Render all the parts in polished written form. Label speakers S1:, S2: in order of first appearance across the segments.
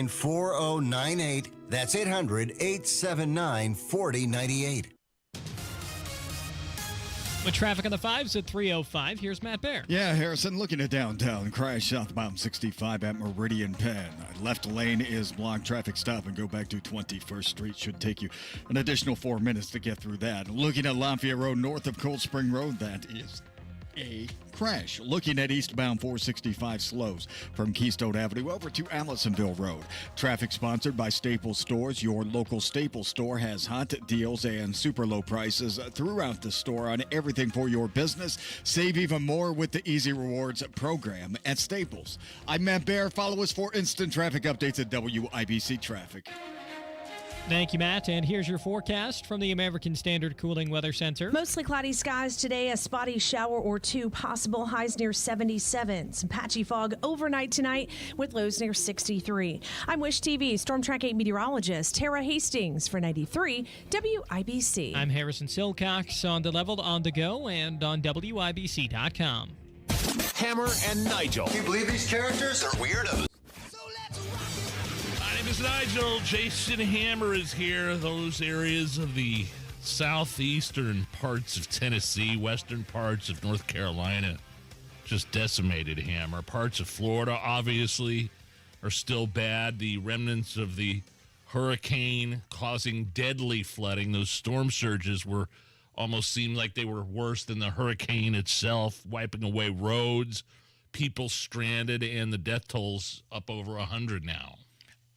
S1: 879-4098. That's 800-879-4098.
S2: With traffic on the 5s at 3:05, here's Matt Baer.
S3: Yeah, Harrison, looking at downtown. Crash southbound 65 at Meridian Penn. Left lane is blocked. Traffic stop and go back to 21st Street. Should take you an additional 4 minutes to get through that. Looking at Lafayette Road north of Cold Spring Road, that is a crash. Looking at eastbound 465 slows from Keystone Avenue over to Allisonville Road. Traffic sponsored by Staples Stores. Your local Staples store has hot deals and super low prices throughout the store on everything for your business. Save even more with the Easy Rewards program at Staples. I'm Matt Baer. Follow us for instant traffic updates at WIBC Traffic.
S2: Thank you, Matt. And here's your forecast from the American Standard Cooling Weather Center.
S4: Mostly cloudy skies today, a spotty shower or two possible, highs near 77. Some patchy fog overnight tonight with lows near 63. I'm Wish TV Storm Track 8 meteorologist Tara Hastings for 93 WIBC.
S2: I'm Harrison Silcox on the Level, on the go, and on WIBC.com.
S5: Hammer and Nigel.
S1: Can you believe these characters are weirdos?
S6: My name is Nigel. Jason Hammer is here. Those areas of the southeastern parts of Tennessee, western parts of North Carolina, just decimated, Hammer. Parts of Florida, obviously, are still bad. The remnants of the hurricane causing deadly flooding. Those storm surges almost seemed like they were worse than the hurricane itself, wiping away roads, people stranded, and the death toll's up over 100 now.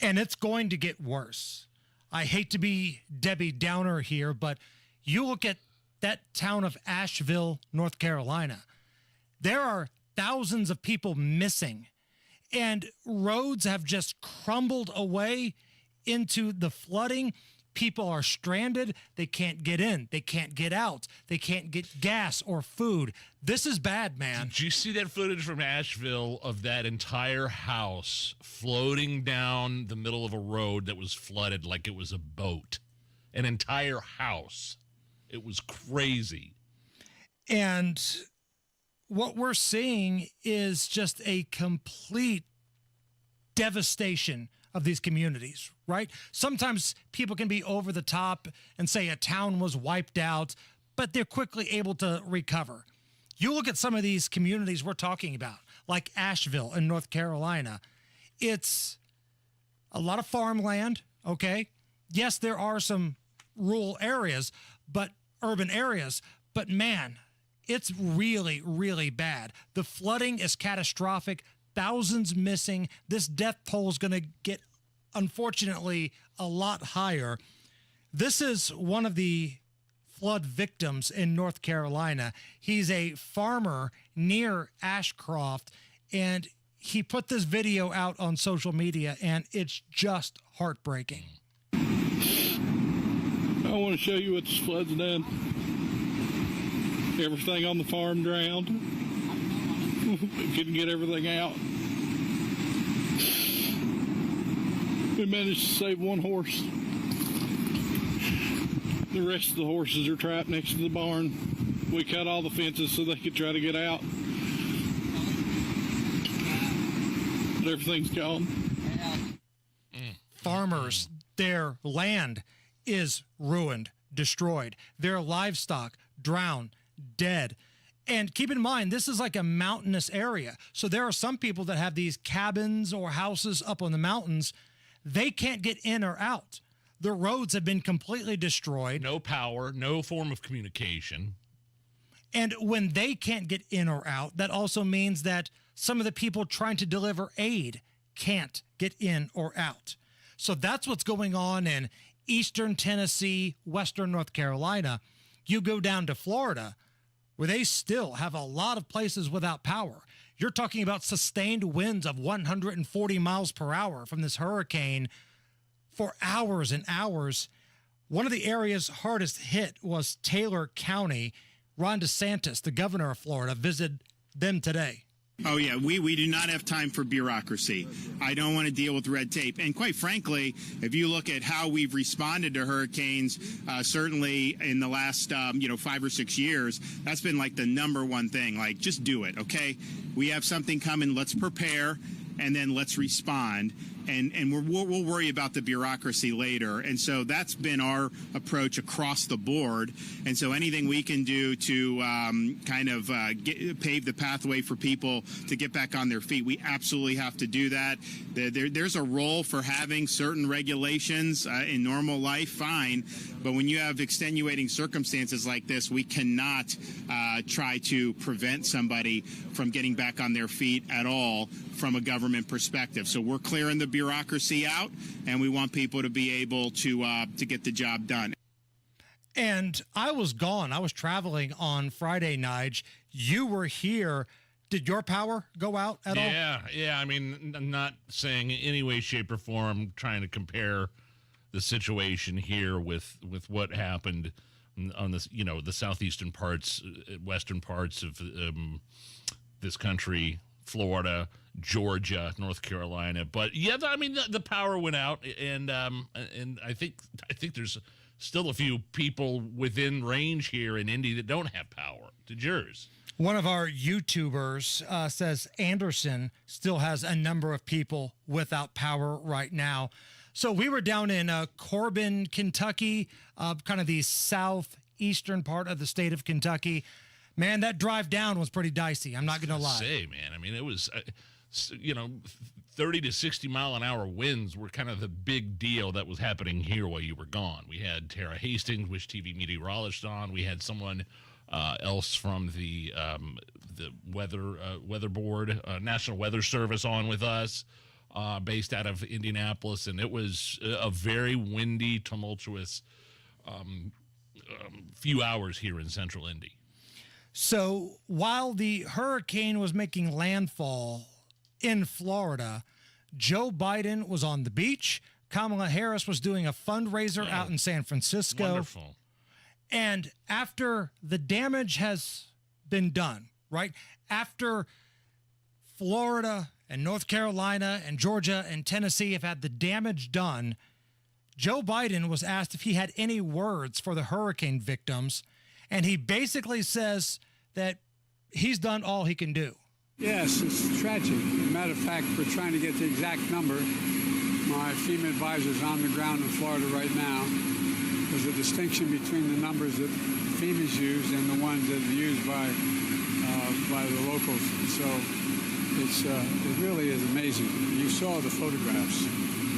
S7: And it's going to get worse. I hate to be Debbie Downer here, but you look at that town of Asheville, North Carolina. There are thousands of people missing, and roads have just crumbled away into the flooding. People are stranded. They can't get in. They can't get out. They can't get gas or food. This is bad, man.
S6: Did you see that footage from Asheville of that entire house floating down the middle of a road that was flooded like it was a boat? An entire house. It was crazy.
S7: And what we're seeing is just a complete devastation of these communities, right? Sometimes people can be over the top and say a town was wiped out, but they're quickly able to recover. You look at some of these communities we're talking about, like Asheville in North Carolina. It's a lot of farmland, okay? Yes, there are some rural areas, but urban areas, but man, it's really, really bad. The flooding is catastrophic. Thousands missing. This death toll is going to get, unfortunately, a lot higher. This is one of the flood victims in North Carolina. He's a farmer near Ashcroft, and he put this video out on social media, and it's just heartbreaking.
S8: I want to show you what this flood's done. Everything on the farm drowned. Couldn't get everything out. We managed to save one horse. The rest of the horses are trapped next to the barn. We cut all the fences so they could try to get out. But everything's gone.
S7: Farmers, their land is ruined, destroyed. Their livestock drowned, dead. And keep in mind, this is like a mountainous area. So there are some people that have these cabins or houses up on the mountains. They can't get in or out. The roads have been completely destroyed.
S6: No power, no form of communication.
S7: And when they can't get in or out, that also means that some of the people trying to deliver aid can't get in or out. So that's what's going on in eastern Tennessee, western North Carolina. You go down to Florida, where they still have a lot of places without power. You're talking about sustained winds of 140 miles per hour from this hurricane for hours and hours. One of the areas hardest hit was Taylor County. Ron DeSantis, the governor of Florida, visited them today.
S9: Oh, yeah, we do not have time for bureaucracy. I don't want to deal with red tape. And quite frankly, if you look at how we've responded to hurricanes, certainly in the last, 5 or 6 years, that's been like the number one thing. Like, just do it, okay? We have something coming. Let's prepare, and then let's respond. and we'll worry about the bureaucracy later. And so that's been our approach across the board. And so anything we can do to pave the pathway for people to get back on their feet, we absolutely have to do that. There's a role for having certain regulations in normal life, fine. But when you have extenuating circumstances like this, we cannot try to prevent somebody from getting back on their feet at all from a government perspective. So we're clearing the bureaucracy out, and we want people to be able to get the job done.
S7: And I was gone. I was traveling on Friday, Nige. You were here. Did your power go out at all?
S6: Yeah. I mean, I'm not saying in any way, shape, or form trying to compare the situation here with what happened on this, the southeastern parts, western parts of this country, Florida, Georgia, North Carolina. But yeah, I mean, the power went out, and I think there's still a few people within range here in Indy that don't have power. Did yours?
S7: One of our YouTubers says Anderson still has a number of people without power right now. So we were down in Corbin, Kentucky, kind of the southeastern part of the state of Kentucky. Man, that drive down was pretty dicey. I'm not going to lie.
S6: Say, man, I mean, it was, 30 to 60 mile an hour winds were kind of the big deal that was happening here while you were gone. We had Tara Hastings, Wish TV meteorologist, on. We had someone else from the weather board, National Weather Service, on with us, based out of Indianapolis, and it was a very windy, tumultuous few hours here in central Indy.
S7: So while the hurricane was making landfall in Florida, Joe Biden was on the beach. Kamala Harris was doing a fundraiser out in San Francisco.
S6: Wonderful.
S7: And after the damage has been done, right? After Florida and North Carolina and Georgia and Tennessee have had the damage done, Joe Biden was asked if he had any words for the hurricane victims, and he basically says that he's done all he can do.
S10: Yes, it's tragic. As a matter of fact, we're trying to get the exact number. My FEMA advisor is on the ground in Florida right now. There's a distinction between the numbers that FEMA's used and the ones that are used by the locals. So it really is amazing. You saw the photographs.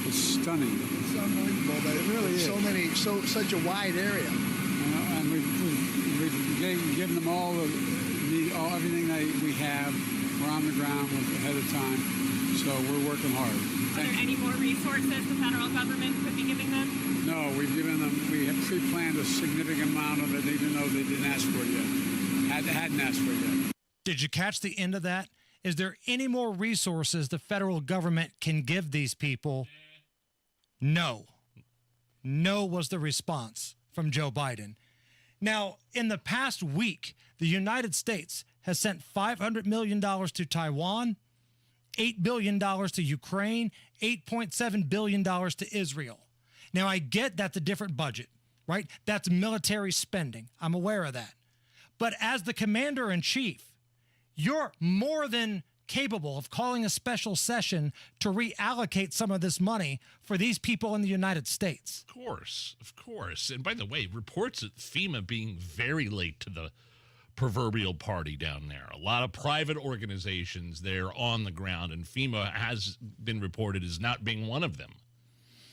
S10: It's stunning.
S11: It's unbelievable, but it really is. Such a wide area.
S10: And we've given them all everything that we have. We're on the ground ahead of time, so we're working hard.
S12: Are there any more resources the federal government could be giving them?
S10: No, we have pre-planned a significant amount of it, even though they didn't ask for it yet. Hadn't asked for it yet.
S7: Did you catch the end of that? Is there any more resources the federal government can give these people? No. No was the response from Joe Biden. Now, in the past week, the United States has sent $500 million to Taiwan, $8 billion to Ukraine, $8.7 billion to Israel. Now, I get that's a different budget, right? That's military spending. I'm aware of that. But as the commander-in-chief, you're more than capable of calling a special session to reallocate some of this money for these people in the United States.
S6: Of course. And by the way, reports of FEMA being very late to the proverbial party down there. A lot of private organizations there on the ground, and FEMA has been reported as not being one of them,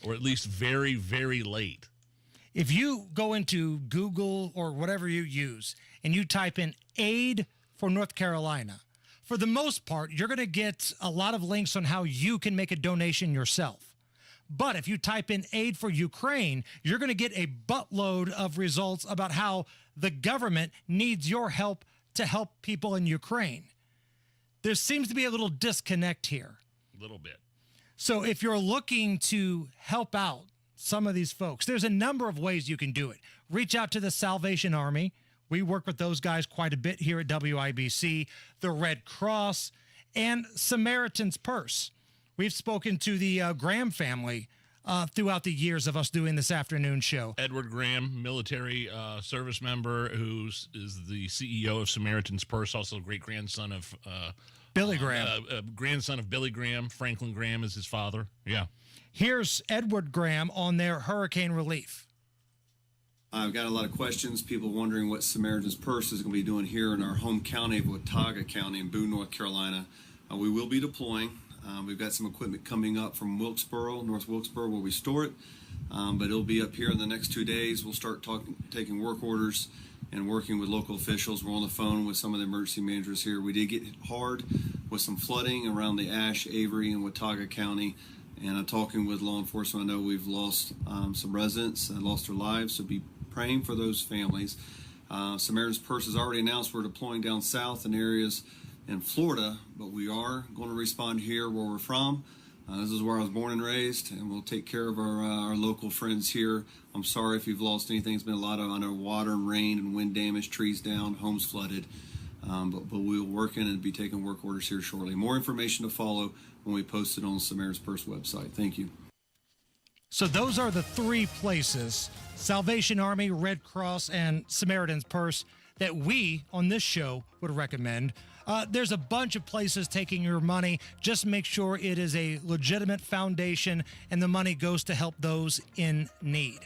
S6: or at least very, very late.
S7: If you go into Google or whatever you use and you type in aid for North Carolina, for the most part, you're going to get a lot of links on how you can make a donation yourself. But if you type in aid for Ukraine, you're going to get a buttload of results about how the government needs your help to help people in Ukraine. There seems to be a little disconnect here.
S6: A little bit.
S7: So if you're looking to help out some of these folks, there's a number of ways you can do it. Reach out to the Salvation Army. We work with those guys quite a bit here at WIBC, the Red Cross, and Samaritan's Purse. We've spoken to the Graham family throughout the years of us doing this afternoon show.
S6: Edward Graham, military service member, is the CEO of Samaritan's Purse, also great-grandson of
S7: Billy Graham.
S6: Grandson of Billy Graham. Franklin Graham is his father. Yeah.
S7: Here's Edward Graham on their hurricane relief.
S13: I've got a lot of questions, people wondering what Samaritan's Purse is going to be doing here in our home county of Watauga County in Boone, North Carolina. We will be deploying. We've got some equipment coming up from Wilkesboro, North Wilkesboro, where we store it. But it'll be up here in the next 2 days. We'll start taking work orders and working with local officials. We're on the phone with some of the emergency managers here. We did get hit hard with some flooding around the Ashe, Avery, and Watauga County. And I'm talking with law enforcement. I know we've lost some residents and lost their lives, so be praying for those families. Samaritan's Purse has already announced we're deploying down south in areas in Florida, but we are going to respond here where we're from. This is where I was born and raised, and we'll take care of our local friends here. I'm sorry if you've lost anything. It's been a lot of, I know, water and rain and wind damage, trees down, homes flooded. But we'll work in and be taking work orders here shortly. More information to follow when we post it on the Samaritan's Purse website. Thank you.
S7: So those are the three places, Salvation Army, Red Cross, and Samaritan's Purse, that we on this show would recommend. There's a bunch of places taking your money. Just make sure it is a legitimate foundation and the money goes to help those in need.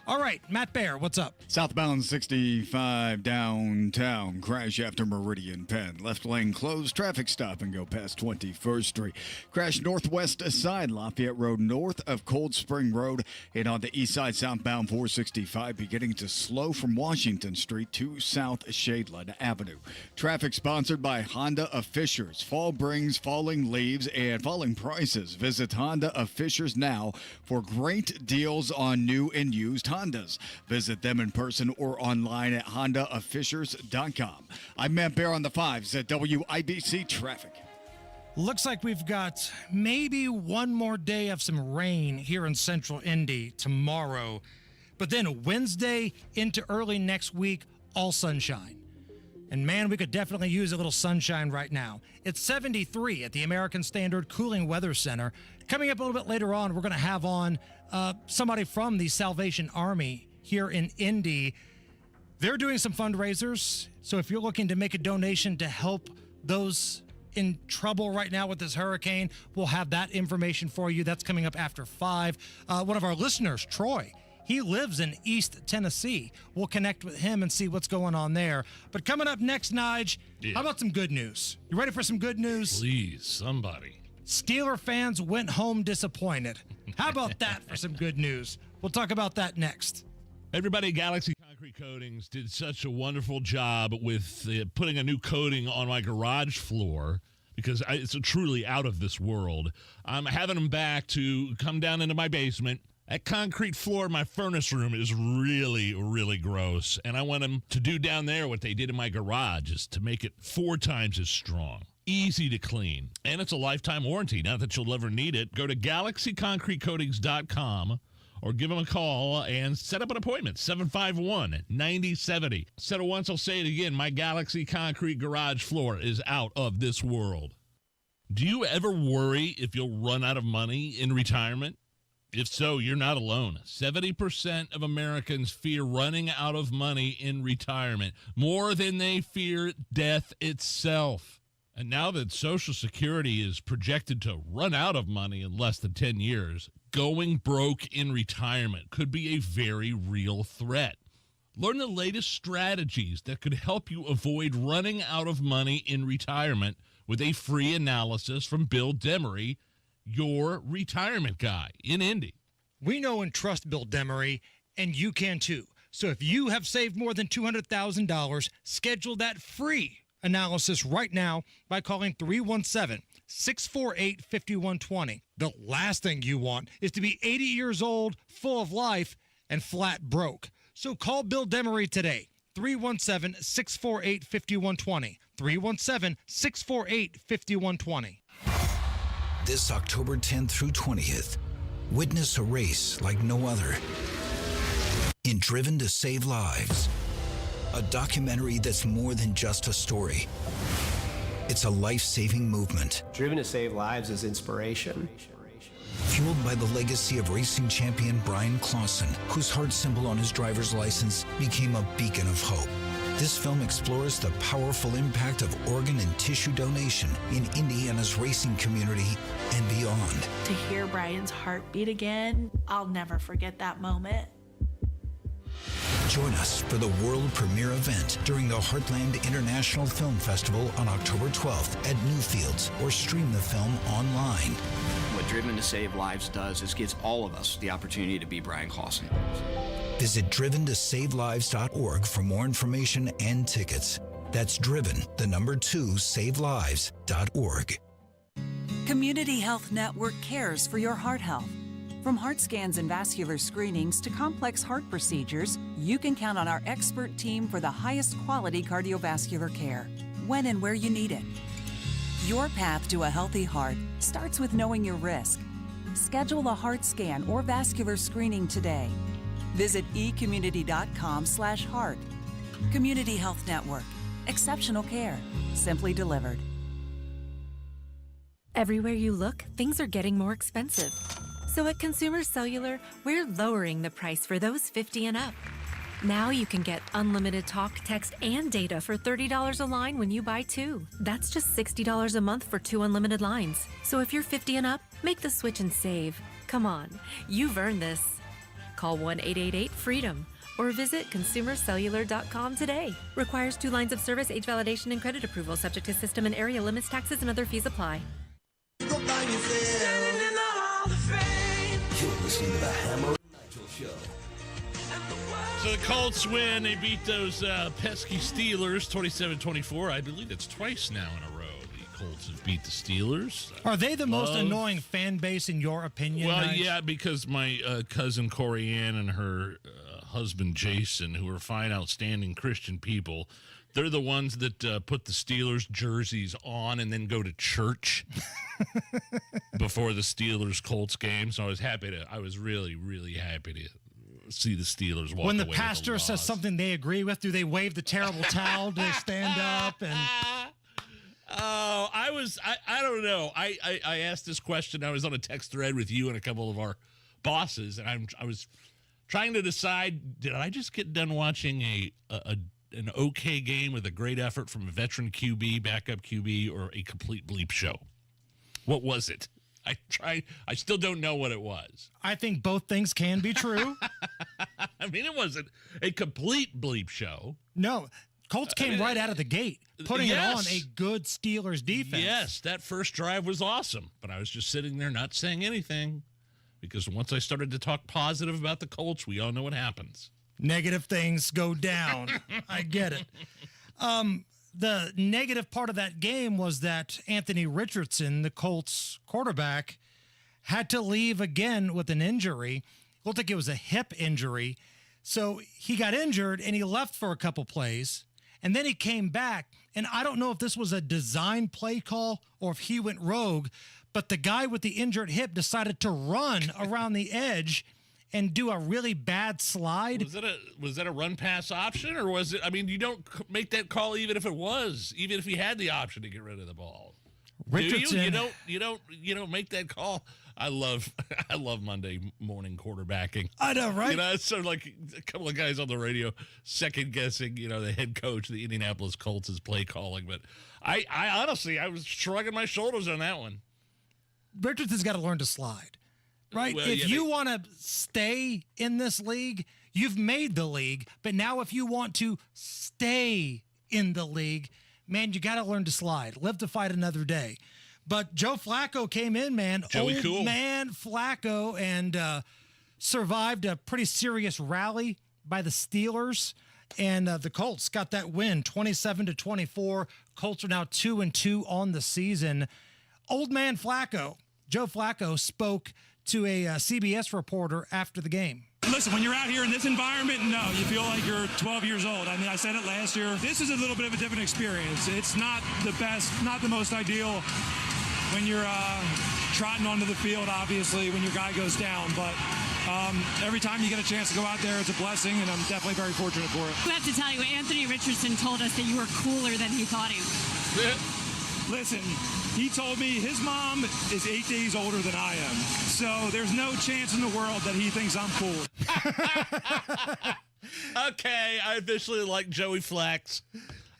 S7: All right, Matt Baer, what's up?
S3: Southbound 65 downtown. Crash after Meridian Penn. Left lane closed. Traffic stop and go past 21st Street. Crash northwest side Lafayette Road north of Cold Spring Road. And on the east side southbound 465 beginning to slow from Washington Street to South Shadeland Avenue. Traffic sponsored by Honda of Fishers. Fall brings falling leaves and falling prices. Visit Honda of Fishers now for great deals on new and used Hondas. Visit them in person or online at hondaoffishers.com. I'm Matt Baer on the 5s at WIBC Traffic.
S7: Looks like we've got maybe one more day of some rain here in central Indy tomorrow. But then Wednesday into early next week, all sunshine. And man, we could definitely use a little sunshine right now. It's 73 at the American Standard Cooling Weather Center. Coming up a little bit later on, we're going to have on somebody from the Salvation Army here in Indy. They're doing some fundraisers. So if you're looking to make a donation to help those in trouble right now with this hurricane, we'll have that information for you. That's coming up after 5. One of our listeners, Troy, he lives in East Tennessee. We'll connect with him and see what's going on there. But coming up next, Nige, how about some good news? You ready for some good news?
S6: Please, somebody.
S7: Steeler fans went home disappointed. How about that for some good news? We'll talk about that next.
S6: Everybody at Galaxy Concrete Coatings did such a wonderful job with putting a new coating on my garage floor because it's truly out of this world. I'm having them back to come down into my basement. That concrete floor in my furnace room is really, really gross. And I want them to do down there what they did in my garage, is to make it 4 times as strong. Easy to clean. And it's a lifetime warranty. Not that you'll ever need it. Go to GalaxyConcreteCoatings.com or give them a call and set up an appointment. 751-9070. Said it once, I'll say it again. My Galaxy Concrete garage floor is out of this world. Do you ever worry if you'll run out of money in retirement? If so, you're not alone. 70% of Americans fear running out of money in retirement, more than they fear death itself. And now that Social Security is projected to run out of money in less than 10 years, going broke in retirement could be a very real threat. Learn the latest strategies that could help you avoid running out of money in retirement with a free analysis from Bill Demery, your retirement guy in Indy.
S7: We know and trust Bill Demery, and you can too. So if you have saved more than $200,000, schedule that free analysis right now by calling 317-648-5120. The last thing you want is to be 80 years old, full of life, and flat broke. So call Bill Demery today, 317-648-5120. 317-648-5120.
S14: This October 10th through 20th, witness a race like no other. In Driven to Save Lives, a documentary that's more than just a story. It's a life-saving movement.
S15: Driven to Save Lives is inspiration.
S14: Fueled by the legacy of racing champion Brian Clausen, whose heart symbol on his driver's license became a beacon of hope. This film explores the powerful impact of organ and tissue donation in Indiana's racing community and beyond.
S16: To hear Brian's heartbeat again, I'll never forget that moment.
S14: Join us for the world premiere event during the Heartland International Film Festival on October 12th at Newfields, or stream the film online.
S17: What Driven to Save Lives does is gives all of us the opportunity to be Brian Clausen.
S14: Visit driventosavelives.org for more information and tickets. That's driven, 2, savelives.org.
S18: Community Health Network cares for your heart health. From heart scans and vascular screenings to complex heart procedures, you can count on our expert team for the highest quality cardiovascular care, when and where you need it. Your path to a healthy heart starts with knowing your risk. Schedule a heart scan or vascular screening today. Visit ecommunity.com/heart. Community Health Network. Exceptional care, simply delivered.
S19: Everywhere you look, things are getting more expensive. So at Consumer Cellular, we're lowering the price for those 50 and up. Now you can get unlimited talk, text, and data for $30 a line when you buy 2. That's just $60 a month for 2 unlimited lines. So if you're 50 and up, make the switch and save. Come on, you've earned this. Call 1-888-FREEDOM or visit consumercellular.com today. Requires 2 lines of service, age validation, and credit approval, subject to system and area limits, taxes, and other fees apply.
S14: You're listening to the Hammer and Nigel Show.
S6: So the Colts win. They beat those pesky Steelers 27-24. I believe it's twice now in a row the Colts have beat the Steelers.
S7: Are they the most annoying fan base in your opinion?
S6: Well,
S7: Nige?
S6: yeah, because my cousin Corey Ann and her husband Jason, who are fine, outstanding Christian people, they're the ones that put the Steelers jerseys on and then go to church before the Steelers-Colts game. So I was really, really happy to see the Steelers walk
S7: when the
S6: away
S7: pastor
S6: with a
S7: says
S6: loss.
S7: something they agree with, do they wave the terrible towel? Do they stand up? And
S6: Oh, I don't know. I asked this question. I was on a text thread with you and a couple of our bosses, and I was trying to decide, did I just get done watching an okay game with a great effort from a veteran QB, backup QB, or a complete bleep show? What was it? I still don't know what it was.
S7: I think both things can be true.
S6: I mean, it wasn't a complete bleep show.
S7: No, Colts came right out of the gate, putting it on a good Steelers defense.
S6: Yes, that first drive was awesome, but I was just sitting there not saying anything because once I started to talk positive about the Colts, we all know what happens.
S7: Negative things go down. I get it. The negative part of that game was that Anthony Richardson, the Colts quarterback, had to leave again with an injury. It looked like it was a hip injury. So he got injured and he left for a couple plays. And then he came back. And I don't know if this was a design play call or if he went rogue, but the guy with the injured hip decided to run around the edge and do a really bad slide.
S6: Was that a run pass option, or was it? I mean, you don't make that call even if he had the option to get rid of the ball.
S7: Richardson,
S6: you don't make that call. I love Monday morning quarterbacking.
S7: I know, right?
S6: It's sort of like a couple of guys on the radio second guessing, the head coach of the Indianapolis Colts is play calling. But I honestly, I was shrugging my shoulders on that one.
S7: Richardson's got to learn to slide. Right?
S6: Well,
S7: if you want to stay in this league, you've made the league. But now if you want to stay in the league, man, you got to learn to slide. Live to fight another day. But Joe Flacco came in, man. Old man Flacco, and survived a pretty serious rally by the Steelers. And the Colts got that win, 27-24. Colts are now 2-2 on the season. Old man Flacco, Joe Flacco, spoke to a CBS reporter after the game.
S20: Listen, when you're out here in this environment, no, you feel like you're 12 years old. I mean, I said it last year. This is a little bit of a different experience. It's not the best, not the most ideal when you're trotting onto the field, obviously, when your guy goes down. But every time you get a chance to go out there, it's a blessing, and I'm definitely very fortunate for it.
S12: I have to tell you, Anthony Richardson told us that you were cooler than he thought he was.
S20: Listen, he told me his mom is 8 days older than I am. So there's no chance in the world that he thinks I'm cool.
S6: Okay, I officially like Joey Flex.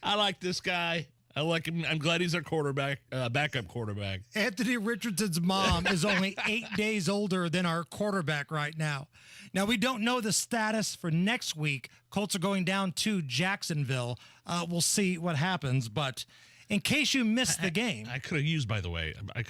S6: I like this guy. I like him. I'm glad he's our quarterback, backup quarterback.
S7: Anthony Richardson's mom is only 8 days older than our quarterback right now. Now, we don't know the status for next week. Colts are going down to Jacksonville. We'll see what happens. But in case you missed the game.
S6: I could have used, by the way, a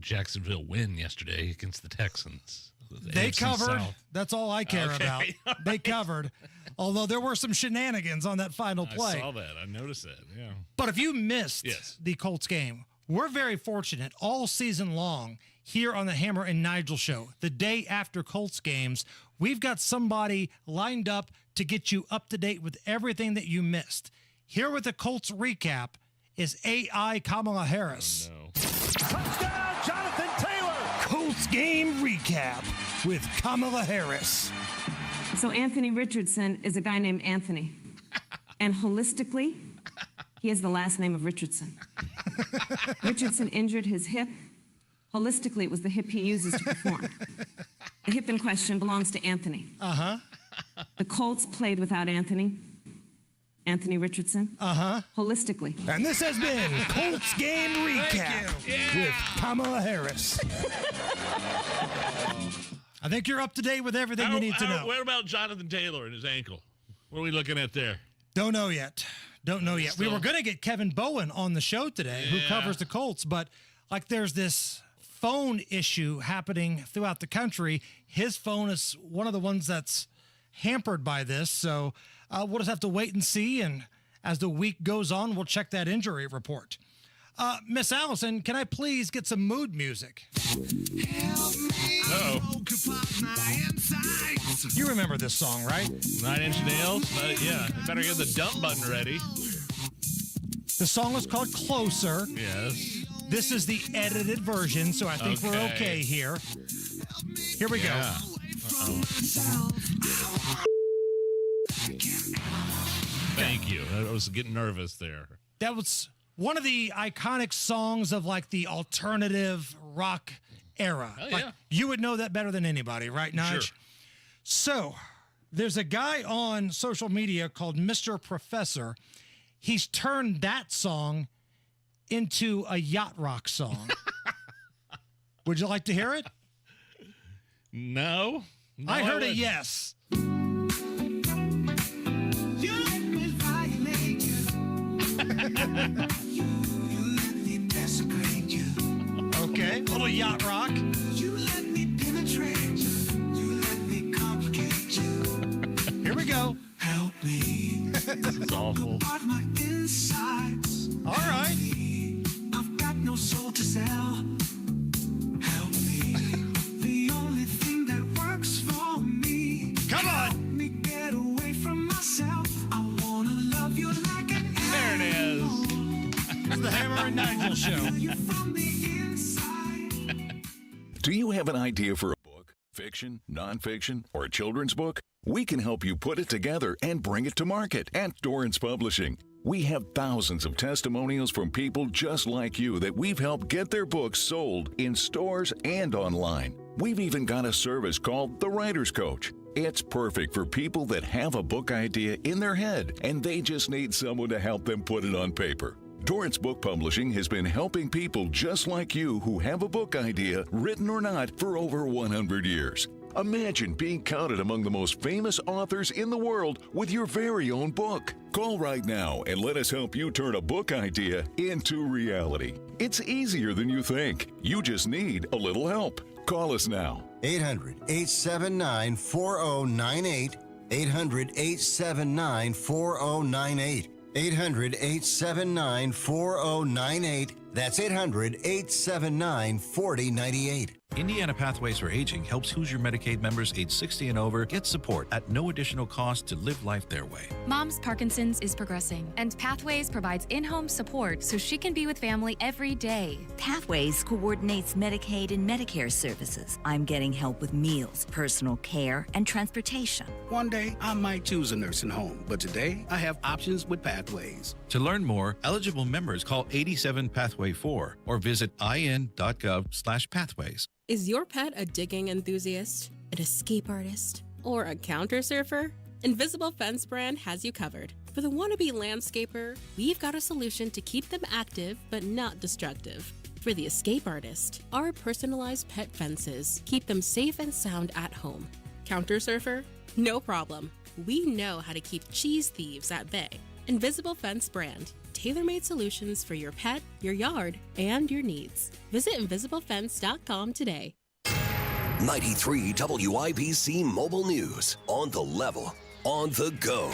S6: Jacksonville win yesterday against the Texans.
S7: They
S6: AFC
S7: covered.
S6: South.
S7: That's all I care about. They covered. Although there were some shenanigans on that final play.
S6: I saw that. I noticed that. Yeah.
S7: But if you missed the Colts game, we're very fortunate all season long here on the Hammer and Nigel show. The day after Colts games, we've got somebody lined up to get you up to date with everything that you missed. Here with the Colts recap is AI Kamala Harris.
S6: Oh, no.
S7: Touchdown, Jonathan Taylor. Colts game recap with Kamala Harris.
S21: So Anthony Richardson is a guy named Anthony. And holistically, he has the last name of Richardson. Richardson injured his hip. Holistically, it was the hip he uses to perform. The hip in question belongs to Anthony.
S7: Uh-huh.
S21: The Colts played without Anthony Richardson.
S7: Uh-huh.
S21: Holistically.
S7: And this has been Colts game recap with Kamala Harris. I think you're up to date with everything you need to know.
S6: What about Jonathan Taylor and his ankle? What are we looking at there?
S7: Don't know yet. We were going to get Kevin Bowen on the show today, who covers the Colts, but like there's this phone issue happening throughout the country. His phone is one of the ones that's hampered by this, so we'll just have to wait and see, and as the week goes on, we'll check that injury report. Miss Allison, can I please get some mood music?
S6: Uh-oh.
S7: You remember this song, right?
S6: 9 Inch Nails? Yeah. You better get the dump button ready.
S7: The song is called Closer.
S6: Yes.
S7: This is the edited version, so I think we're okay here. Here we go.
S6: Uh-oh. Thank you. I was getting nervous there.
S7: That was one of the iconic songs of like the alternative rock era.
S6: Oh,
S7: like,
S6: yeah.
S7: You would know that better than anybody, right, Nige?
S6: Sure.
S7: So there's a guy on social media called Mr. Professor. He's turned that song into a yacht rock song. Would you like to hear it?
S6: No.
S7: I heard a yes. Okay, a little yacht rock. You let me penetrate you. You let me complicate you. Here we go. Help me.
S6: This is awful.
S21: My insides.
S7: All right.
S21: I've got no soul to sell. Help me. The only thing that works for me.
S7: Come on.
S21: Help me get away from myself. I wanna love you like an
S6: There it is.
S7: It's the Hammer and Nigel show.
S22: Do you have an idea for a book, fiction, nonfiction, or a children's book? We can help you put it together and bring it to market at Dorrance Publishing. We have thousands of testimonials from people just like you that we've helped get their books sold in stores and online. We've even got a service called The Writer's Coach. It's perfect for people that have a book idea in their head and they just need someone to help them put it on paper. Dorrance Book Publishing has been helping people just like you who have a book idea, written or not, for over 100 years. Imagine being counted among the most famous authors in the world with your very own book. Call right now and let us help you turn a book idea into reality. It's easier than you think. You just need a little help. Call us now.
S1: 800-879-4098. 800-879-4098. 800-879-4098. That's 800-879-4098.
S23: Indiana Pathways for Aging helps Hoosier Medicaid members age 60 and over get support at no additional cost to live life their way.
S24: Mom's Parkinson's is progressing, and Pathways provides in-home support so she can be with family every day.
S25: Pathways coordinates Medicaid and Medicare services. I'm getting help with meals, personal care, and transportation.
S26: One day, I might choose a nursing home, but today, I have options with Pathways.
S23: To learn more, eligible members call 87 Pathway 4 or visit in.gov/pathways.
S27: Is your pet a digging enthusiast, an escape artist, or a counter surfer?
S2: Invisible Fence brand has you covered. For the wannabe landscaper, we've got a solution to keep them active but not destructive. For the escape artist, our personalized pet fences keep them safe and sound at home. Counter surfer? No problem. We know how to keep cheese thieves at bay. Invisible Fence brand. Tailor-made solutions for your pet, your yard, and your needs. Visit invisiblefence.com today.
S4: 93 WIBC Mobile News. On the level, on the go.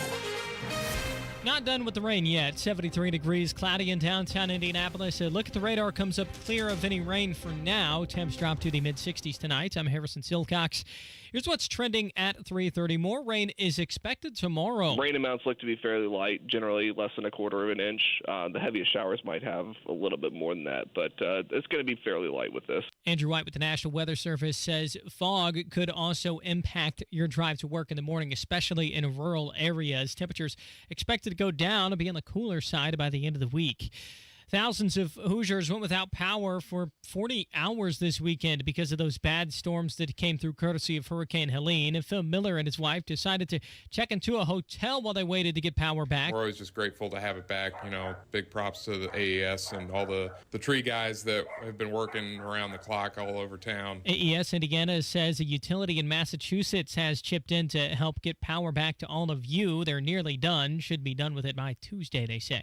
S5: Not done with the rain yet. 73 degrees, cloudy in downtown Indianapolis. A look at the radar comes up clear of any rain for now. Temps drop to the mid-60s tonight. I'm Harrison Silcox. Here's what's trending at 3:30. More rain is expected tomorrow.
S8: Rain amounts look to be fairly light, generally less than a quarter of an inch. The heaviest showers might have a little bit more than that, but it's going to be fairly light with this.
S5: Andrew White with the National Weather Service says fog could also impact your drive to work in the morning, especially in rural areas. Temperatures expected to go down and be on the cooler side by the end of the week. Thousands of Hoosiers went without power for 40 hours this weekend because of those bad storms that came through courtesy of Hurricane Helene. And Phil Miller and his wife decided to check into a hotel while they waited to get power back.
S9: We're always just grateful to have it back. You know, big props to the AES and all the tree guys that have been working around the clock all over town.
S5: AES Indiana says a utility in Massachusetts has chipped in to help get power back to all of you. They're nearly done. Should be done with it by Tuesday, they say.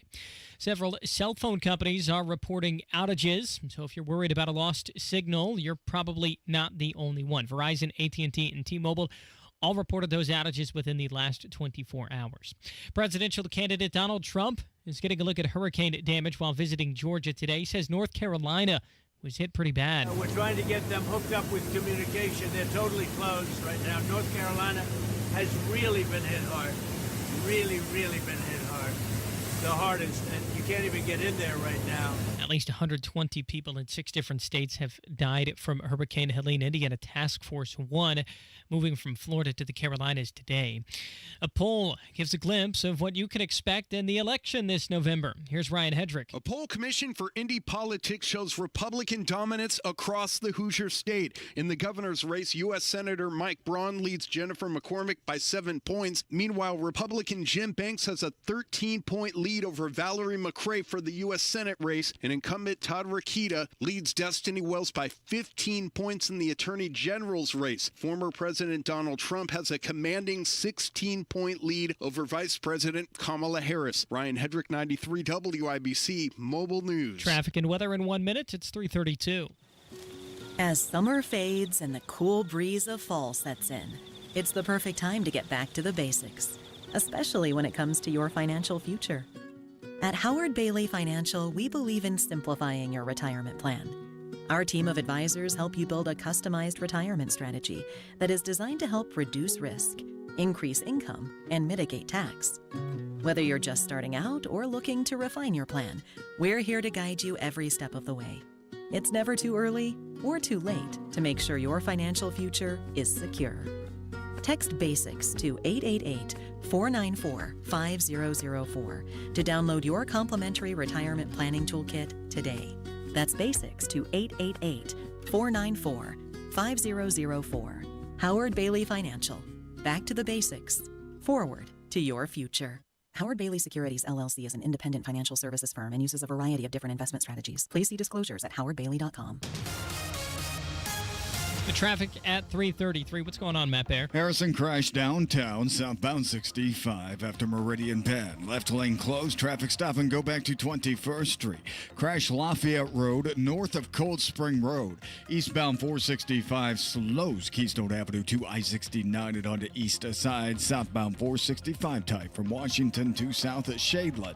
S5: Several cell phone companies are reporting outages, so if you're worried about a lost signal, you're probably not the only one. Verizon, AT&T, and T-Mobile all reported those outages within the last 24 hours. Presidential candidate Donald Trump is getting a look at hurricane damage while visiting Georgia today. He says North Carolina was hit pretty bad.
S11: We're trying to get them hooked up with communication. They're totally closed right now. North Carolina has really been hit hard. Really been hit hard. The hardest, and you can't even get in there right now.
S5: At least 120 people in 6 different states have died from Hurricane Helene. Indiana Task Force 1 moving from Florida to the Carolinas today. A poll gives a glimpse of what you can expect in the election this November. Here's Ryan Hedrick.
S27: A poll commissioned for Indy Politics shows Republican dominance across the Hoosier state. In the governor's race, U.S. Senator Mike Braun leads Jennifer McCormick by 7 points. Meanwhile, Republican Jim Banks has a 13-point lead over Valerie McRae for the U.S. Senate race, and incumbent Todd Rokita leads Destiny Wells by 15 points in the Attorney General's race. Former President Donald Trump has a commanding 16-point lead over Vice President Kamala Harris. Ryan Hedrick, 93 WIBC Mobile News.
S5: Traffic and weather in 1 minute. It's 3:32.
S28: As summer fades and the cool breeze of fall sets in, it's the perfect time to get back to the basics, especially when it comes to your financial future. At Howard Bailey Financial, we believe in simplifying your retirement plan. Our team of advisors help you build a customized retirement strategy that is designed to help reduce risk, increase income, and mitigate tax. Whether you're just starting out or looking to refine your plan, we're here to guide you every step of the way. It's never too early or too late to make sure your financial future is secure. Text BASICS to 888-494-5004 to download your complimentary retirement planning toolkit today. That's BASICS to 888-494-5004. Howard Bailey Financial. Back to the basics. Forward to your future. Howard Bailey Securities, LLC is an independent financial services firm and uses a variety of different investment strategies. Please see disclosures at howardbailey.com.
S5: The traffic at 3:33. What's going on, Matt Bear?
S3: Harrison crashed downtown, southbound 65 after Meridian Penn. Left lane closed. Traffic stop and go back to 21st Street. Crash Lafayette Road, north of Cold Spring Road. Eastbound 465 slows Keystone Avenue to I-69 and on the east side. Southbound 465 tight from Washington to south at Shadeland.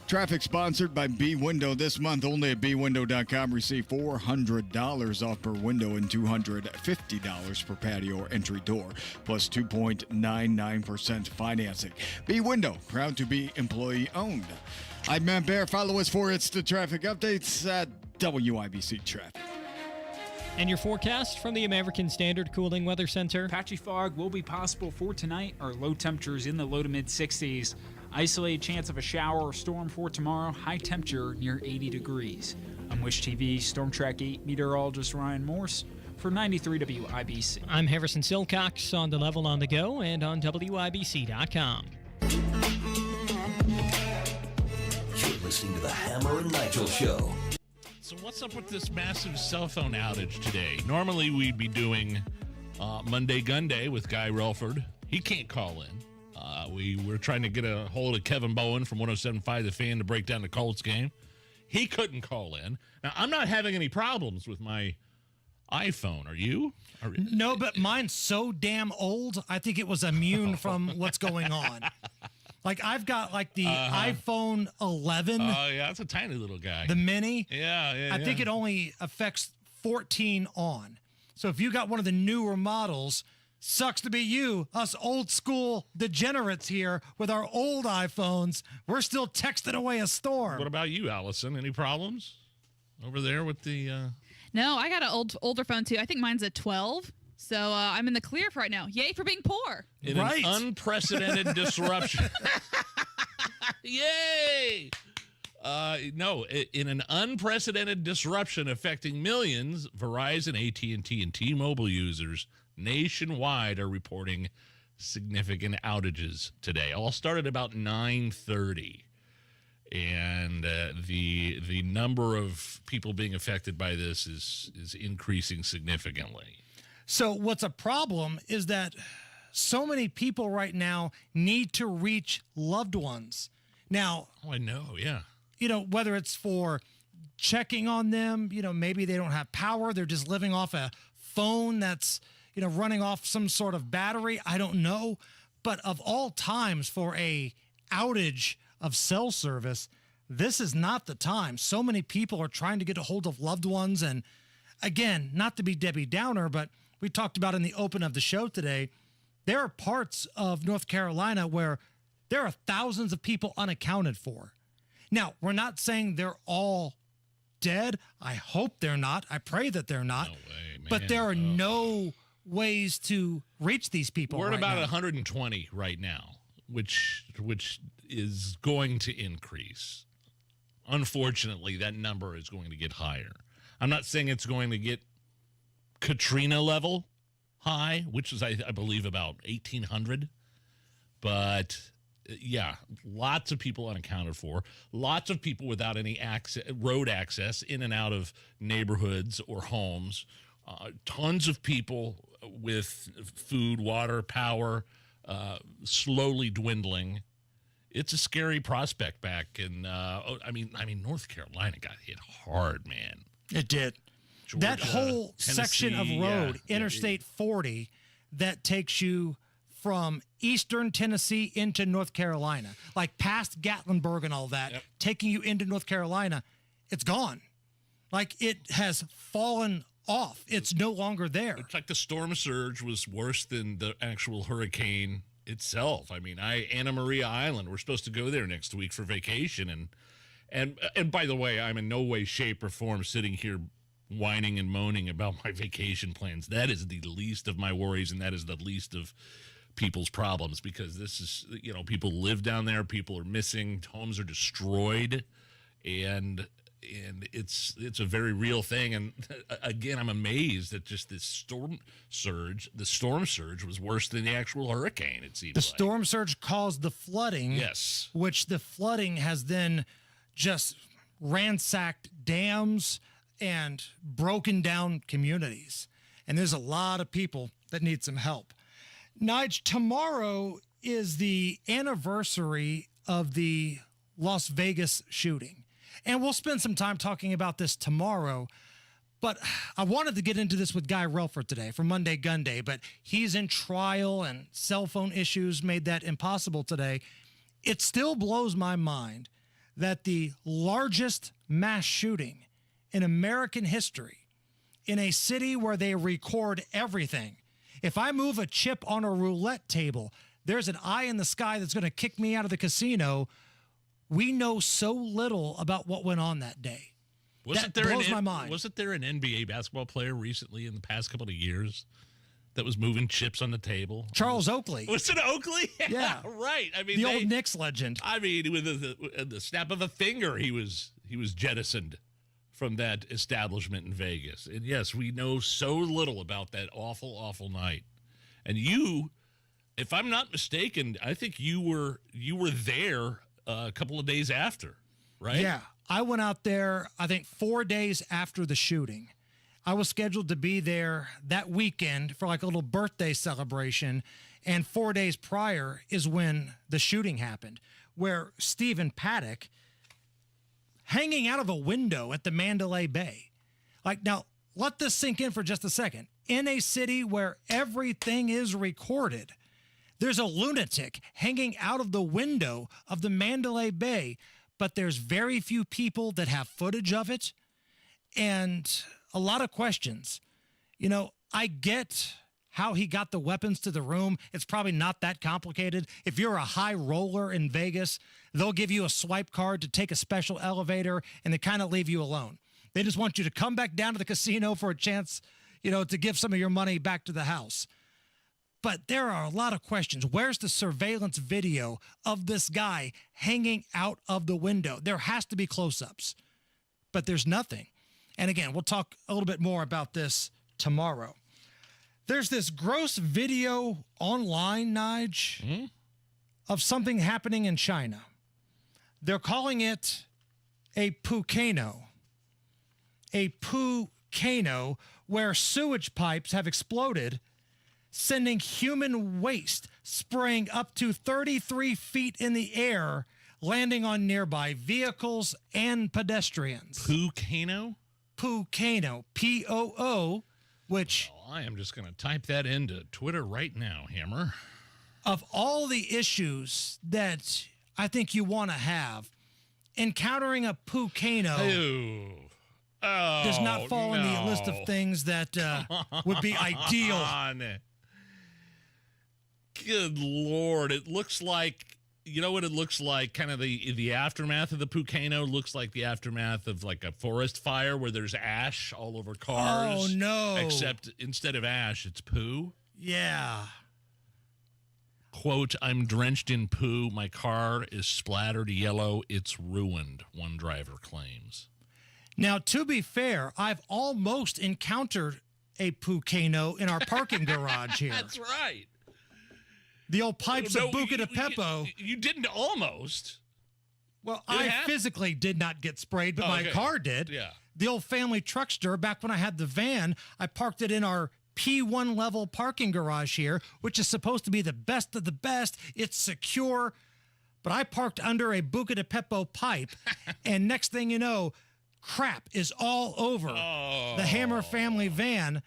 S3: Traffic sponsored by B Window this month. Only at bwindow.com. Receive $400 off per window and $250 per patio or entry door, plus 2.99% financing. B Window, proud to be employee owned. I'm Matt Bear. Follow us for It's the Traffic Updates at WIBC Traffic.
S5: And your forecast from the American Standard Cooling Weather Center.
S29: Patchy fog will be possible for tonight. Our low temperatures in the low to mid 60s. Isolated chance of a shower or storm for tomorrow. High temperature near 80 degrees. I'm Wish TV Storm Track 8 meteorologist Ryan Morse. for 93 WIBC.
S5: I'm Harrison Silcox on The Level on the Go and on WIBC.com.
S4: You're listening to the Hammer and Nigel Show.
S6: So what's up with this massive cell phone outage today? Normally we'd be doing Monday Gun Day with Guy Relford. He can't call in. We were trying to get a hold of Kevin Bowen from 107.5 The Fan to break down the Colts game. He couldn't call in. Now, I'm not having any problems with my iPhone. Are you?
S7: No, but mine's so damn old, I think it was immune from what's going on. Like, I've got, like, the iPhone 11.
S6: Oh, yeah, that's a tiny little guy.
S7: The mini.
S6: Yeah.
S7: I think it only affects 14 on. So if you got one of the newer models, sucks to be you, us old school degenerates here with our old iPhones. We're still texting away a storm.
S6: What about you, Allison? Any problems over there with the...
S10: No, I got an older phone, too. I think mine's a 12. So I'm in the clear for right now. Yay for being poor.
S6: In an unprecedented disruption. Yay! No, in an unprecedented disruption affecting millions, Verizon, AT&T, and T-Mobile users nationwide are reporting significant outages today. All started about 9:30. And the number of people being affected by this is increasing significantly.
S7: So what's a problem is that so many people right now need to reach loved ones. Now,
S6: I know, yeah.
S7: You know, whether it's for checking on them, you know, maybe they don't have power. They're just living off a phone that's, you know, running off some sort of battery. I don't know. But of all times for a outage of cell service, this is not the time. So many people are trying to get a hold of loved ones. And again, not to be Debbie Downer, but we talked about in the open of the show today, there are parts of North Carolina where there are thousands of people unaccounted for. Now, we're not saying they're all dead. I hope they're not. I pray that they're not.
S6: No way, man.
S7: But there are no ways to reach these people.
S6: We're at
S7: right
S6: about
S7: now.
S6: 120 right now, which is going to increase. Unfortunately, that number is going to get higher. I'm not saying it's going to get Katrina level high, which is, I believe, about 1,800. But, yeah, lots of people unaccounted for. Lots of people without any road access in and out of neighborhoods or homes. Tons of people with food, water, power, slowly dwindling. It's a scary prospect back. And, I mean, North Carolina got hit hard, man.
S7: It did.
S6: Georgia,
S7: that whole section of road, Interstate 40, that takes you from eastern Tennessee into North Carolina, like past Gatlinburg and all that, taking you into North Carolina, it's gone. Like, it has fallen off. It's no longer there.
S6: It's like the storm surge was worse than the actual hurricane itself. I mean, Anna Maria Island, we're supposed to go there next week for vacation. And by the way, I'm in no way, shape, or form sitting here whining and moaning about my vacation plans. That is the least of my worries, and that is the least of people's problems, because this is, you know, people live down there, people are missing, homes are destroyed, and it's a very real thing. And again, I'm amazed that just this storm surge was worse than the actual hurricane, it seems.
S7: The storm surge caused the flooding.
S6: Yes.
S7: Which the flooding has then just ransacked dams and broken down communities. And there's a lot of people that need some help. Nigel, tomorrow is the anniversary of the Las Vegas shooting. And we'll spend some time talking about this tomorrow. But I wanted to get into this with Guy Relford today for Monday Gun Day, but he's in trial and cell phone issues made that impossible today. It still blows my mind that the largest mass shooting in American history, in a city where they record everything. If I move a chip on a roulette table, there's an eye in the sky that's going to kick me out of the casino. We know so little about what went on that day. That blows my mind.
S6: Wasn't there an NBA basketball player recently in the past couple of years that was moving chips on the table?
S7: Charles Oakley.
S6: Was it Oakley?
S7: Yeah.
S6: Right. I mean,
S7: the old Knicks legend.
S6: I mean, with the snap of a finger, he was jettisoned from that establishment in Vegas. And yes, we know so little about that awful, awful night. And you, if I'm not mistaken, I think you were there a couple of days after, right?
S7: Yeah. I went out there, I think, 4 days after the shooting. I was scheduled to be there that weekend for like a little birthday celebration. And 4 days prior is when the shooting happened, where Stephen Paddock hanging out of a window at the Mandalay Bay. Like, now, let this sink in for just a second. In a city where everything is recorded, there's a lunatic hanging out of the window of the Mandalay Bay, but there's very few people that have footage of it and a lot of questions. You know, I get how he got the weapons to the room. It's probably not that complicated. If you're a high roller in Vegas, they'll give you a swipe card to take a special elevator and they kind of leave you alone. They just want you to come back down to the casino for a chance, you know, to give some of your money back to the house. But there are a lot of questions. Where's the surveillance video of this guy hanging out of the window? There has to be close-ups, but there's nothing. And again, we'll talk a little bit more about this tomorrow. There's this gross video online, Nige, of something happening in China. They're calling it a pukano. A pukano where sewage pipes have exploded, sending human waste spraying up to 33 feet in the air, landing on nearby vehicles and pedestrians.
S6: Pukano?
S7: Pukano. P-O-O, which...
S6: Well, I am just going to type that into Twitter right now, Hammer.
S7: Of all the issues that I think you want to have, encountering a pukano does not fall in the list of things that would be ideal.
S6: Good Lord. It looks like, you know what it looks like? Kind of the aftermath of the pukano looks like the aftermath of like a forest fire where there's ash all over cars.
S7: Oh, no.
S6: Except instead of ash, it's poo.
S7: Yeah.
S6: Quote, I'm drenched in poo. My car is splattered yellow. It's ruined, one driver claims.
S7: Now, to be fair, I've almost encountered a pukano in our parking garage here.
S6: That's right.
S7: The old pipes of Buca de Beppo.
S6: You didn't almost.
S7: Well, I physically did not get sprayed, but my car did.
S6: Yeah.
S7: The old family truckster, back when I had the van, I parked it in our P1 level parking garage here, which is supposed to be the best of the best. It's secure. But I parked under a Buca de Beppo pipe, and next thing you know, crap is all over the Hammer family van.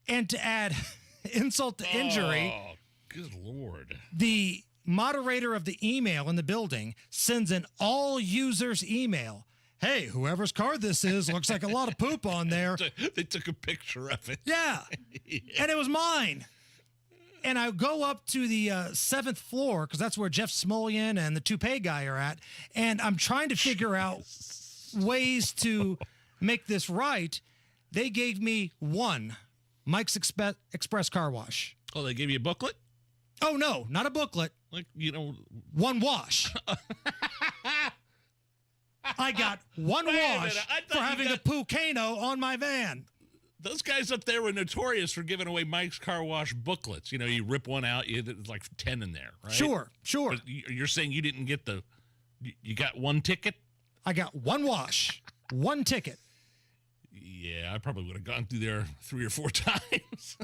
S7: And to add insult to injury,
S6: good Lord,
S7: the moderator of the email in the building sends an all users email. Hey, whoever's car this is, looks like a lot of poop on there.
S6: They took a picture of it.
S7: Yeah. And it was mine. And I go up to the 7th floor, because that's where Jeff Smolian and the toupee guy are at, and I'm trying to figure out ways to make this right. They gave me one Mike's Express Car Wash.
S6: Oh, they gave you a booklet?
S7: Oh, no, not a booklet.
S6: Like, you know.
S7: One wash. I got one wash for having a pukano on my van.
S6: Those guys up there were notorious for giving away Mike's Car Wash booklets. You know, you rip one out, there's like 10 in there, right?
S7: Sure.
S6: But you're saying you didn't get you got one ticket?
S7: I got one wash, one ticket.
S6: Yeah, I probably would have gone through there 3 or 4 times.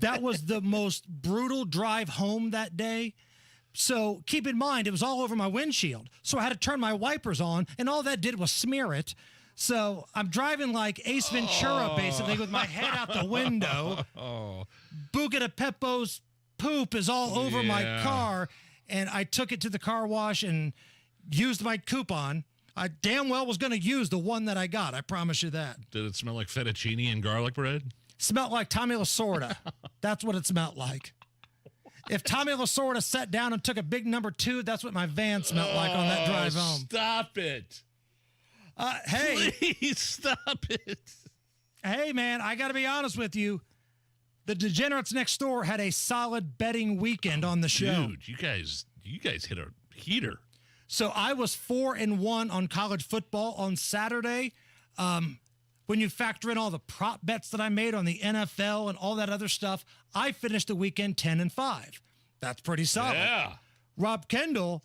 S7: That was the most brutal drive home that day. So keep in mind, it was all over my windshield. So I had to turn my wipers on, and all that did was smear it. So I'm driving like Ace Ventura, basically, with my head out the window. Buca de Beppo's poop is all over my car, and I took it to the car wash and used my coupon. I damn well was going to use the one that I got. I promise you that.
S6: Did it smell like fettuccine and garlic bread?
S7: Smelled like Tommy Lasorda. That's what it smelled like. If Tommy Lasorda sat down and took a big number 2, that's what my van smelled like on that drive home.
S6: Stop it.
S7: Hey.
S6: Please stop it.
S7: Hey, man, I got to be honest with you. The Degenerates Next Door had a solid betting weekend on the show.
S6: Dude, you guys hit a heater.
S7: So I was 4-1 on college football on Saturday. when you factor in all the prop bets that I made on the NFL and all that other stuff, I finished the weekend 10-5. That's pretty solid.
S6: Yeah.
S7: Rob Kendall,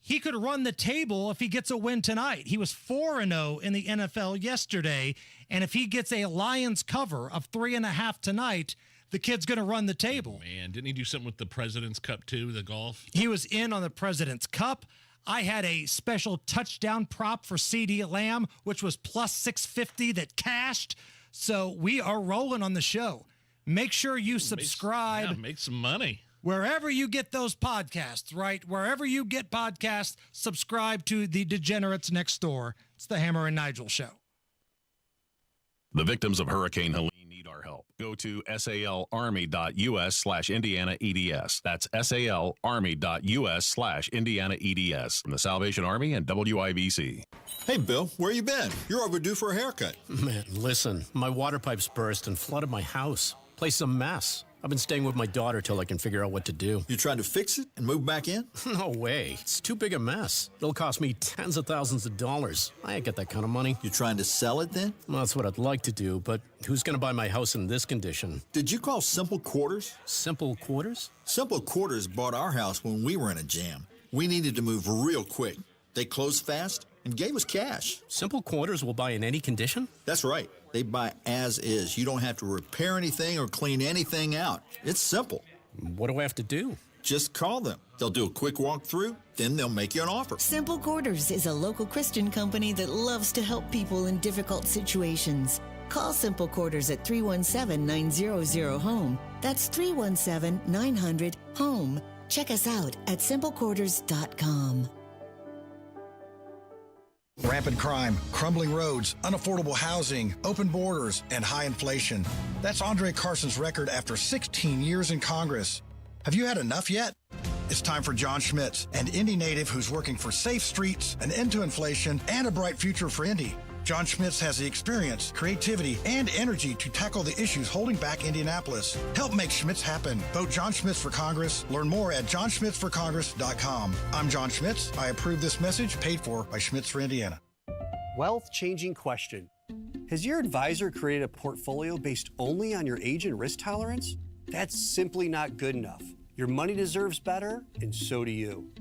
S7: he could run the table if he gets a win tonight. He was 4-0 in the NFL yesterday, and if he gets a Lions cover of 3.5 tonight, the kid's going to run the table.
S6: Man, didn't he do something with the President's Cup too, the golf?
S7: He was in on the President's Cup. I had a special touchdown prop for CeeDee Lamb, which was plus 650 that cashed. So we are rolling on the show. Make sure you subscribe.
S6: Make some money.
S7: Wherever you get those podcasts, right? Wherever you get podcasts, subscribe to The Degenerates Next Door. It's the Hammer and Nigel Show.
S12: The victims of Hurricane Helene need our help. Go to salarmy.us/Indiana EDS. That's salarmy.us/Indiana EDS. From the Salvation Army and WIBC.
S13: Hey, Bill, where you been? You're overdue for a haircut.
S14: Man, listen, my water pipes burst and flooded my house. Place a mess. I've been staying with my daughter till I can figure out what to do.
S13: You trying to fix it and move back in?
S14: No way. It's too big a mess. It'll cost me tens of thousands of dollars. I ain't got that kind of money.
S13: You trying to sell it then?
S14: Well, that's what I'd like to do, but who's going to buy my house in this condition?
S13: Did you call Simple Quarters?
S14: Simple Quarters?
S13: Simple Quarters bought our house when we were in a jam. We needed to move real quick. They closed fast and gave us cash.
S14: Simple Quarters will buy in any condition?
S13: That's right. They buy as is. You don't have to repair anything or clean anything out. It's simple.
S14: What do I have to do?
S13: Just call them. They'll do a quick walkthrough, then they'll make you an offer.
S15: Simple Quarters is a local Christian company that loves to help people in difficult situations. Call Simple Quarters at 317-900-HOME. That's 317-900-HOME. Check us out at simplequarters.com.
S16: Rampant crime, crumbling roads, unaffordable housing, open borders, and high inflation. That's Andre Carson's record after 16 years in Congress. Have you had enough yet? It's time for John Schmitz, an Indy native who's working for safe streets, an end to inflation, and a bright future for Indy. John Schmitz has the experience, creativity, and energy to tackle the issues holding back Indianapolis. Help make Schmitz happen. Vote John Schmitz for Congress. Learn more at johnschmitzforcongress.com. I'm John Schmitz. I approve this message, paid for by Schmitz for Indiana.
S17: Wealth-changing question. Has your advisor created a portfolio based only on your age and risk tolerance? That's simply not good enough. Your money deserves better, and so do you.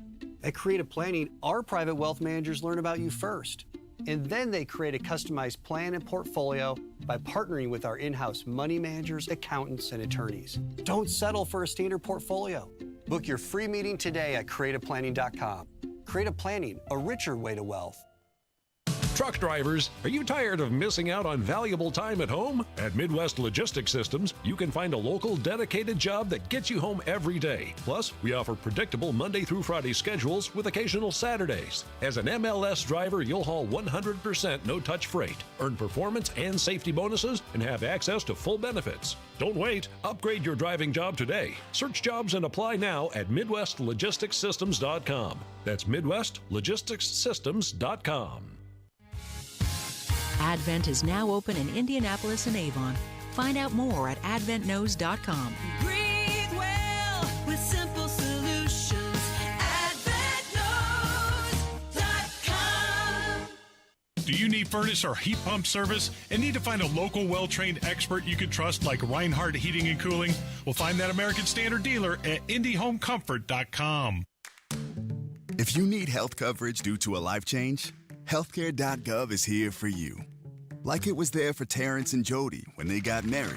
S17: At Creative Planning, our private wealth managers learn about you first. And then they create a customized plan and portfolio by partnering with our in-house money managers, accountants, and attorneys. Don't settle for a standard portfolio. Book your free meeting today at creativeplanning.com. Creative Planning, a richer way to wealth.
S18: Truck drivers, are you tired of missing out on valuable time at home? At Midwest Logistics Systems, you can find a local dedicated job that gets you home every day. Plus, we offer predictable Monday through Friday schedules with occasional Saturdays. As an MLS driver, you'll haul 100% no-touch freight, earn performance and safety bonuses, and have access to full benefits. Don't wait. Upgrade your driving job today. Search jobs and apply now at MidwestLogisticsSystems.com. That's MidwestLogisticsSystems.com.
S28: Advent is now open in Indianapolis and Avon. Find out more at adventknows.com.
S19: Breathe well with simple solutions. AdventKnows.com. Do you need furnace or heat pump service and need to find a local well-trained expert you can trust like Reinhardt Heating and Cooling? Well, find that American Standard dealer at IndyHomeComfort.com.
S20: If you need health coverage due to a life change, Healthcare.gov is here for you. Like it was there for Terrence and Jody when they got married.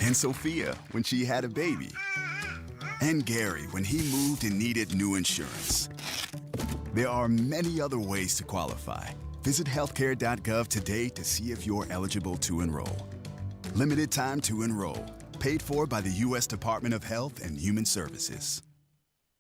S20: And Sophia when she had a baby. And Gary when he moved and needed new insurance. There are many other ways to qualify. Visit Healthcare.gov today to see if you're eligible to enroll. Limited time to enroll. Paid for by the U.S. Department of Health and Human Services.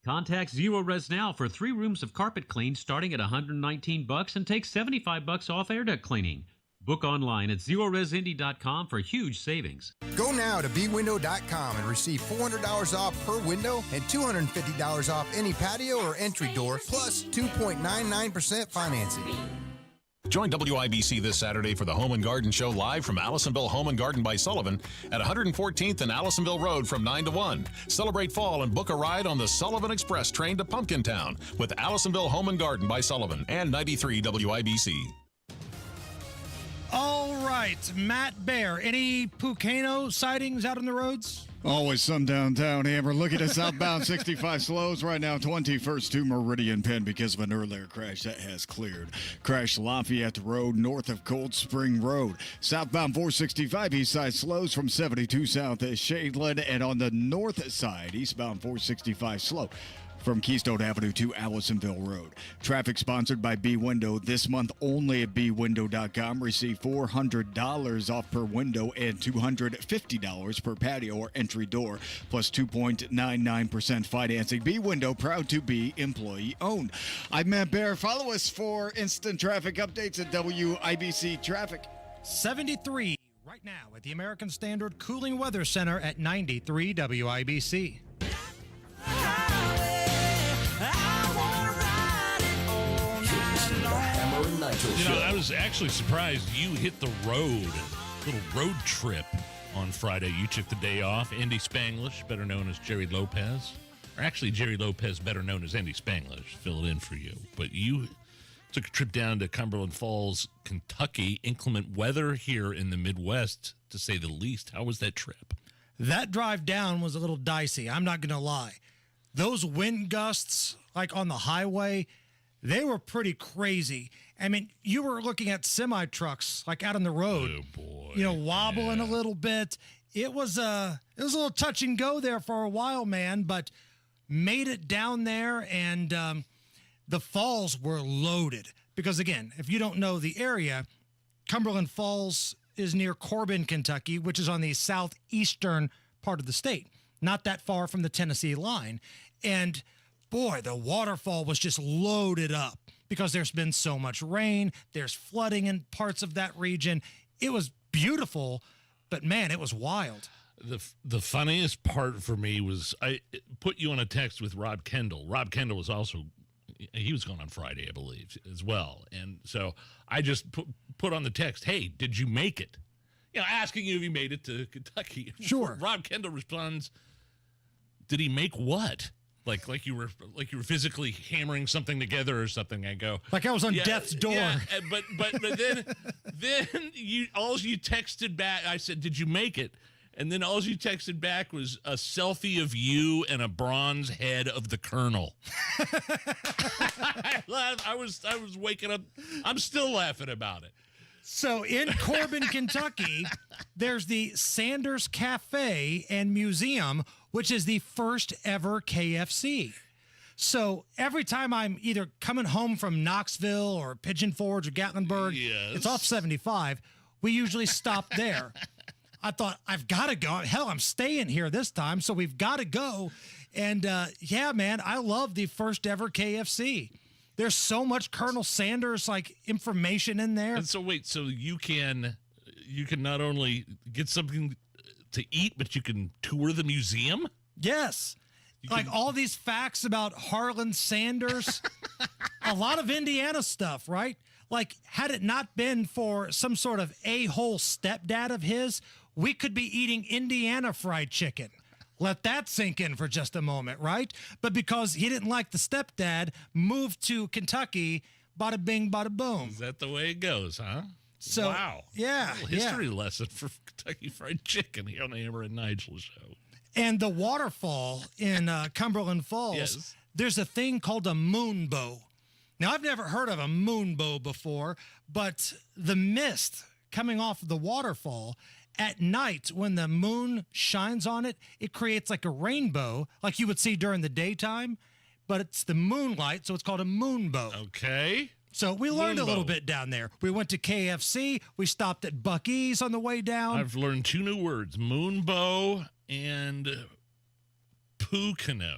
S20: Contact Zero Res now for 3 rooms of carpet clean starting at $119 and take $75 off air duct cleaning. Book online at ZeroResIndy.com for huge savings.
S21: Go now to BWindow.com and receive $400 off per window and $250 off any patio or entry door, plus 2.99% financing.
S12: Join WIBC this Saturday for the Home and Garden Show live from Allisonville Home and Garden by Sullivan at 114th and Allisonville Road from 9 to 1. Celebrate fall and book a ride on the Sullivan Express train to Pumpkintown with Allisonville Home and Garden by Sullivan and 93 WIBC.
S7: All right, Matt Bear, any Pucano sightings out on the roads?
S3: Always some downtown, Hammer. Look at the southbound 65 slows right now, 21st to Meridian Penn because of an earlier crash that has cleared. Crash Lafayette Road north of Cold Spring Road. Southbound 465 east side slows from 72 south at Shadeland, and on the north side, eastbound 465 slow from Keystone Avenue to Allisonville Road. Traffic sponsored by B-Window. This month only at bwindow.com. Receive $400 off per window and $250 per patio or entry door, plus 2.99% financing. B-Window, proud to be employee owned. I'm Matt Bear. Follow us for instant traffic updates at WIBC Traffic.
S7: 73 right now at the American Standard Cooling Weather Center at 93 WIBC.
S6: I was actually surprised you hit the road, little road trip on Friday. You took the day off. Andy Spanglish, better known as Jerry Lopez, or actually Jerry Lopez, better known as Andy Spanglish, fill it in for you. But you took a trip down to Cumberland Falls, Kentucky. Inclement weather here in the Midwest, to say the least. How was that trip?
S7: That drive down was a little dicey. I'm not going to lie. Those wind gusts, like on the highway, they were pretty crazy. I mean, you were looking at semi-trucks like out on the road, wobbling a little bit. It was a little touch and go there for a while, man, but made it down there, and the falls were loaded. Because, again, if you don't know the area, Cumberland Falls is near Corbin, Kentucky, which is on the southeastern part of the state, not that far from the Tennessee line. And boy, the waterfall was just loaded up because there's been so much rain. There's flooding in parts of that region. It was beautiful, but man, it was wild.
S6: The funniest part for me was I put you on a text with Rob Kendall. Rob Kendall was also, he was gone on Friday, I believe, as well. And so I just put on the text, hey, did you make it? Asking you if you made it to Kentucky.
S7: Sure.
S6: Rob Kendall responds, did he make what? Like you were physically hammering something together or something. I go,
S7: like I was on death's door.
S6: Yeah, but then you texted back. I said, "Did you make it?" And then all you texted back was a selfie of you and a bronze head of the Colonel. I was waking up. I'm still laughing about it.
S7: So in Corbin, Kentucky, there's the Sanders Cafe and Museum, which is the first ever KFC. So every time I'm either coming home from Knoxville or Pigeon Forge or Gatlinburg, it's off 75, we usually stop there. I thought, I've got to go. Hell, I'm staying here this time, so we've got to go. And yeah, man, I love the first ever KFC. There's so much Colonel Sanders information in there.
S6: And so wait, so you can not only get something to eat, but you can tour the museum?
S7: Yes. All these facts about Harlan Sanders, a lot of Indiana stuff, right? Had it not been for some sort of a-hole stepdad of his, we could be eating Indiana fried chicken. Let that sink in for just a moment, right? But because he didn't like the stepdad, moved to Kentucky, bada bing, bada boom.
S6: Is that the way it goes, huh?
S7: So,
S6: wow.
S7: Yeah.
S6: A little history lesson for Kentucky Fried Chicken here on the Hammer and Nigel show.
S7: And the waterfall in Cumberland Falls, there's a thing called a moonbow. Now, I've never heard of a moonbow before, but the mist coming off of the waterfall at night, when the moon shines on it, it creates like a rainbow, like you would see during the daytime, but it's the moonlight, so it's called a moonbow.
S6: Okay.
S7: So we learned a little bit down there. We went to KFC. We stopped at Buc-ee's on the way down.
S6: I've learned two new words, moonbow and Pucano.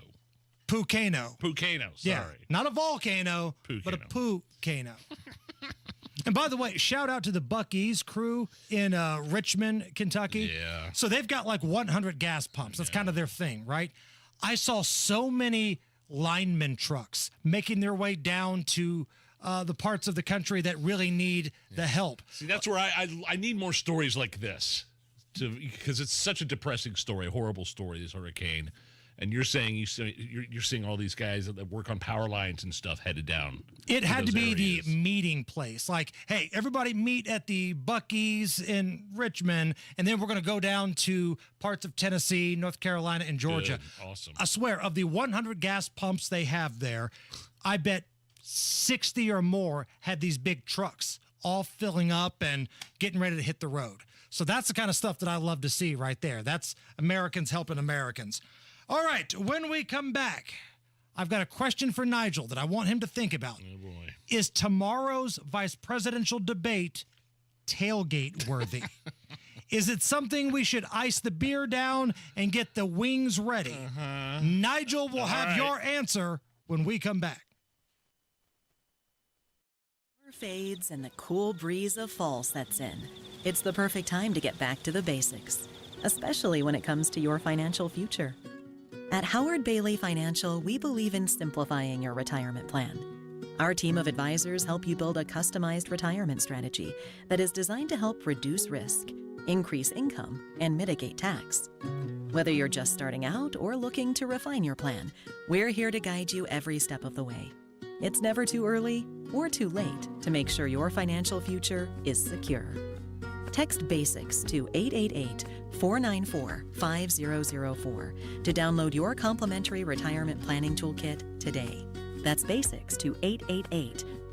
S7: Pucano,
S6: sorry.
S7: Yeah, not a volcano, but a Pucano. And by the way, shout out to the Buc-ee's crew in Richmond, Kentucky.
S6: Yeah.
S7: So they've got 100 gas pumps. That's kind of their thing, right? I saw so many lineman trucks making their way down to the parts of the country that really need the help.
S6: See, that's where I need more stories like this, because it's such a depressing story, a horrible story, this hurricane. And you're saying you're seeing all these guys that work on power lines and stuff headed down.
S7: It had to be the meeting place. Like, hey, everybody meet at the Buc-ee's in Richmond, and then we're going to go down to parts of Tennessee, North Carolina, and Georgia.
S6: Good. Awesome.
S7: I swear, of the 100 gas pumps they have there, I bet 60 or more had these big trucks all filling up and getting ready to hit the road. So that's the kind of stuff that I love to see right there. That's Americans helping Americans. All right, when we come back, I've got a question for Nigel that I want him to think about.
S6: Oh, boy.
S7: Is tomorrow's vice presidential debate tailgate worthy? Is it something we should ice the beer down and get the wings ready? Nigel will have your answer when we come back.
S28: Summer fades and the cool breeze of fall sets in. It's the perfect time to get back to the basics, especially when it comes to your financial future. At Howard Bailey Financial, we believe in simplifying your retirement plan. Our team of advisors help you build a customized retirement strategy that is designed to help reduce risk, increase income, and mitigate tax. Whether you're just starting out or looking to refine your plan, we're here to guide you every step of the way. It's never too early or too late to make sure your financial future is secure. Text BASICS to 888-494-5004 to download your complimentary retirement planning toolkit today. That's BASICS to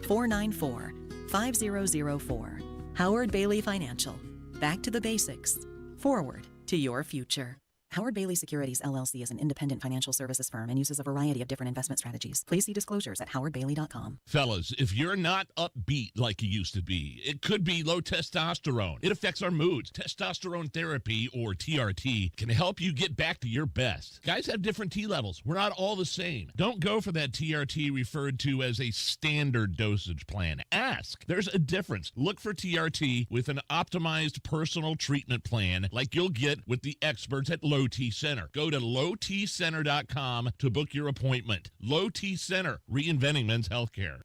S28: 888-494-5004. Howard Bailey Financial. Back to the basics. Forward to your future. Howard Bailey Securities, LLC is an independent financial services firm and uses a variety of different investment strategies. Please see disclosures at howardbailey.com.
S6: Fellas, if you're not upbeat like you used to be, it could be low testosterone. It affects our moods. Testosterone therapy, or TRT, can help you get back to your best. Guys have different T levels. We're not all the same. Don't go for that TRT referred to as a standard dosage plan. Ask. There's a difference. Look for TRT with an optimized personal treatment plan like you'll get with the experts at Low T Center. Go to lowtcenter.com to book your appointment. Low T Center, reinventing men's healthcare.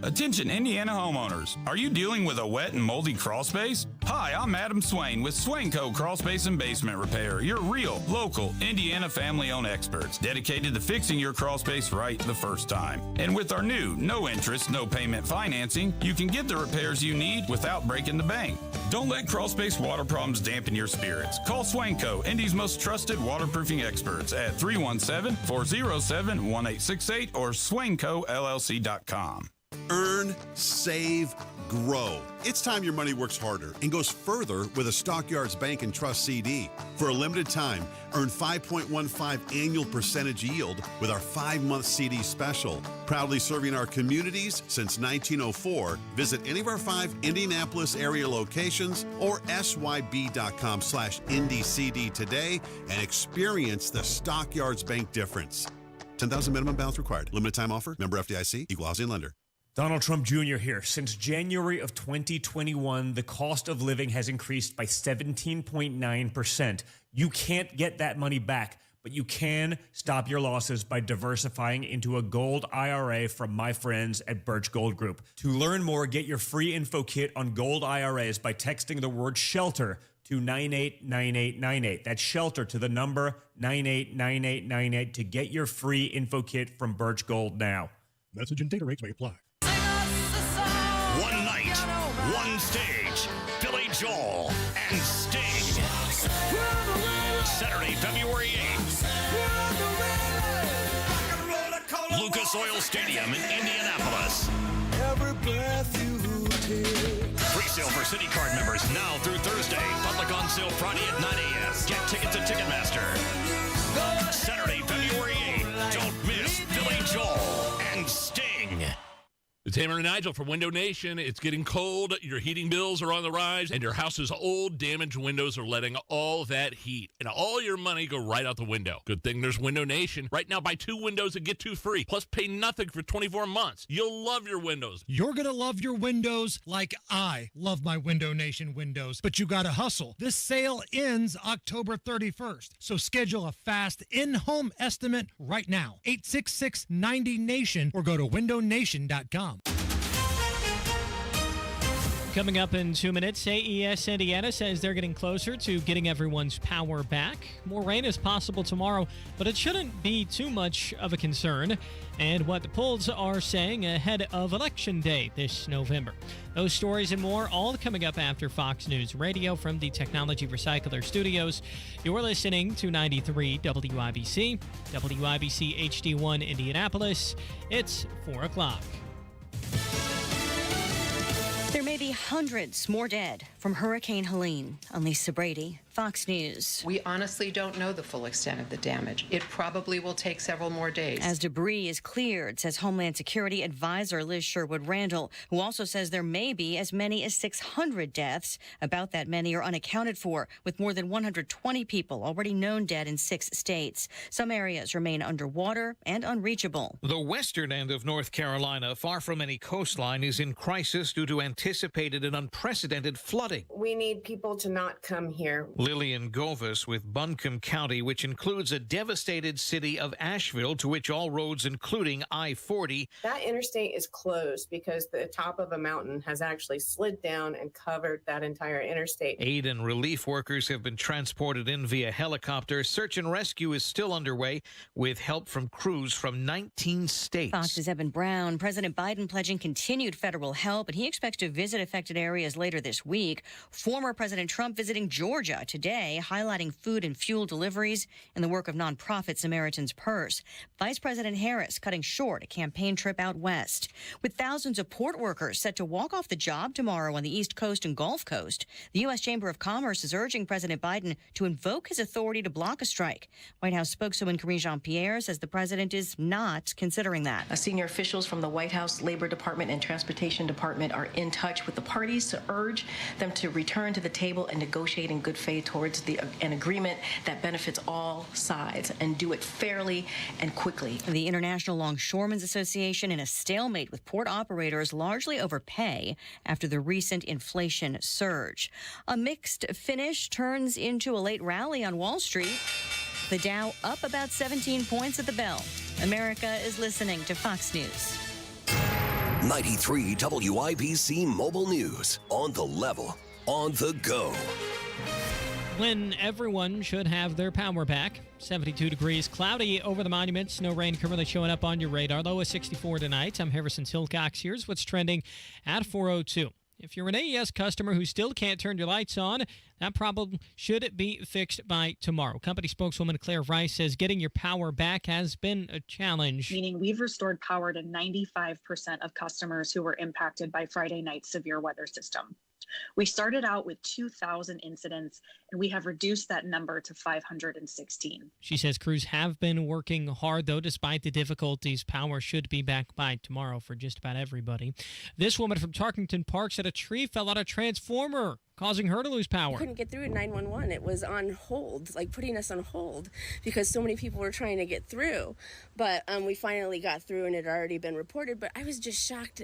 S1: Attention Indiana homeowners. Are you dealing with a wet and moldy crawl space? Hi, I'm Adam Swain with Swain Co. Crawl Space and Basement Repair, your real, local, Indiana family-owned experts dedicated to fixing your crawl space right the first time. And with our new no interest, no payment financing, you can get the repairs you need without breaking the bank. Don't let crawl space water problems dampen your spirits. Call Swain Co., Indy's most trusted waterproofing experts at 317-407-1868 or swaincollc.com.
S2: Earn, save, grow. It's time your money works harder and goes further with a Stockyards Bank and Trust CD. For a limited time, earn 5.15 annual percentage yield with our 5-month CD special. Proudly serving our communities since 1904. Visit any of our 5 Indianapolis area locations or syb.com/IndyCD today and experience the Stockyards Bank difference. 10,000 minimum balance required. Limited time offer. Member FDIC. Equal housing lender.
S8: Donald Trump Jr. here. Since January of 2021, the cost of living has increased by 17.9%. You can't get that money back, but you can stop your losses by diversifying into a gold IRA from my friends at Birch Gold Group. To learn more, get your free info kit on gold IRAs by texting the word SHELTER to 989898. That's SHELTER to the number 989898 to get your free info kit from Birch Gold now.
S19: Message and data rates may apply.
S4: One night, one stage, Billy Joel and Sting. Saturday, February 8th. Lucas Oil Stadium in Indianapolis. Pre-sale for City Card members now through Thursday. Public on sale Friday at 9 a.m. Get tickets at Ticketmaster. Saturday, February 8th. Don't miss Billy Joel and Sting.
S6: It's Hammer and Nigel from Window Nation. It's getting cold, your heating bills are on the rise, and your house's old, damaged windows are letting all that heat and all your money go right out the window. Good thing there's Window Nation. Right now, buy 2 windows and get 2 free, plus pay nothing for 24 months. You'll love your windows.
S7: You're going to love your windows like I love my Window Nation windows, but you got to hustle. This sale ends October 31st, so schedule a fast in-home estimate right now. 866-90-NATION or go to windownation.com.
S5: Coming up in 2 minutes, AES Indiana says they're getting closer to getting everyone's power back. More rain is possible tomorrow, but it shouldn't be too much of a concern. And what the polls are saying ahead of Election Day this November. Those stories and more all coming up after Fox News Radio from the Technology Recycler Studios. You're listening to 93 WIBC, WIBC HD1 Indianapolis. It's 4 o'clock.
S9: There may be hundreds more dead from Hurricane Helene. I'm Lisa Brady, Fox News.
S11: We honestly don't know the full extent of the damage. It probably will take several more days.
S9: As debris is cleared, says Homeland Security Advisor Liz Sherwood Randall, who also says there may be as many as 600 deaths. About that many are unaccounted for, with more than 120 people already known dead in 6 states. Some areas remain underwater and unreachable.
S22: The western end of North Carolina, far from any coastline, is in crisis due to anticipated and unprecedented flooding.
S23: We need people to not come here.
S22: Lillian Govis with Buncombe County, which includes a devastated city of Asheville, to which all roads, including I-40.
S23: That interstate is closed because the top of a mountain has actually slid down and covered that entire interstate.
S22: Aid and relief workers have been transported in via helicopter. Search and rescue is still underway with help from crews from 19 states.
S9: Fox's Evan Brown. President Biden pledging continued federal help, and he expects to visit affected areas later this week. Former President Trump visiting Georgia today, highlighting food and fuel deliveries and the work of nonprofit Samaritan's Purse. Vice President Harris cutting short a campaign trip out west. With thousands of port workers set to walk off the job tomorrow on the East Coast and Gulf Coast, the U.S. Chamber of Commerce is urging President Biden to invoke his authority to block a strike. White House spokeswoman Karine Jean-Pierre says the president is not considering that.
S11: Senior officials from the White House, Labor Department, and Transportation Department are in touch with the parties to urge them to return to the table and negotiate in good faith towards an agreement that benefits all sides and do it fairly and quickly.
S9: The International Longshoremen's Association in a stalemate with port operators largely over pay after the recent inflation surge. A mixed finish turns into a late rally on Wall Street. The Dow up about 17 points at the bell. America is listening to Fox News.
S24: 93 WIBC Mobile News. On the level, on the go.
S5: When everyone should have their power back. 72 degrees, cloudy over the monuments. No rain currently showing up on your radar. Low is 64 tonight. I'm Harrison Silcox. Here's what's trending at 4:02. If you're an AES customer who still can't turn your lights on, that problem should be fixed by tomorrow. Company spokeswoman Claire Rice says getting your power back has been a challenge.
S25: Meaning we've restored power to 95% of customers who were impacted by Friday night's severe weather system. We started out with 2,000 incidents, and we have reduced that number to 516.
S5: She says crews have been working hard, though, despite the difficulties. Power should be back by tomorrow for just about everybody. This woman from Tarkington Park said a tree fell on a transformer, causing her to lose power.
S26: Couldn't get through 911. It was on hold, like putting us on hold because so many people were trying to get through. But we finally got through and it had already been reported. But I was just shocked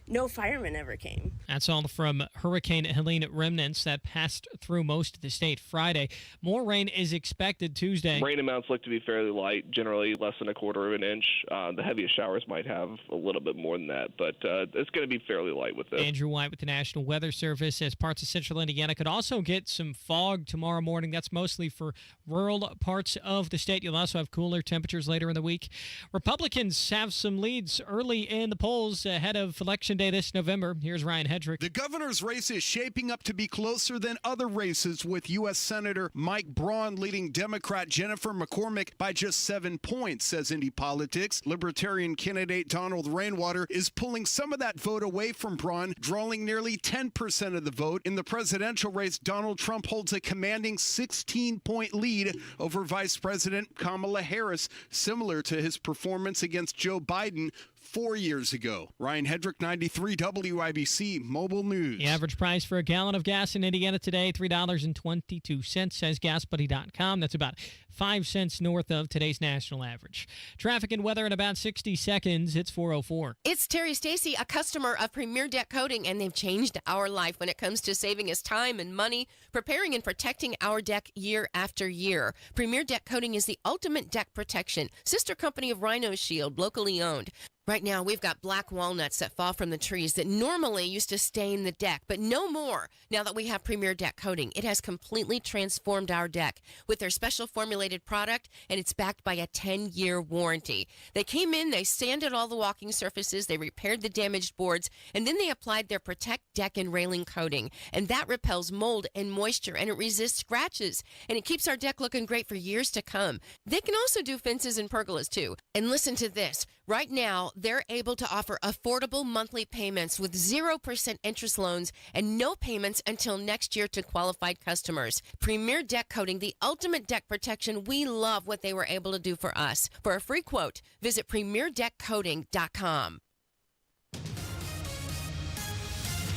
S26: no firemen ever came.
S5: That's all from Hurricane Helene remnants that passed through most of the state Friday. More rain is expected Tuesday.
S27: Rain amounts look to be fairly light, generally less than a quarter of an inch. The heaviest showers might have a little bit more than that, but it's going to be fairly light with this.
S5: Andrew White with the National Weather Service says parts of central Indiana could also get some fog tomorrow morning. That's mostly for rural parts of the state. You'll also have cooler temperatures later in the week. Republicans have some leads early in the polls ahead of Election Day this November. Here's Ryan Hedrick.
S29: The governor's race is shaping up to be closer than other races, with U.S. Senator Mike Braun leading Democrat Jennifer McCormick by just 7 points, says Indy Politics. Libertarian candidate Donald Rainwater is pulling some of that vote away from Braun, drawing nearly 10% of the vote. In the presidential race, Donald Trump holds a commanding 16-point lead over Vice President Kamala Harris, similar to his performance against Joe Biden 4 years ago. Ryan Hedrick, 93 WIBC Mobile News.
S5: The average price for a gallon of gas in Indiana today, $3.22, says GasBuddy.com. That's about 5 cents north of today's national average. Traffic and weather in about 60 seconds. It's 4:04.
S30: It's Terry Stacy, a customer of Premier Deck Coating, and they've changed our life when it comes to saving us time and money, preparing and protecting our deck year after year. Premier Deck Coating is the ultimate deck protection, sister company of Rhino Shield, locally owned. Right now, we've got black walnuts that fall from the trees that normally used to stain the deck, but no more now that we have Premier Deck Coating. It has completely transformed our deck with their special formulated product, and it's backed by a 10-year warranty. They came in, they sanded all the walking surfaces, they repaired the damaged boards, and then they applied their Protect Deck and Railing coating. And that repels mold and moisture, and it resists scratches, and it keeps our deck looking great for years to come. They can also do fences and pergolas, too. And listen to this. Right now, they're able to offer affordable monthly payments with 0% interest loans and no payments until next year to qualified customers. Premier Deck Coating, the ultimate deck protection. We love what they were able to do for us. For a free quote, visit premierdeckcoating.com.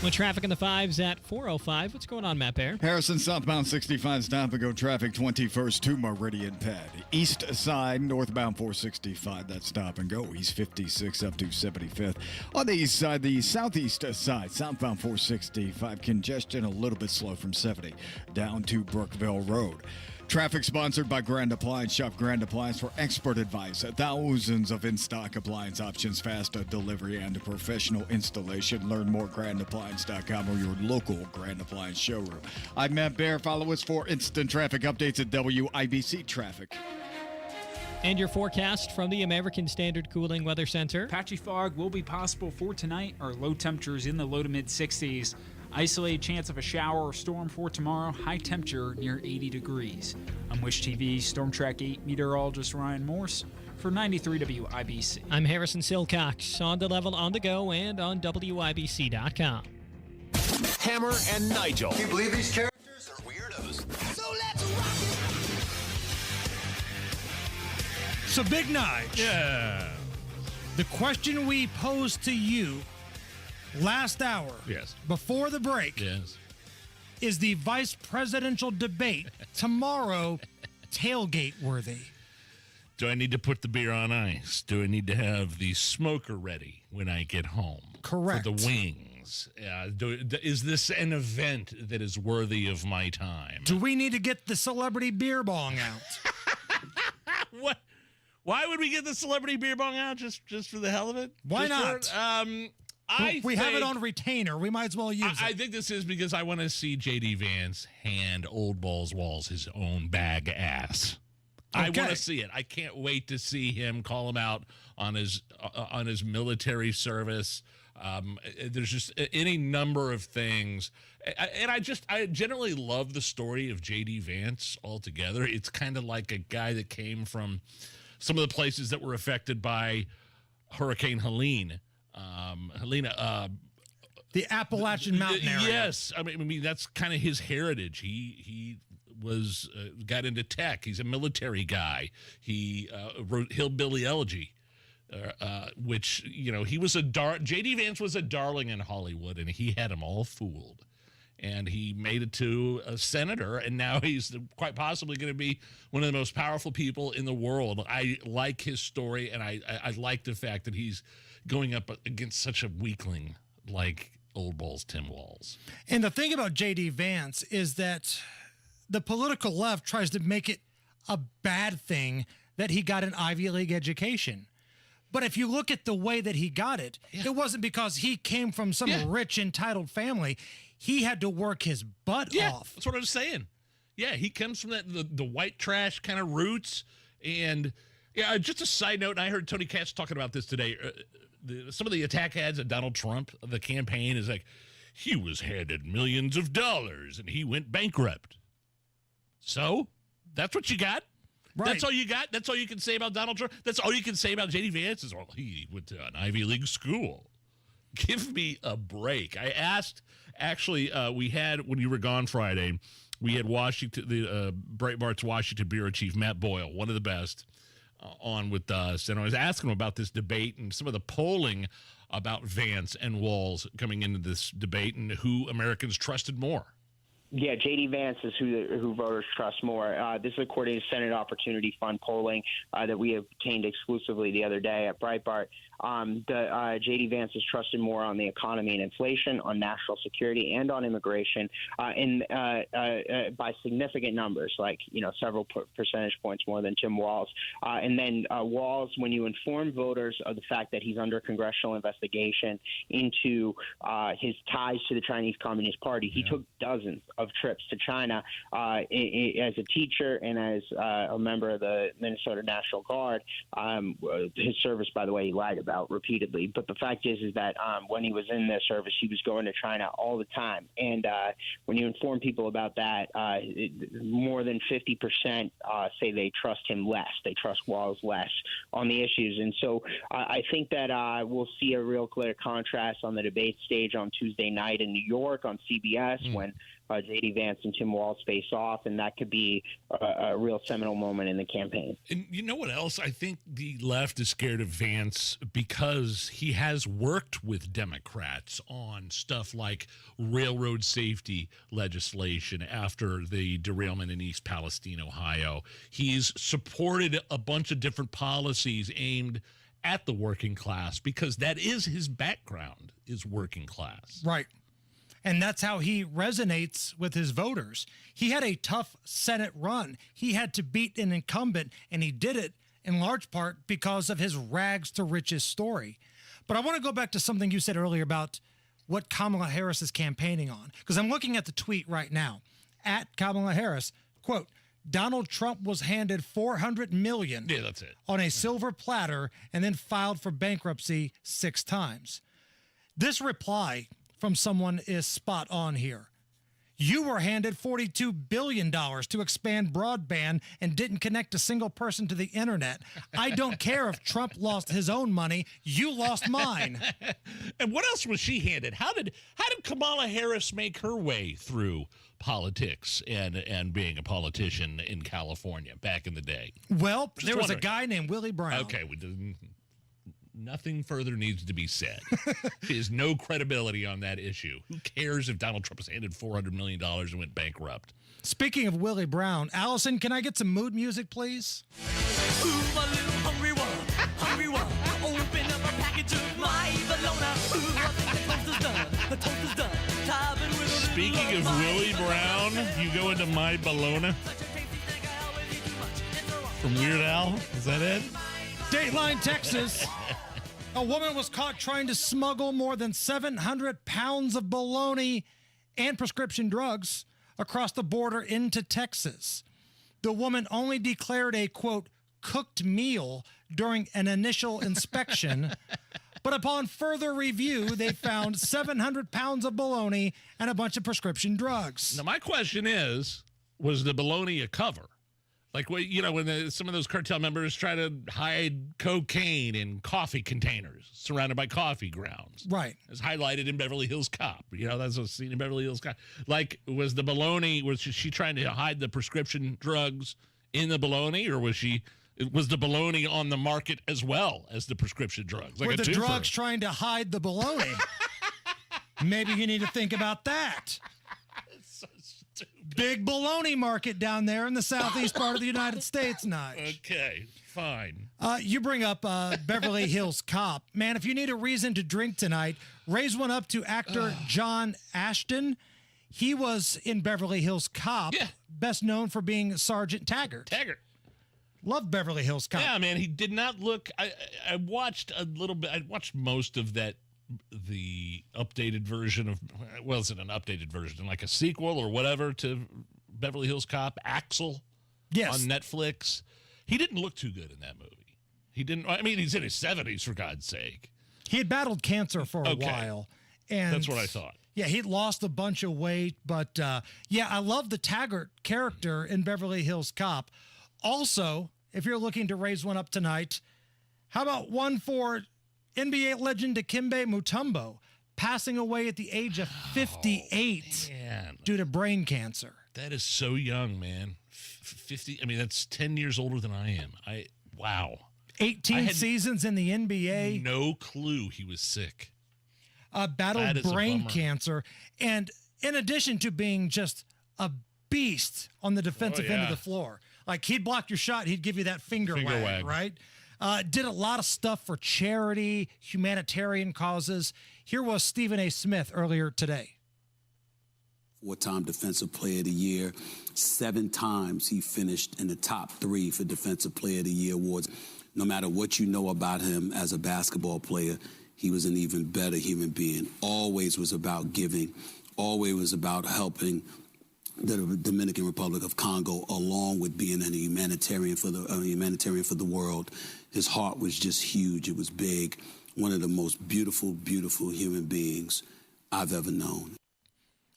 S5: With traffic in the fives at 4:05. What's going on, Matt Bear?
S3: Harrison southbound 65 stop and go traffic 21st to Meridian Pad. East side northbound 465, that stop and go. East 56 up to 75th. On the east side, the southeast side, southbound 465, congestion a little bit slow from 70 down to Brookville Road. Traffic sponsored by Grand Appliance. Shop Grand Appliance for expert advice. Thousands of in-stock appliance options, fast delivery, and professional installation. Learn more at grandappliance.com or your local Grand Appliance showroom. I'm Matt Bear. Follow us for instant traffic updates at WIBC Traffic.
S5: And your forecast from the American Standard Cooling Weather Center.
S10: Patchy fog will be possible for tonight. Our low temperatures in the low to mid 60s. Isolated chance of a shower or storm for tomorrow. High temperature near 80 degrees. I'm Wish TV Storm Track 8 meteorologist Ryan Morse for 93 WIBC.
S5: I'm Harrison Silcox. On the level, on the go, and on WIBC.com.
S4: Hammer and Nigel.
S12: Can you believe these characters are weirdos?
S7: So let's rock it! So, Big Nige.
S6: Yeah.
S7: The question we posed to you last hour,
S6: yes,
S7: before the break,
S6: yes,
S7: is the vice presidential debate tomorrow tailgate worthy?
S6: Do I need to put the beer on ice? Do I need to have the smoker ready when I get home?
S7: Correct.
S6: For the wings. Is this an event that is worthy of my time?
S7: Do we need to get the celebrity beer bong out?
S6: What? Why would we get the celebrity beer bong out just for the hell of it?
S7: Why not? We have it on retainer. We might as well use it.
S6: I think this is because I want to see J.D. Vance hand Old Balls Walls his own bag ass. Okay. I want to see it. I can't wait to see him call him out on his military service. There's just any number of things. And I generally love the story of J.D. Vance altogether. It's kind of like a guy that came from some of the places that were affected by Hurricane Helene.
S7: The Appalachian Mountain area.
S6: Yes, I mean that's kind of his heritage. He was got into tech. He's a military guy. He wrote Hillbilly Elegy, which he was J.D. Vance was a darling in Hollywood, and he had them all fooled. And he made it to a senator, and now he's quite possibly going to be one of the most powerful people in the world. I like his story, and I like the fact that he's going up against such a weakling like Old Balls Tim Walz.
S7: And the thing about J.D. Vance is that the political left tries to make it a bad thing that he got an Ivy League education. But if you look at the way that he got it, it wasn't because he came from some rich, entitled family. He had to work his butt off.
S6: That's what I was saying. Yeah, he comes from the white trash kind of roots. And just a side note, and I heard Tony Katz talking about this today. Some of the attack ads of Donald Trump, the campaign, is like, he was handed millions of dollars and he went bankrupt. So that's what you got? Right. That's all you got? That's all you can say about Donald Trump? That's all you can say about J.D. Vance is, well, he went to an Ivy League school. Give me a break. I asked, actually, we had, when you were gone Friday, we had Washington, the Breitbart's Washington bureau chief, Matt Boyle, one of the best, on with us. And I was asking him about this debate and some of the polling about Vance and Walz coming into this debate and who Americans trusted more.
S1: Yeah, J.D. Vance is who voters trust more. This is according to Senate Opportunity Fund polling that we obtained exclusively the other day at Breitbart. J.D. Vance is trusted more on the economy and inflation, on national security, and on immigration, by significant numbers, like several percentage points more than Tim Walz. And then Walz, when you inform voters of the fact that he's under congressional investigation into his ties to the Chinese Communist Party, he took dozens of trips to China as a teacher and as a member of the Minnesota National Guard. His service, by the way, he lied about repeatedly. But the fact is that when he was in the service, he was going to China all the time. And when you inform people about that, more than 50% say they trust him less. They trust Walz less on the issues. And so I think that we'll see a real clear contrast on the debate stage on Tuesday night in New York on CBS when J.D. Vance and Tim Walz face off, and that could be a real seminal moment in the campaign.
S6: And you know what else? I think the left is scared of Vance because he has worked with Democrats on stuff like railroad safety legislation after the derailment in East Palestine, Ohio. He's supported a bunch of different policies aimed at the working class because that is his background, is working class.
S7: Right. And that's how he resonates with his voters. He had a tough Senate run. He had to beat an incumbent, and he did it in large part because of his rags to riches story. But I want to go back to something you said earlier about what Kamala Harris is campaigning on, because I'm looking at the tweet right now. At Kamala Harris, quote, Donald Trump was handed $400 million on a silver platter and then filed for bankruptcy 6 times. This reply from someone is spot on here. You were handed $42 billion to expand broadband and didn't connect a single person to the internet. I don't care if Trump lost his own money. You lost mine.
S6: And what else was she handed? How did Kamala Harris make her way through politics and being a politician in California back in the day?
S7: Well, there was a guy named Willie Brown.
S6: Okay, nothing further needs to be said. There's no credibility on that issue. Who cares if Donald Trump was handed $400 million and went bankrupt?
S7: Speaking of Willie Brown, Allison, can I get some mood music, please?
S13: Ooh, a little hungry one, open up a package of my bologna. Ooh, I think the toast is done, top it with a
S6: Speaking of Willie Brown, you go into My Bologna from Weird Al. Is that it?
S7: Dateline, Texas. A woman was caught trying to smuggle more than 700 pounds of bologna and prescription drugs across the border into Texas. The woman only declared a, quote, cooked meal during an initial inspection, but upon further review, they found 700 pounds of bologna and a bunch of prescription drugs.
S6: Now, my question is, was the bologna a cover? Like, when some of those cartel members try to hide cocaine in coffee containers surrounded by coffee grounds.
S7: Right.
S6: It's highlighted in Beverly Hills Cop. That's a scene in Beverly Hills Cop. Like, was the bologna, was she trying to hide the prescription drugs in the bologna, or was the bologna on the market as well as the prescription drugs? Like
S7: Were the drugs trying to hide the bologna? Maybe you need to think about that. Big bologna market down there in the southeast part of the United States, Nigel.
S6: Okay, fine.
S7: You bring up Beverly Hills Cop. Man, if you need a reason to drink tonight, raise one up to actor John Ashton. He was in Beverly Hills Cop, best known for being Sergeant Taggart. Love Beverly Hills Cop.
S6: Yeah, man, he did not look... I watched a little bit. I watched most of that, the updated version of... Well, is it an updated version? Like a sequel or whatever to Beverly Hills Cop? Axel?
S7: Yes.
S6: On Netflix. He didn't look too good in that movie. He didn't... I mean, he's in his 70s, for God's sake.
S7: He had battled cancer for a while. And
S6: that's what I thought.
S7: Yeah, he'd lost a bunch of weight. But, I love the Taggart character in Beverly Hills Cop. Also, if you're looking to raise one up tonight, how about one for NBA legend Dikembe Mutombo, passing away at the age of 58 due to brain cancer.
S6: That is so young, man. 50. I mean, that's 10 years older than I am. Wow.
S7: 18 seasons in the NBA.
S6: No clue he was sick.
S7: Battled brain cancer. And in addition to being just a beast on the defensive end of the floor. Like, he'd block your shot, he'd give you that finger wag, right? Did a lot of stuff for charity, humanitarian causes. Here was Stephen A. Smith earlier today.
S2: 4-time Defensive Player of the Year. 7 times he finished in the top 3 for Defensive Player of the Year awards. No matter what you know about him as a basketball player, he was an even better human being. Always was about giving. Always was about helping the Dominican Republic of Congo, along with being a humanitarian for the world. His heart was just huge. It was big. One of the most beautiful, beautiful human beings I've ever known.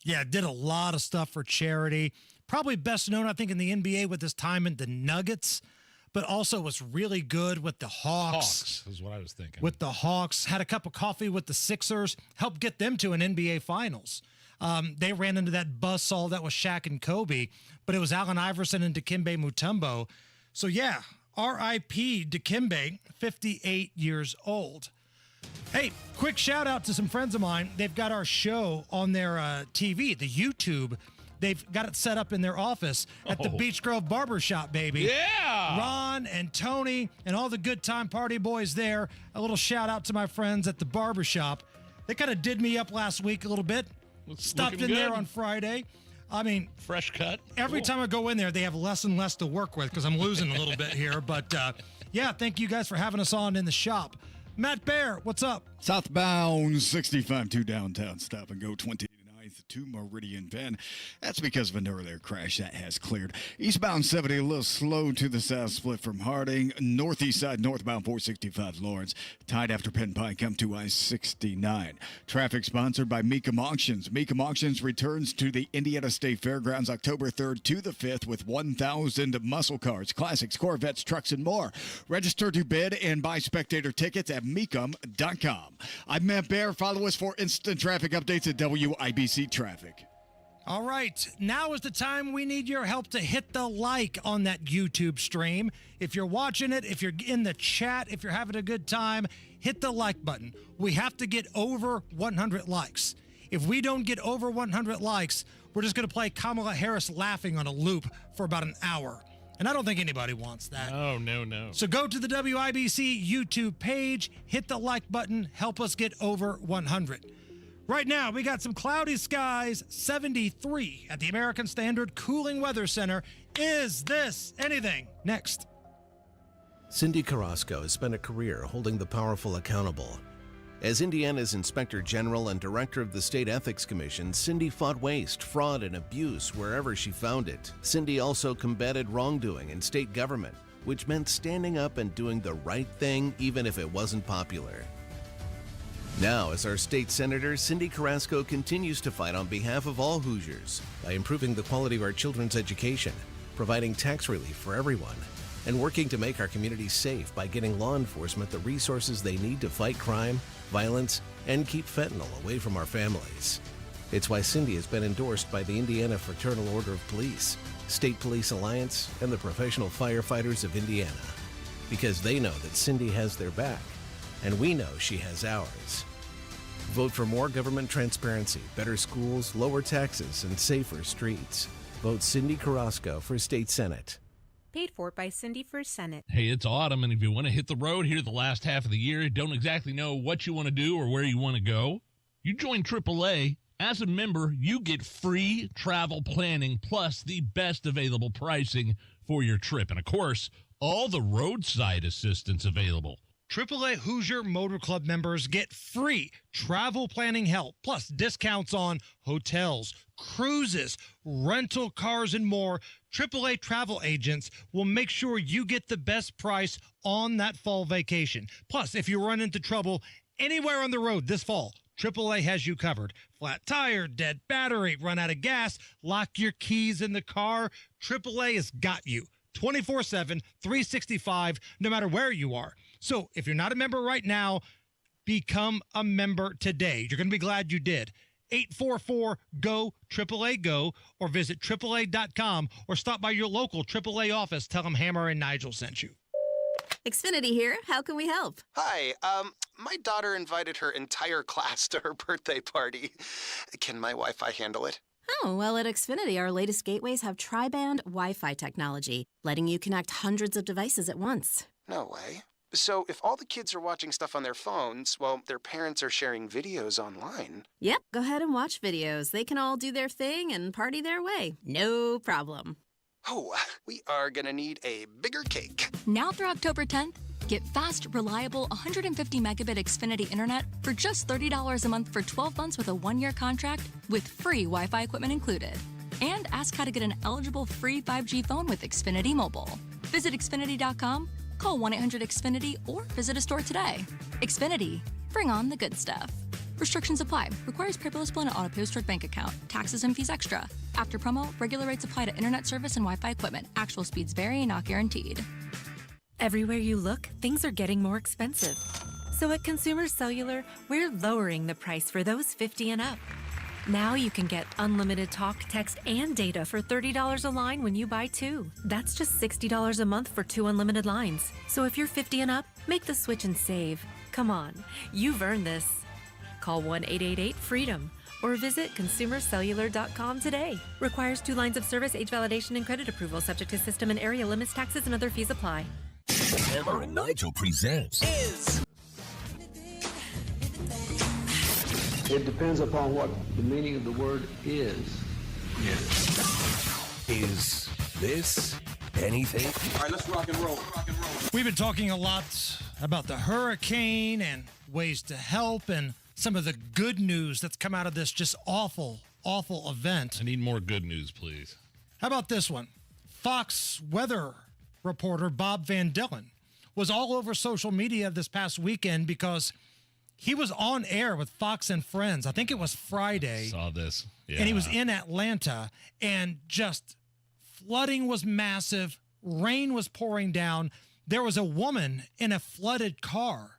S7: Yeah, did a lot of stuff for charity. Probably best known, I think, in the NBA with his time in the Nuggets, but also was really good with the Hawks.
S6: Hawks is what I was thinking.
S7: With the Hawks. Had a cup of coffee with the Sixers. Helped get them to an NBA Finals. They ran into that buzzsaw that was Shaq and Kobe, but it was Allen Iverson and Dikembe Mutombo. So, yeah, R.I.P. Dikembe, 58 years old. Hey, quick shout out to some friends of mine. They've got our show on their TV, the YouTube. They've got it set up in their office at the Beach Grove Barbershop, baby.
S6: Yeah!
S7: Ron and Tony and all the good time party boys there. A little shout out to my friends at the barbershop. They kind of did me up last week a little bit. Stuffed in there on Friday. I mean,
S6: fresh cut.
S7: Every time I go in there, they have less and less to work with because I'm losing a little bit here. But yeah, thank you guys for having us on in the shop. Matt Bear, what's up?
S3: Southbound 65 to downtown, stop and go 29th to Meridian Bend. That's because of an earlier crash that has cleared. Eastbound 70 a little slow to the south, split from Harding. Northeast side northbound 465 Lawrence. Tied after Penn Pike come to I-69. Traffic sponsored by Mecum Auctions. Mecum Auctions returns to the Indiana State Fairgrounds October 3rd to the 5th with 1,000 muscle cars, classics, Corvettes, trucks, and more. Register to bid and buy spectator tickets at mecum.com. I'm Matt Bear. Follow us for instant traffic updates at WIBC Traffic.
S7: All right, now is the time we need your help to hit the like on that YouTube stream. If you're watching it, if you're in the chat, if you're having a good time, hit the like button. We have to get over 100 likes. If we don't get over 100 likes, we're just going to play Kamala Harris laughing on a loop for about an hour. And I don't think anybody wants that.
S6: Oh, no.
S7: So go to the WIBC YouTube page, hit the like button, help us get over 100. Right now, we got some cloudy skies, 73 at the American Standard Cooling Weather Center. Is this anything? Next.
S8: Cindy Carrasco has spent a career holding the powerful accountable. As Indiana's Inspector General and Director of the State Ethics Commission, Cindy fought waste, fraud, and abuse wherever she found it. Cindy also combated wrongdoing in state government, which meant standing up and doing the right thing even if it wasn't popular. Now, as our state senator, Cindy Carrasco continues to fight on behalf of all Hoosiers by improving the quality of our children's education, providing tax relief for everyone, and working to make our communities safe by getting law enforcement the resources they need to fight crime, violence, and keep fentanyl away from our families. It's why Cindy has been endorsed by the Indiana Fraternal Order of Police, State Police Alliance, and the Professional Firefighters of Indiana. Because they know that Cindy has their back, and we know she has ours. Vote for more government transparency, better schools, lower taxes, and safer streets. Vote Cindy Carrasco for State Senate.
S14: Paid for by Cindy for Senate.
S6: Hey, it's autumn, and if you want to hit the road here the last half of the year, don't exactly know what you want to do or where you want to go, you join AAA. As a member, you get free travel planning plus the best available pricing for your trip. And, of course, all the roadside assistance available.
S7: AAA Hoosier Motor Club members get free travel planning help, plus discounts on hotels, cruises, rental cars, and more. AAA travel agents will make sure you get the best price on that fall vacation. Plus, if you run into trouble anywhere on the road this fall, AAA has you covered. Flat tire, dead battery, run out of gas, lock your keys in the car. AAA has got you 24/7, 365, no matter where you are. So if you're not a member right now, become a member today. You're going to be glad you did. 844-GO, AAA-GO, or visit AAA.com or stop by your local AAA office. Tell them Hammer and Nigel sent you.
S15: Xfinity here. How can we help?
S12: Hi. My daughter invited her entire class to her birthday party. Can my Wi-Fi handle it?
S15: Oh, well, at Xfinity, our latest gateways have tri-band Wi-Fi technology, letting you connect hundreds of devices at once.
S11: No way. So if all the kids are watching stuff on their phones, while their parents are sharing videos online.
S15: Yep, go ahead and watch videos. They can all do their thing and party their way. No problem.
S11: Oh, we are gonna need a bigger cake.
S16: Now through October 10th, get fast, reliable 150 megabit Xfinity internet for just $30 a month for 12 months with a 1-year contract with free Wi-Fi equipment included. And ask how to get an eligible free 5G phone with Xfinity Mobile. Visit Xfinity.com, call 1-800-XFINITY, or visit a store today. Xfinity. Bring on the good stuff. Restrictions apply. Requires paperless bill and auto-pay stored bank account. Taxes and fees extra. After promo, regular rates apply to internet service and Wi-Fi equipment. Actual speeds vary and not guaranteed.
S14: Everywhere you look, things are getting more expensive. So at Consumer Cellular, we're lowering the price for those 50 and up. Now you can get unlimited talk, text, and data for $30 a line when you buy 2. That's just $60 a month for 2 unlimited lines. So if you're 50 and up, make the switch and save. Come on, you've earned this. Call 1-888-FREEDOM or visit consumercellular.com today. Requires 2 lines of service, age validation, and credit approval, subject to system and area limits, taxes, and other fees apply.
S24: Hammer and Nigel presents
S17: It depends upon what the meaning of the word is.
S24: Is this anything?
S17: All right, let's rock and roll.
S7: We've been talking a lot about the hurricane and ways to help and some of the good news that's come out of this just awful event.
S6: I need more good news, please.
S7: How about this one? Fox weather reporter Bob Van Dillen was all over social media this past weekend because he was on air with Fox and Friends. I think it was Friday.
S6: Saw this. Yeah.
S7: And he was in Atlanta, and just flooding was massive. Rain was pouring down. There was a woman in a flooded car,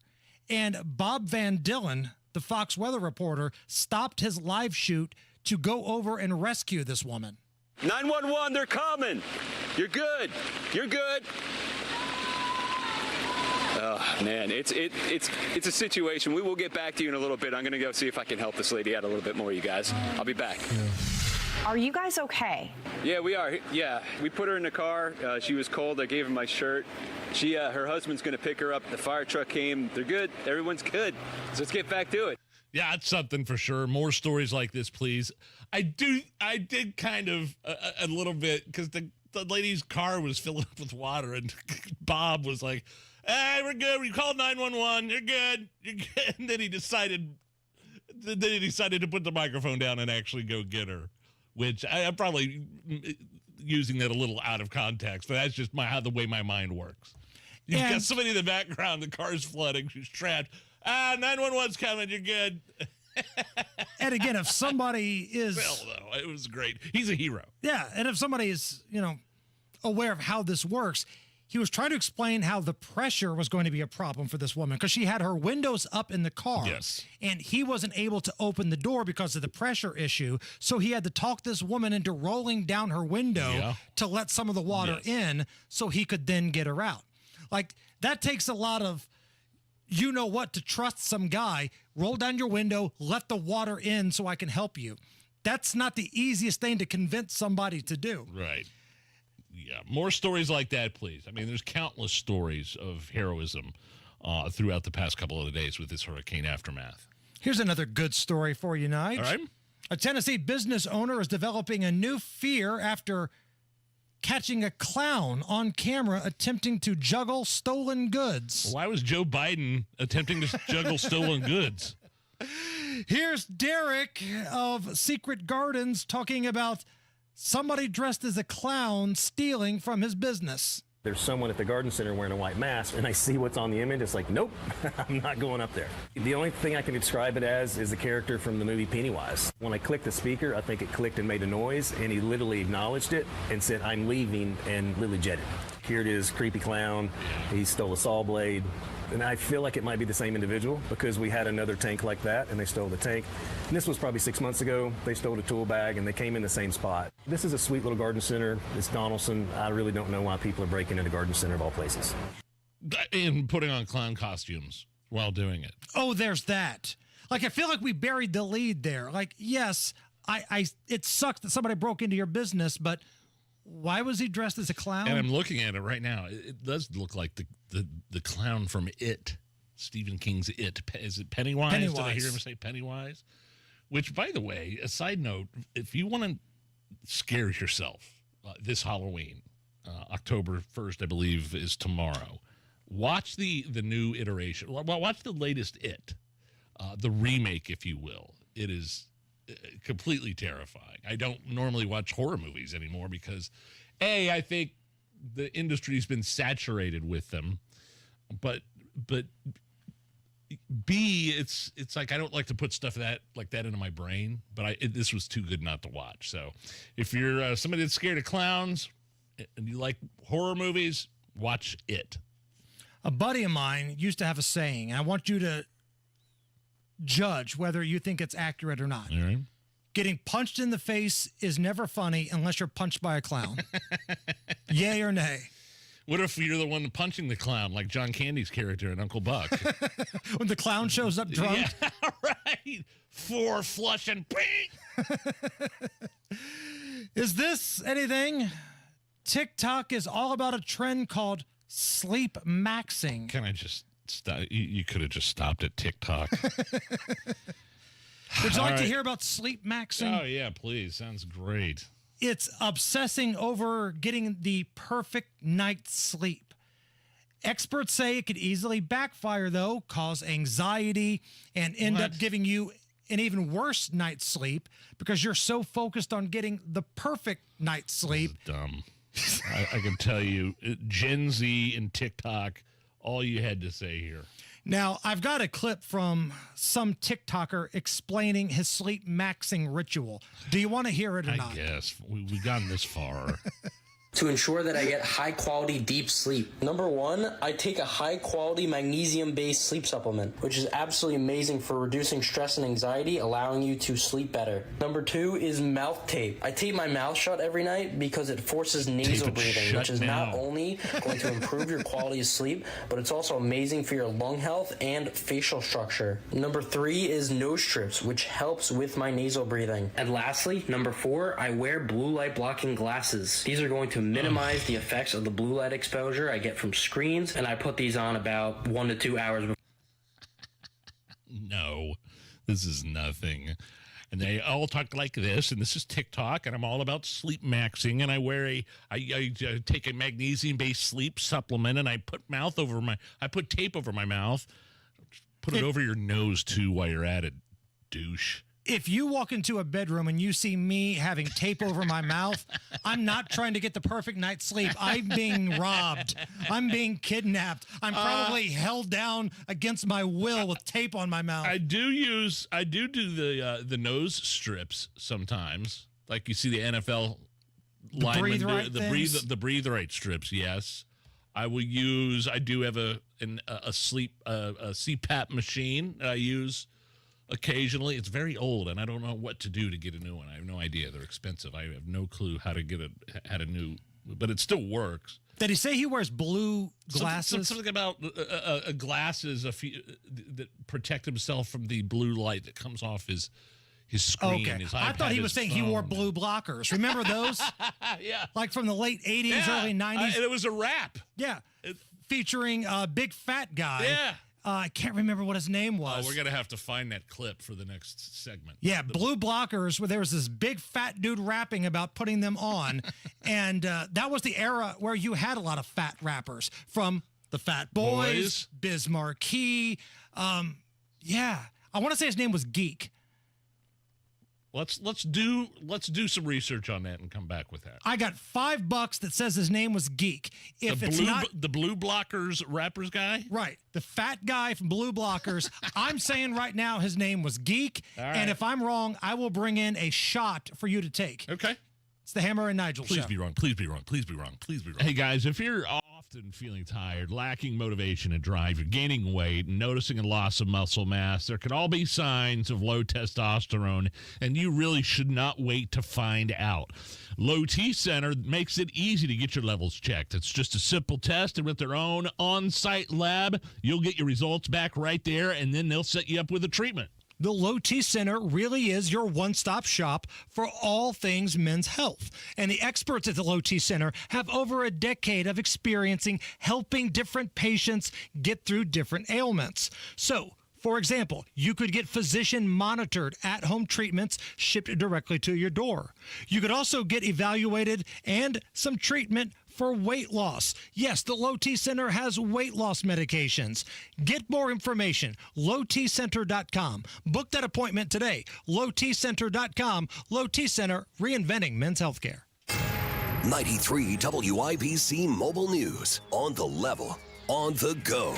S7: and Bob Van Dillen, the Fox weather reporter, stopped his live shoot to go over and rescue this woman.
S18: 911, they're coming. You're good. You're good. Oh, man, it's a situation. We will get back to you in a little bit. I'm going to go see if I can help this lady out a little bit more, you guys. I'll be back.
S19: Are you guys okay?
S18: Yeah, we are. Yeah, we put her in the car. She was cold. I gave her my shirt. Her husband's going to pick her up. The fire truck came. They're good. Everyone's good. So let's get back to it.
S6: Yeah, it's something for sure. More stories like this, please. I did kind of a little bit, because the lady's car was filling up with water, and Bob was like, "Hey, we're good. We called 911. You're good. You're good." And then he decided to put the microphone down and actually go get her, which I'm probably using that a little out of context, but that's just the way my mind works. You've got somebody in the background, the car's flooding, she's trapped. 911's coming, you're good.
S7: And again, if somebody is...
S6: Well, though, it was great. He's a hero.
S7: Yeah, and if somebody is, aware of how this works, he was trying to explain how the pressure was going to be a problem for this woman, because she had her windows up in the car.
S6: Yes.
S7: And he wasn't able to open the door because of the pressure issue, so he had to talk this woman into rolling down her window to let some of the water in so he could then get her out. Like, that takes a lot of... to trust some guy. Roll down your window, let the water in so I can help you. That's not the easiest thing to convince somebody to do.
S6: Right. Yeah, more stories like that, please. I mean, there's countless stories of heroism throughout the past couple of days with this hurricane aftermath.
S7: Here's another good story for you, Nige.
S6: All right.
S7: A Tennessee business owner is developing a new fear after catching a clown on camera attempting to juggle stolen goods.
S6: Why was Joe Biden attempting to juggle stolen goods?
S7: Here's Derek of Secret Gardens talking about somebody dressed as a clown stealing from his business.
S20: There's someone at the garden center wearing a white mask, and I see what's on the image. It's like, nope, I'm not going up there. The only thing I can describe it as is the character from the movie Pennywise. When I clicked the speaker, I think it clicked and made a noise, and he literally acknowledged it and said, "I'm leaving," and literally jetted. Here it is, creepy clown. He stole a saw blade. And I feel like it might be the same individual, because we had another tank like that, and they stole the tank. And this was probably 6 months ago. They stole a tool bag, and they came in the same spot. This is a sweet little garden center. It's Donaldson. I really don't know why people are breaking into garden center of all places.
S6: And putting on clown costumes while doing it.
S7: Oh, there's that. Like, I feel like we buried the lead there. Like, yes, it sucks that somebody broke into your business, but why was he dressed as a clown?
S6: And I'm looking at it right now. It does look like the clown from It, Stephen King's It. Is it Pennywise?
S7: Pennywise.
S6: Did I hear him say Pennywise? Which, by the way, a side note, if you want to scare yourself this Halloween, October 1st, I believe, is tomorrow, watch the new iteration. Well, watch the latest It, the remake, if you will. It is completely terrifying. I don't normally watch horror movies anymore because, A, I think the industry's been saturated with them, but B, it's like I don't like to put stuff like that into my brain, but this was too good not to watch. So if you're somebody that's scared of clowns and you like horror movies, watch It.
S7: A buddy of mine used to have a saying, and I want you to judge whether you think it's accurate or not.
S6: All right.
S7: Getting punched in the face is never funny unless you're punched by a clown. Yay or nay?
S6: What if you're the one punching the clown, like John Candy's character in Uncle Buck?
S7: When the clown shows up drunk?
S6: Yeah, right. For flush and bing.
S7: Is this anything? TikTok is all about a trend called sleep maxing.
S6: Can I just stop? You could have just stopped at TikTok.
S7: Would you like to hear about sleep maxing?
S6: Oh, yeah, please. Sounds great.
S7: It's obsessing over getting the perfect night's sleep. Experts say it could easily backfire, though, cause anxiety, and end up giving you an even worse night's sleep because you're so focused on getting the perfect night's sleep.
S6: This is dumb. I can tell you, Gen Z and TikTok, all you had to say here.
S7: Now, I've got a clip from some TikToker explaining his sleep maxing ritual. Do you want to hear it or not?
S6: I guess. We've gotten this far.
S9: To ensure that I get high-quality deep sleep. Number one, I take a high-quality magnesium-based sleep supplement, which is absolutely amazing for reducing stress and anxiety, allowing you to sleep better. Number two is mouth tape. I tape my mouth shut every night because it forces nasal breathing, which is not only going to improve your quality of sleep, but it's also amazing for your lung health and facial structure. Number three is nose strips, which helps with my nasal breathing. And lastly, number four, I wear blue light blocking glasses. These are going to minimize the effects of the blue light exposure I get from screens, and I put these on about 1 to 2 hours before.
S6: No, this is nothing. And they all talk like this, and this is TikTok, and I'm all about sleep maxing, and I take a magnesium-based sleep supplement, and I put tape over my mouth. Put it over your nose, too, while you're at it, douche.
S7: If you walk into a bedroom and you see me having tape over my mouth, I'm not trying to get the perfect night's sleep. I'm being robbed. I'm being kidnapped. I'm probably held down against my will with tape on my mouth.
S6: I do the nose strips sometimes. Like you see the NFL linemen the breathe right strips, yes. I do have a CPAP machine that I use occasionally. It's very old, and I don't know what to do to get a new one. I have no idea. They're expensive. I have no clue how to get a new, but it still works.
S7: Did he say he wears blue glasses?
S6: Something about glasses that protect himself from the blue light that comes off his screen.
S7: Okay.
S6: His
S7: I
S6: iPad,
S7: thought he was saying he wore blue blockers. Remember those?
S6: Yeah.
S7: Like from the late 80s, early 90s.
S6: And it was a rap.
S7: Yeah. Featuring a big fat guy.
S6: Yeah.
S7: I can't remember what his name was.
S6: Oh, we're going to have to find that clip for the next segment.
S7: Yeah, blue blockers, where there was this big fat dude rapping about putting them on. And that was the era where you had a lot of fat rappers, from the Fat Boys. Biz Markie. Yeah, I want to say his name was Geek.
S6: Let's do some research on that and come back with that.
S7: I got $5 that says his name was Geek. If it's not
S6: the Blue Blockers rappers guy,
S7: right? The fat guy from Blue Blockers. I'm saying right now his name was Geek.
S6: All right.
S7: And if I'm wrong, I will bring in a shot for you to take.
S6: Okay.
S7: It's the Hammer and Nigel show.
S6: Please be wrong. Please be wrong. Please be wrong. Please be wrong. Hey guys, if you're often feeling tired, lacking motivation and drive, you're gaining weight, and noticing a loss of muscle mass, there could all be signs of low testosterone, and you really should not wait to find out. Low T Center makes it easy to get your levels checked. It's just a simple test, and with their own on-site lab, you'll get your results back right there, and then they'll set you up with a treatment.
S7: the Low T Center really is your one-stop shop for all things men's health. And the experts at the Low T Center have over a decade of experiencing helping different patients get through different ailments. So, for example, you could get physician-monitored at-home treatments shipped directly to your door. You could also get evaluated and some treatment for weight loss. Yes, the Low T Center has weight loss medications. Get more information, lowtcenter.com. Book that appointment today, lowtcenter.com. Low T Center, reinventing men's healthcare.
S24: 93 WIBC Mobile News. On the level, on the go.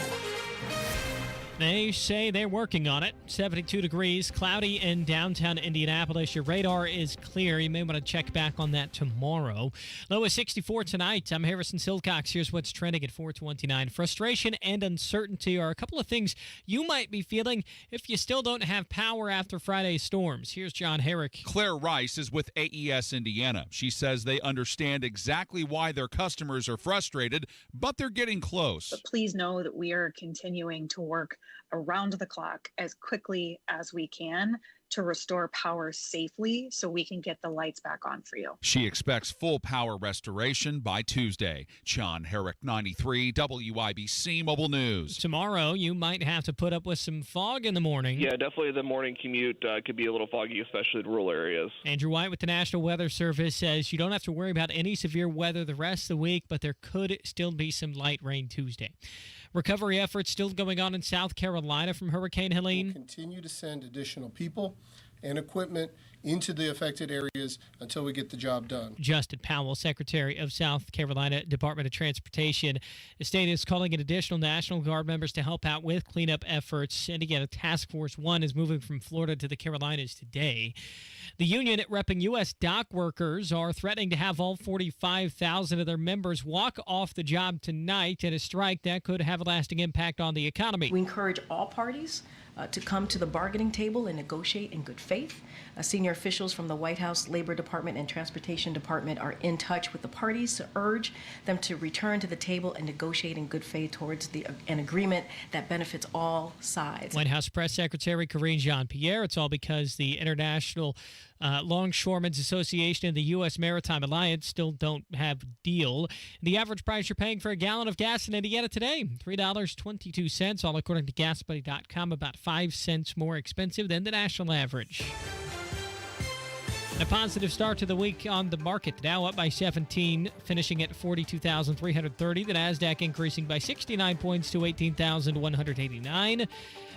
S5: They say they're working on it. 72 degrees, cloudy in downtown Indianapolis. Your radar is clear. You may want to check back on that tomorrow. Low is 64 tonight. I'm Harrison Silcox. Here's what's trending at 429. Frustration and uncertainty are a couple of things you might be feeling if you still don't have power after Friday's storms. Here's John Herrick.
S10: Claire Rice is with AES Indiana. She says they understand exactly why their customers are frustrated, but they're getting close.
S21: But please know that we are continuing to work around the clock as quickly as we can to restore power safely so we can get the lights back on for you.
S10: She expects full power restoration by Tuesday. John Herrick, 93 WIBC Mobile News.
S5: Tomorrow, you might have to put up with some fog in the morning.
S22: Yeah, definitely the morning commute could be a little foggy, especially in rural areas.
S5: Andrew White with the National Weather Service says you don't have to worry about any severe weather the rest of the week, but there could still be some light rain Tuesday. Recovery efforts still going on in South Carolina from Hurricane Helene.
S23: We'll continue to send additional people and equipment into the affected areas until we get the job done.
S5: Justin Powell, Secretary of South Carolina Department of Transportation. The state is calling in additional National Guard members to help out with cleanup efforts. And again, a Task Force 1 is moving from Florida to the Carolinas today. The union repping U.S. dock workers are threatening to have all 45,000 of their members walk off the job tonight in a strike that could have a lasting impact on the economy.
S25: We encourage all parties to come to the bargaining table and negotiate in good faith. Senior officials from the White House, Labor Department, and Transportation Department are in touch with the parties to urge them to return to the table and negotiate in good faith towards an agreement that benefits all sides.
S5: White House Press Secretary Karine Jean-Pierre, it's all because the International Longshoremen's Association and the U.S. Maritime Alliance still don't have a deal. The average price you're paying for a gallon of gas in Indiana today, $3.22, all according to GasBuddy.com, about 5 cents more expensive than the national average. A positive start to the week on the market. Dow up by 17, finishing at 42,330. The Nasdaq increasing by 69 points to 18,189.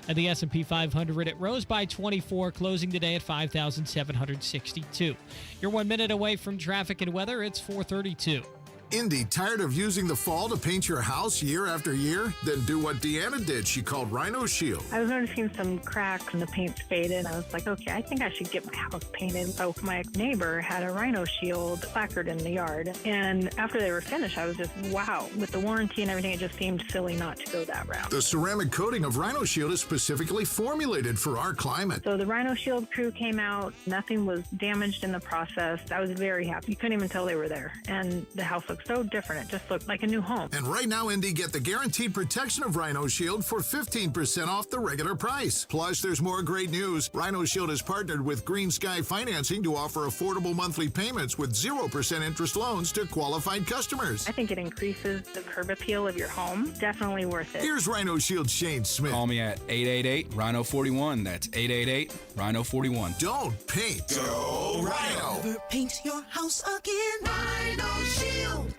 S5: And the S&P 500, it rose by 24, closing today at 5,762. You're 1 minute away from traffic and weather. It's 4:32.
S26: Indy, tired of using the fall to paint your house year after year? Then do what Deanna did. She called Rhino Shield.
S27: I was noticing some cracks and the paint's faded. I was like, okay, I think I should get my house painted. So my neighbor had a Rhino Shield placard in the yard. And after they were finished, I was just, wow. With the warranty and everything, it just seemed silly not to go that route.
S26: The ceramic coating of Rhino Shield is specifically formulated for our climate.
S27: So the Rhino Shield crew came out. Nothing was damaged in the process. I was very happy. You couldn't even tell they were there. And the house looked so different. It just looked like a new home.
S26: And right now, Indy, get the guaranteed protection of Rhino Shield for 15% off the regular price. Plus, there's more great news. Rhino Shield has partnered with Green Sky Financing to offer affordable monthly payments with 0% interest loans to qualified customers.
S27: I think it increases the curb appeal of your home. Definitely worth it.
S26: Here's Rhino Shield Shane Smith.
S28: Call me at 888-RHINO-41. That's 888-RHINO-41.
S26: Don't paint. Go Rhino.
S13: Never paint your house again. Rhino Shield.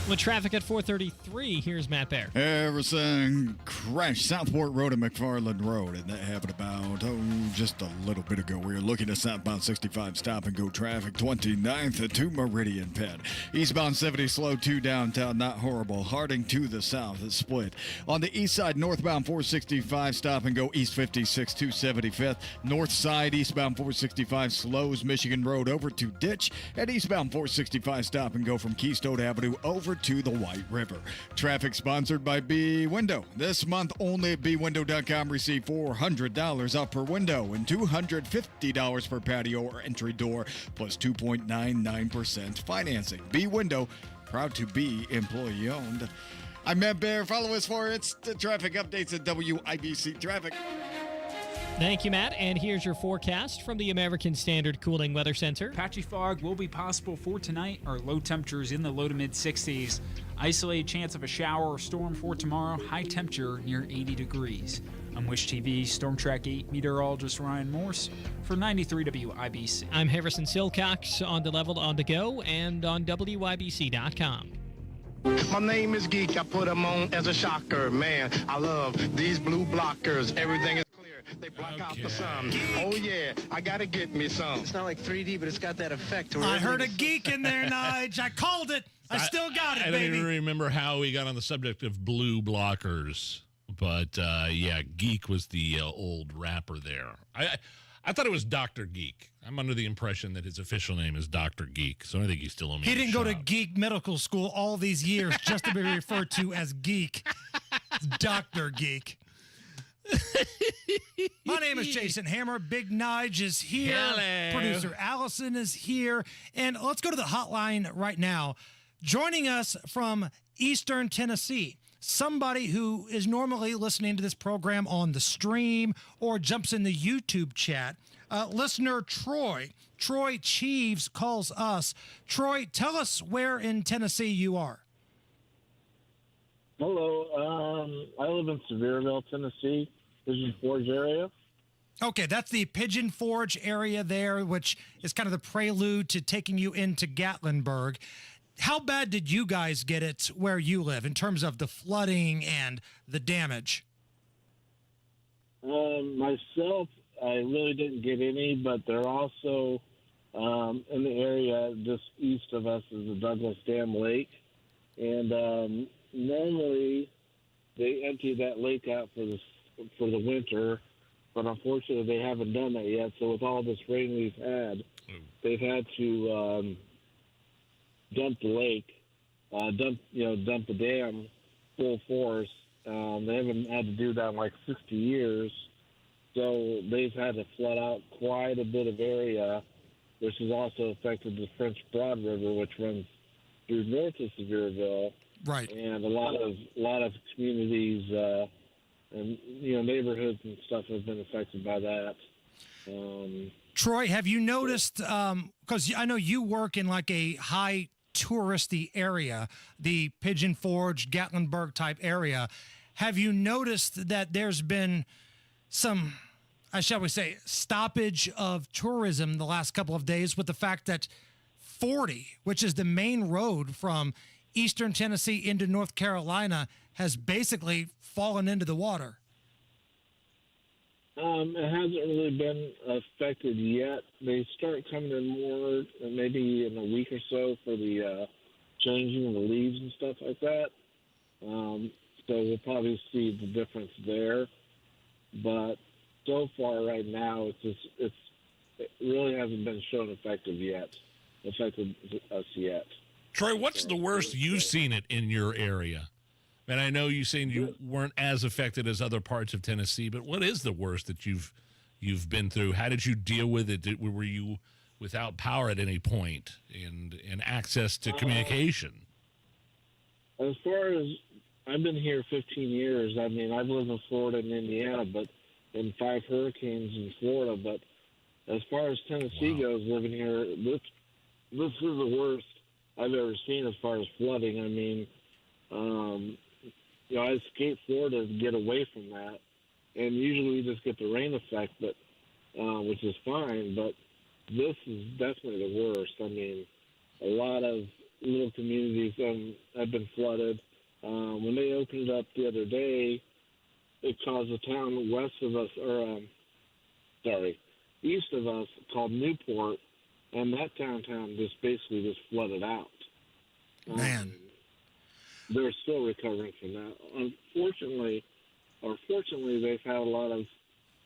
S5: With traffic at 4:33, here's Matt Bear.
S3: Harrison crashed Southport Road and McFarland Road, and that happened about, just a little bit ago. We were looking at southbound 65 stop-and-go traffic, 29th to Meridian Penn. Eastbound 70 slow to downtown, not horrible. Harding to the south is split. On the east side, northbound 465 stop-and-go, east 56 to 75th. North side, eastbound 465 slows Michigan Road over to Ditch, and eastbound 465 stop-and-go from Keystone Avenue over to the White River. Traffic sponsored by B Window. This month only at bwindow.com receive $400 off per window and $250 per patio or entry door plus 2.99% financing. B Window, proud to be employee owned. I'm Matt Bear. Follow us for the traffic updates at WIBC Traffic.
S5: Thank you, Matt. And here's your forecast from the American Standard Cooling Weather Center.
S1: Patchy fog will be possible for tonight. Our low temperatures in the low to mid 60s. Isolated chance of a shower or storm for tomorrow. High temperature near 80 degrees. I'm Wish TV Storm Track 8 meteorologist Ryan Morse for 93 WIBC.
S5: I'm Harrison Silcox on the level on the go and on WIBC.com.
S2: My name is Geek. I put them on as a shocker. Man, I love these blue blockers. Everything is clear. They block out the sun. Oh, yeah. I got to get me some.
S4: It's not like 3D, but it's got that effect.
S7: I heard a geek in there, Nige. I called it. I still got it,
S6: I
S7: baby.
S6: don't even remember how we got on the subject of blue blockers. But, yeah, Geek was the old rapper there. I thought it was Dr. Geek. I'm under the impression that his official name is Dr. Geek, so I think he's still on me.
S7: He didn't go to Geek Medical School all these years just to be referred to as Geek. Dr. Geek. My name is Jason Hammer. Big Nige is here.
S6: Hello.
S7: Producer Allison is here. And let's go to the hotline right now. Joining us from Eastern Tennessee, somebody who is normally listening to this program on the stream or jumps in the YouTube chat, listener Troy. Troy Cheeves calls us. Troy, tell us where in Tennessee you are.
S8: Hello. I live in Sevierville, Tennessee, Pigeon Forge area.
S7: Okay, that's the Pigeon Forge area there, which is kind of the prelude to taking you into Gatlinburg. How bad did you guys get it where you live in terms of the flooding and the damage?
S8: Myself, I really didn't get any, but they're also in the area just east of us is the Douglas Dam Lake. And normally they empty that lake out for the winter, but unfortunately they haven't done that yet. So with all this rain we've had, they've had to dump the lake, dump the dam full force. They haven't had to do that in like 60 years. So they've had to flood out quite a bit of area, which has also affected the French Broad River, which runs through north of Sevierville.
S7: Right.
S8: And a lot of communities and neighborhoods and stuff have been affected by that.
S7: Troy, have you noticed, because I know you work in like a high touristy area, the Pigeon Forge, Gatlinburg type area, have you noticed that there's been some, shall we say, stoppage of tourism the last couple of days with the fact that 40, which is the main road from Eastern Tennessee into North Carolina, has basically fallen into the water?
S8: It hasn't really been affected yet. They start coming in more maybe in a week or so for the changing of the leaves and stuff like that. So we'll probably see the difference there. But so far right now, it really hasn't been shown affected us yet.
S6: Troy, what's the worst you've seen it in your area? And I know you're saying you weren't as affected as other parts of Tennessee, but what is the worst that you've been through? How did you deal with it? Were you without power at any point and access to communication?
S8: As far as I've been here 15 years, I mean, I've lived in Florida and Indiana, but in 5 hurricanes in Florida. But as far as Tennessee goes, living here, this is the worst I've ever seen as far as flooding. I mean, I escaped Florida to get away from that, and usually we just get the rain effect, but which is fine. But this is definitely the worst. I mean, a lot of little communities have been flooded. When they opened it up the other day, it caused a town east of us called Newport, and that downtown just basically flooded out.
S7: Man.
S8: They're still recovering from that. Unfortunately, or fortunately, they've had a lot of,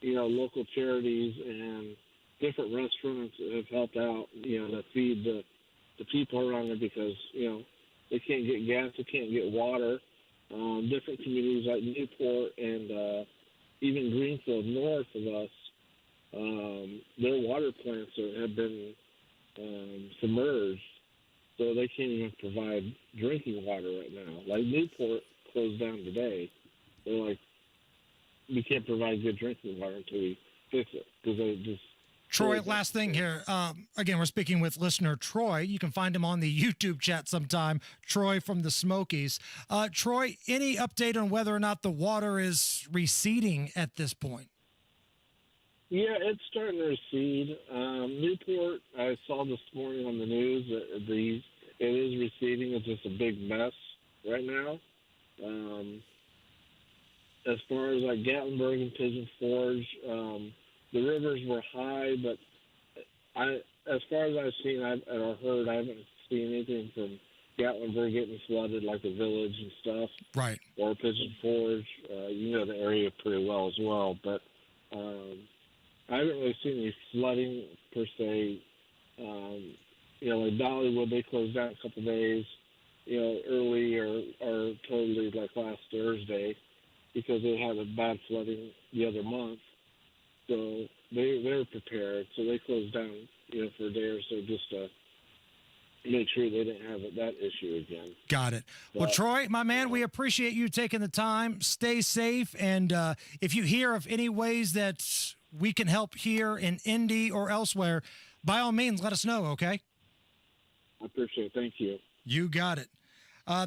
S8: local charities and different restaurants that have helped out, to feed the people around there because, they can't get gas, they can't get water. Different communities like Newport and even Greenfield north of us, their water plants have been submerged. So they can't even provide drinking water right now. Like Newport closed down today. They're like, we can't provide good drinking water until we fix it because they just.
S7: Troy, last thing here. Again, we're speaking with listener Troy. You can find him on the YouTube chat sometime. Troy from the Smokies. Troy, any update on whether or not the water is receding at this point?
S8: Yeah, it's starting to recede. Newport, I saw this morning on the news that it is receding. It's just a big mess right now. As far as like Gatlinburg and Pigeon Forge, the rivers were high, but as far as I've seen or heard, I haven't seen anything from Gatlinburg getting flooded like the village and stuff.
S7: Right.
S8: Or Pigeon Forge. You know the area pretty well as well, but I haven't really seen any flooding per se. Like Dollywood, they closed down a couple days, early or totally like last Thursday because they had a bad flooding the other month. So they're prepared. So they closed down, for a day or so just to make sure they didn't have that issue again.
S7: Got it. Well, Troy, my man, we appreciate you taking the time. Stay safe. And if you hear of any ways that we can help here in Indy or elsewhere, by all means, let us know, okay?
S8: I appreciate it. Thank you.
S7: You got it.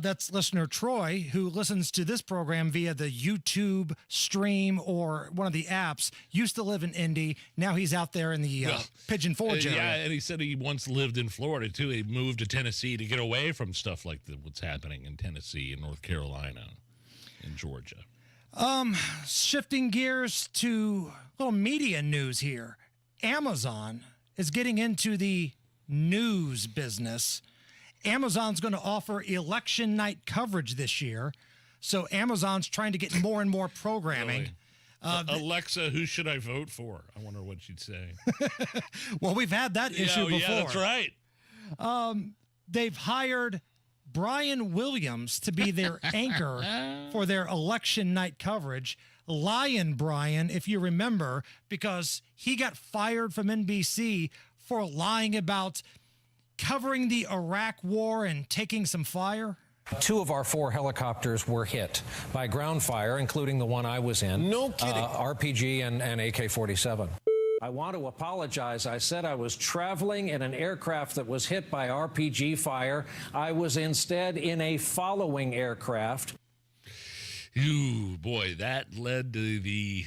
S7: That's listener Troy, who listens to this program via the YouTube stream or one of the apps. Used to live in Indy. Now he's out there in the Pigeon Forge area.
S6: Yeah, and he said he once lived in Florida, too. He moved to Tennessee to get away from stuff like what's happening in Tennessee and North Carolina and Georgia.
S7: Shifting gears to a little media news here. Amazon is getting into the news business. Amazon's going to offer election night coverage this year. So Amazon's trying to get more and more programming.
S6: Really? Alexa, who should I vote for? I wonder what she'd say.
S7: Well, we've had that issue before.
S6: Yeah, that's right.
S7: They've hired Brian Williams to be their anchor for their election night coverage. Lion Brian, if you remember, because he got fired from NBC for lying about covering the Iraq war and taking some fire.
S11: 2 of our 4 helicopters were hit by ground fire, including the one I was in. No kidding. RPG and AK-47. I want to apologize. I said I was traveling in an aircraft that was hit by RPG fire. I was instead in a following aircraft.
S6: Ooh, boy, that led to the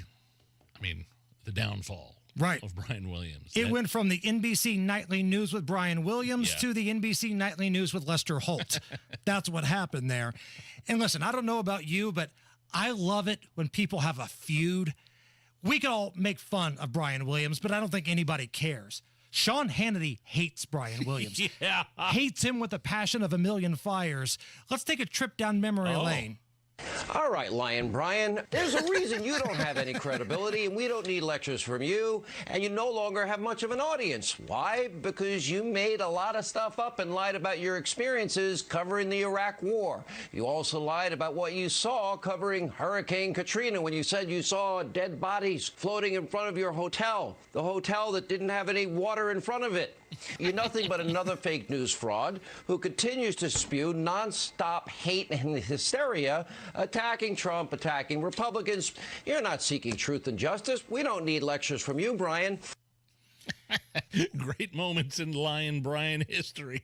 S6: downfall.
S7: Right.
S6: Of Brian Williams.
S7: It went from the NBC Nightly News with Brian Williams to the NBC Nightly News with Lester Holt. That's what happened there. And listen, I don't know about you, but I love it when people have a feud. We can all make fun of Brian Williams, but I don't think anybody cares. Sean Hannity hates Brian Williams. Hates him with the passion of a million fires. Let's take a trip down memory lane.
S12: All right, Lion Brian, there's a reason you don't have any credibility, and we don't need lectures from you, and you no longer have much of an audience. Why? Because you made a lot of stuff up and lied about your experiences covering the Iraq War. You also lied about what you saw covering Hurricane Katrina when you said you saw dead bodies floating in front of your hotel, the hotel that didn't have any water in front of it. You're nothing but another fake news fraud who continues to spew nonstop hate and hysteria, attacking Trump, attacking Republicans. You're not seeking truth and justice. We don't need lectures from you, Brian.
S6: Great moments in Lion Brian history.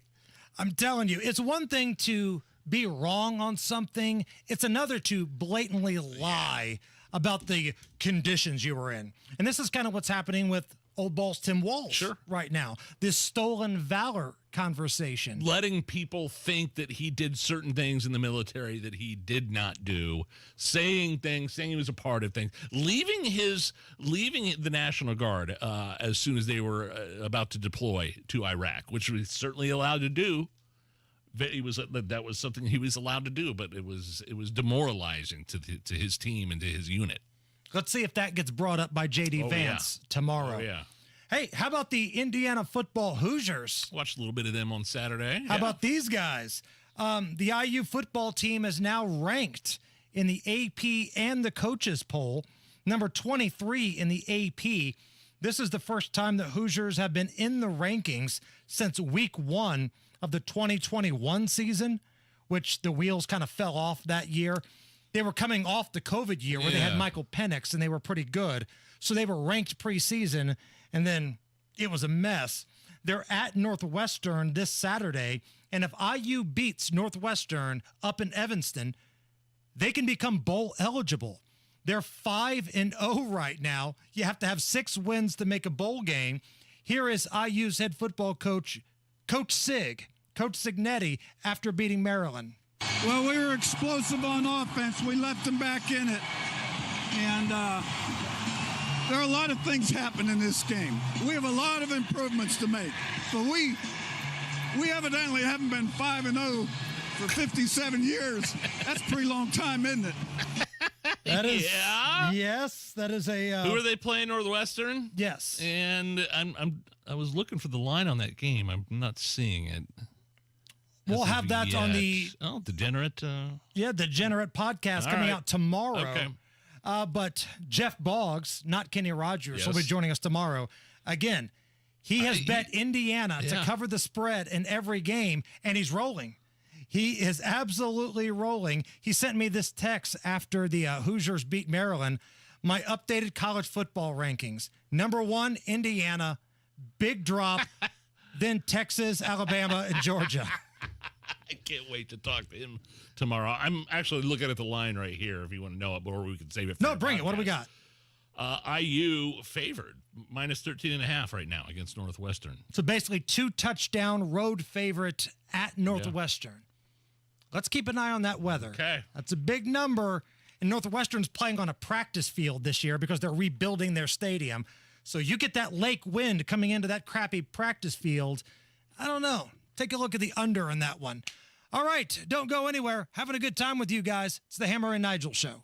S7: I'm telling you, it's one thing to be wrong on something. It's another to blatantly lie about the conditions you were in. And this is kind of what's happening with Old Balls Tim Walsh right now. This stolen valor conversation.
S6: Letting people think that he did certain things in the military that he did not do, saying he was a part of things, leaving the National Guard as soon as they were about to deploy to Iraq, which he was certainly allowed to do. That was something he was allowed to do, but it was demoralizing to his team and to his unit.
S7: Let's see if that gets brought up by J.D. Vance tomorrow.
S6: Oh, yeah.
S7: Hey, how about the Indiana football Hoosiers?
S6: Watched a little bit of them on Saturday.
S7: How about these guys? The IU football team is now ranked in the AP and the coaches poll, number 23 in the AP. This is the first time the Hoosiers have been in the rankings since week 1 of the 2021 season, which the wheels kind of fell off that year. they were coming off the COVID year where they had Michael Penix and they were pretty good. So they were ranked preseason, and then it was a mess. They're at Northwestern this Saturday, and if IU beats Northwestern up in Evanston, they can become bowl eligible. They're 5-0 right now. You have to have 6 wins to make a bowl game. Here is IU's head football coach, Coach Signetti, after beating Maryland.
S9: Well, we were explosive on offense. We left them back in it. And there are a lot of things happen in this game. We have a lot of improvements to make. But we evidently haven't been 5-0 for 57 years. That's a pretty long time, isn't it?
S7: That is, yes, that is a.
S6: Who are they playing? Northwestern.
S7: Yes,
S6: and I was looking for the line on that game. I'm not seeing it.
S7: We'll have that on the
S6: Degenerate.
S7: Degenerate podcast coming out tomorrow.
S6: Okay.
S7: But Jeff Boggs, not Kenny Rogers, will be joining us tomorrow. Again, he has bet Indiana to cover the spread in every game, and he's rolling. He is absolutely rolling. He sent me this text after the Hoosiers beat Maryland. My updated college football rankings. Number 1, Indiana. Big drop. Then Texas, Alabama, and Georgia.
S6: I can't wait to talk to him tomorrow. I'm actually looking at the line right here if you want to know it, or we can save it for
S7: No, bring it. What do we got?
S6: IU favored, minus 13.5 right now against Northwestern.
S7: So basically 2-touchdown road favorite at Northwestern. Let's keep an eye on that weather.
S6: Okay.
S7: That's a big number. And Northwestern's playing on a practice field this year because they're rebuilding their stadium. So you get that lake wind coming into that crappy practice field. I don't know. Take a look at the under on that one. All right. Don't go anywhere. Having a good time with you guys. It's the Hammer and Nigel Show.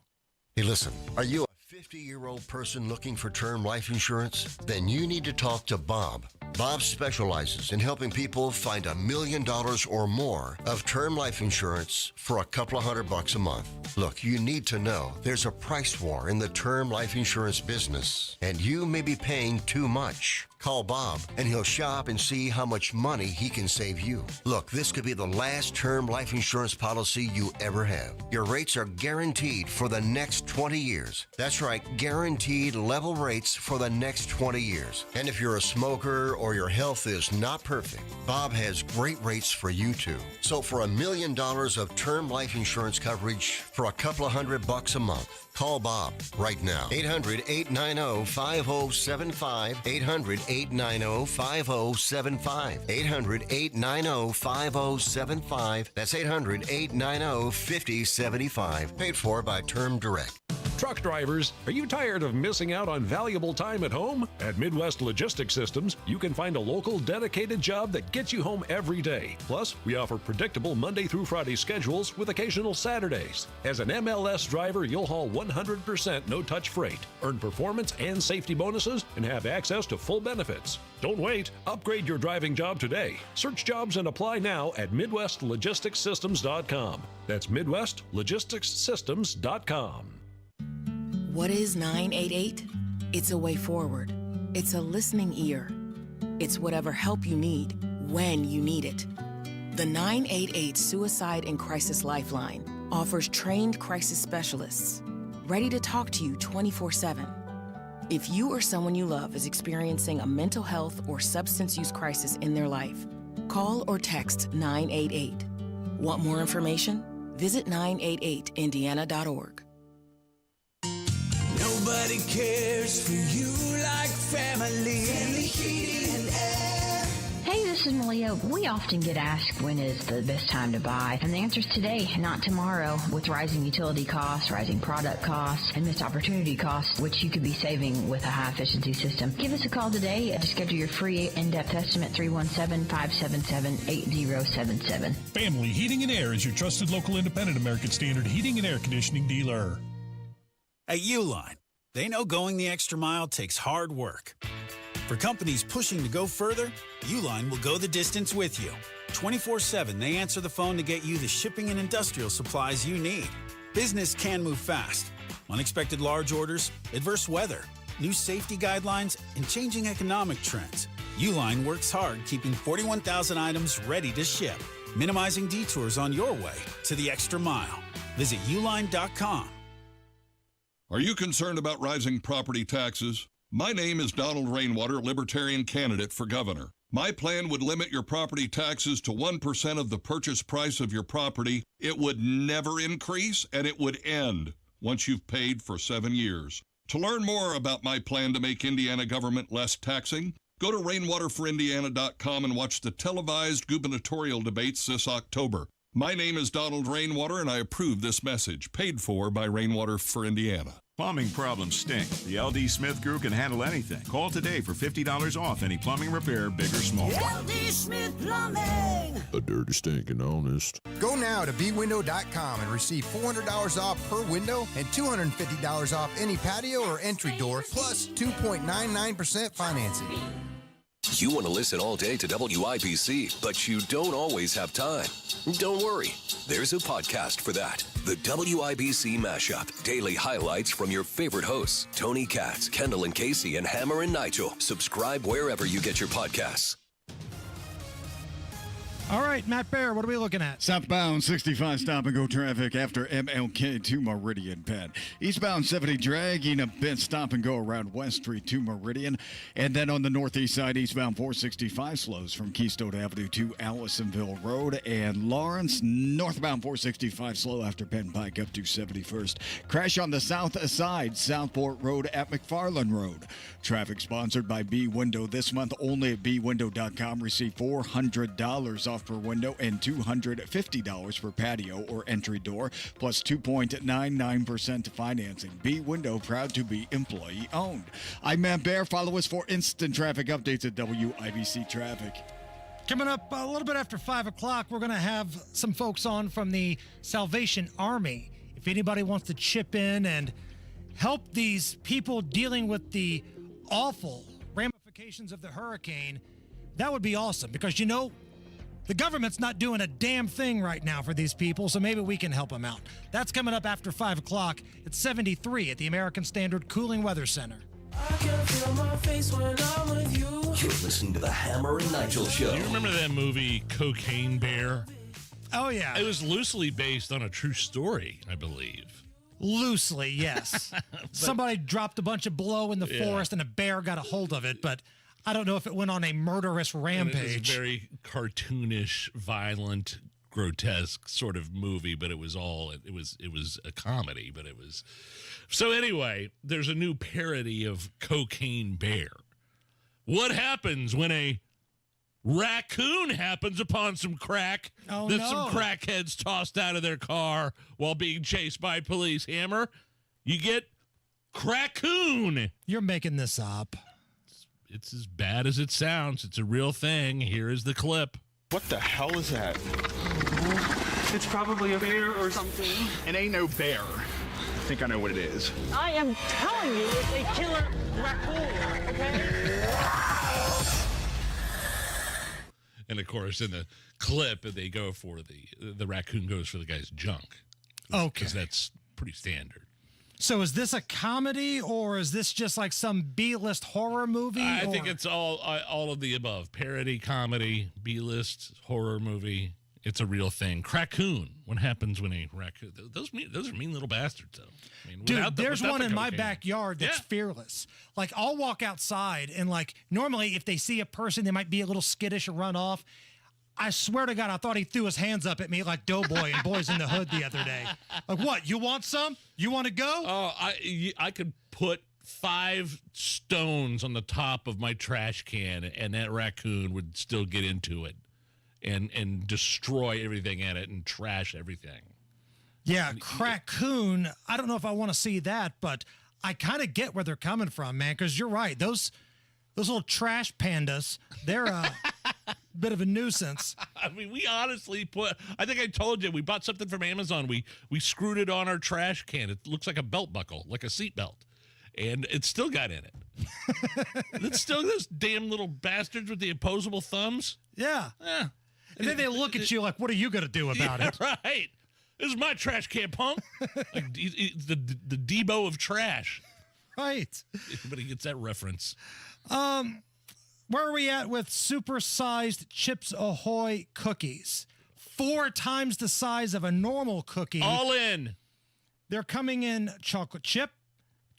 S24: Hey, listen. Are you a 50-year-old person looking for term life insurance? Then you need to talk to Bob. Bob specializes in helping people find $1 million or more of term life insurance for a couple of $100 a month. Look, you need to know there's a price war in the term life insurance business, and you may be paying too much. Call Bob, and he'll shop and see how much money he can save you. Look, this could be the last term life insurance policy you ever have. Your rates are guaranteed for the next 20 years. That's right, guaranteed level rates for the next 20 years. And if you're a smoker or your health is not perfect, Bob has great rates for you too. So for $1 million of term life insurance coverage for a couple of $100 a month, call Bob right now. 800-890-5075. 800-890-5075. 800-890-5075. That's 800-890-5075. Paid for by Term Direct.
S14: Truck drivers, are you tired of missing out on valuable time at home? At Midwest Logistics Systems, you can find a local dedicated job that gets you home every day. Plus, we offer predictable Monday through Friday schedules with occasional Saturdays. As an MLS driver, you'll haul 100% no-touch freight, earn performance and safety bonuses, and have access to full benefits. Don't wait. Upgrade your driving job today. Search jobs and apply now at MidwestLogisticsSystems.com. That's MidwestLogisticsSystems.com.
S15: What is 988? It's a way forward. It's a listening ear. It's whatever help you need when you need it. The 988 Suicide and Crisis Lifeline offers trained crisis specialists ready to talk to you 24/7. If you or someone you love is experiencing a mental health or substance use crisis in their life, call or text 988. Want more information? Visit 988indiana.org.
S13: Nobody cares for you like family. Family Heating and Air.
S16: Hey, this is Malia. We often get asked when is the best time to buy, and the answer is today, not tomorrow. With rising utility costs, rising product costs, and missed opportunity costs, which you could be saving with a high-efficiency system. Give us a call today to schedule your free in-depth estimate, 317-577-8077.
S17: Family Heating and Air is your trusted local independent American Standard heating and air conditioning dealer.
S18: At Uline, they know going the extra mile takes hard work. For companies pushing to go further, Uline will go the distance with you. 24/7, they answer the phone to get you the shipping and industrial supplies you need. Business can move fast. Unexpected large orders, adverse weather, new safety guidelines, and changing economic trends. Uline works hard keeping 41,000 items ready to ship, minimizing detours on your way to the extra mile. Visit uline.com.
S10: Are you concerned about rising property taxes? My name is Donald Rainwater, Libertarian candidate for governor. My plan would limit your property taxes to 1% of the purchase price of your property. It would never increase, and it would end once you've paid for 7 years. To learn more about my plan to make Indiana government less taxing, go to rainwaterforindiana.com and watch the televised gubernatorial debates this October. My name is Donald Rainwater, and I approve this message, paid for by Rainwater for Indiana.
S19: Plumbing problems stink. The LD Smith Crew can handle anything. Call today for $50 off any plumbing repair, big or small.
S13: LD Smith Plumbing.
S20: A dirty, stinking honest.
S21: Go now to bwindow.com and receive $400 off per window and $250 off any patio or entry door, plus 2.99% financing.
S22: You want to listen all day to WIBC, but you don't always have time. Don't worry. There's a podcast for that. The WIBC Mashup. Daily highlights from your favorite hosts, Tony Katz, Kendall and Casey, and Hammer and Nigel. Subscribe wherever you get your podcasts.
S7: All right, Matt Bear, what are we looking at?
S3: Southbound 65 stop-and-go traffic after MLK to Meridian Penn. Eastbound 70 dragging a bit stop-and-go around West Street to Meridian. And then on the northeast side, eastbound 465 slows from Keystone Avenue to Allisonville Road. And Lawrence, northbound 465 slow after Penn Pike up to 71st. Crash on the south side, Southport Road at McFarland Road. Traffic sponsored by B-Window this month. Only at bwindow.com. Receive $400 off per window and $250 per patio or entry door, plus 2.99% financing. B-Window, proud to be employee owned. I'm Matt Bear. Follow us for instant traffic updates at WIBC Traffic.
S7: Coming up a little bit after 5 o'clock, we're going to have some folks on from the Salvation Army. If anybody wants to chip in and help these people dealing with the awful ramifications of the hurricane, that would be awesome, because, you know, the government's not doing a damn thing right now for these people, so maybe we can help them out. That's coming up after 5 o'clock. It's 73 at the American Standard Cooling Weather Center.
S13: I can feel my face when I'm with you.
S22: You're listening to the Hammer and Nigel Show.
S6: Do you remember that movie Cocaine Bear?
S7: Oh, yeah.
S6: It was loosely based on a true story, I believe.
S7: Loosely, yes. Somebody dropped a bunch of blow in the forest and a bear got a hold of it, but I don't know if it went on a murderous rampage.
S6: It was a very cartoonish, violent, grotesque sort of movie, but it was a comedy, but it was. So anyway, there's a new parody of Cocaine Bear. What happens when a raccoon happens upon some crack some crackheads tossed out of their car while being chased by police? Hammer, you get crackoon.
S7: You're making this up.
S6: It's as bad as it sounds. It's a real thing. Here is the clip.
S23: What the hell is that?
S25: It's probably a bear or something.
S23: It ain't no bear. I think I know what it is.
S25: I am telling you, it's a killer raccoon, okay?
S6: And of course, in the clip, they go for the raccoon goes for the guy's junk.
S7: Okay.
S6: Because that's pretty standard.
S7: So is this a comedy, or is this just like some B-list horror movie?
S6: I think it's all of the above. Parody, comedy, B-list, horror movie. It's a real thing. Crackoon. What happens when a raccoon? Those are mean little bastards, though. I mean,
S7: dude, there's one in my backyard that's fearless. Like, I'll walk outside, and like normally if they see a person, they might be a little skittish and run off. I swear to God, I thought he threw his hands up at me like Doughboy and Boys in the Hood the other day. Like, what? You want some? You want to go?
S6: Oh, I could put 5 stones on the top of my trash can, and that raccoon would still get into it and destroy everything in it and trash everything.
S7: Yeah, crackoon. I don't know if I want to see that, but I kind of get where they're coming from, man, because you're right. Those little trash pandas, they're a bit of a nuisance.
S6: I mean, we honestly I think I told you, we bought something from Amazon. We screwed it on our trash can. It looks like a belt buckle, like a seat belt. And it's still got in it. It's still those damn little bastards with the opposable thumbs.
S7: Yeah. And then they look at you like, what are you going to do about it?
S6: Right. This is my trash can, punk. Like, the Debo of trash.
S7: Right.
S6: Everybody gets that reference.
S7: Where are we at with supersized Chips Ahoy cookies? 4 times the size of a normal cookie.
S6: All in.
S7: They're coming in chocolate chip,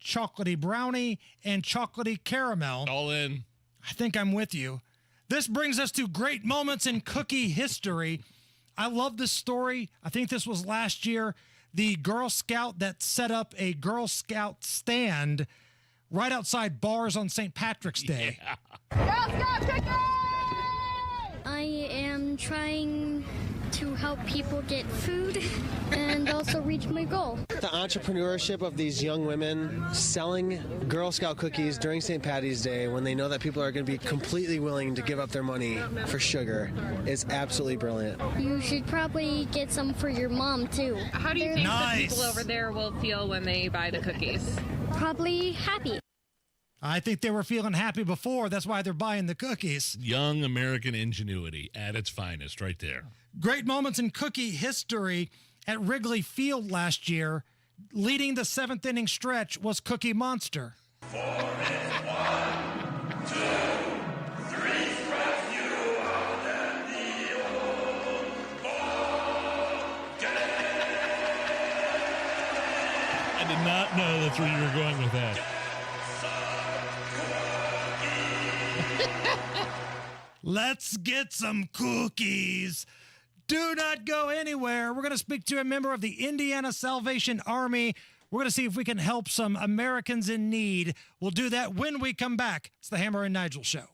S7: chocolatey brownie, and chocolatey caramel.
S6: All in.
S7: I think I'm with you. This brings us to great moments in cookie history. I love this story. I think this was last year. The Girl Scout that set up a Girl Scout stand right outside bars on St. Patrick's Day.
S1: Girl Scout cookie! I am trying to help people get food and also reach my goal.
S2: The entrepreneurship of these young women selling Girl Scout cookies during St. Patty's Day when they know that people are going to be completely willing to give up their money for sugar is absolutely brilliant.
S1: You should probably get some for your mom too.
S4: How do you think the people over there will feel when they buy the cookies?
S1: Probably happy.
S7: I think they were feeling happy before. That's why they're buying the cookies.
S6: Young American ingenuity at its finest right there.
S7: Great moments in cookie history at Wrigley Field last year. Leading the 7th inning stretch was Cookie Monster.
S13: 4 is 1, 2, 3 strikes you out and the old ball game.
S6: I did not know that's where you were going with that.
S7: Let's get some cookies. Do not go anywhere. We're going to speak to a member of the Indiana Salvation Army. We're going to see if we can help some Americans in need. We'll do that when we come back. It's the Hammer and Nigel Show.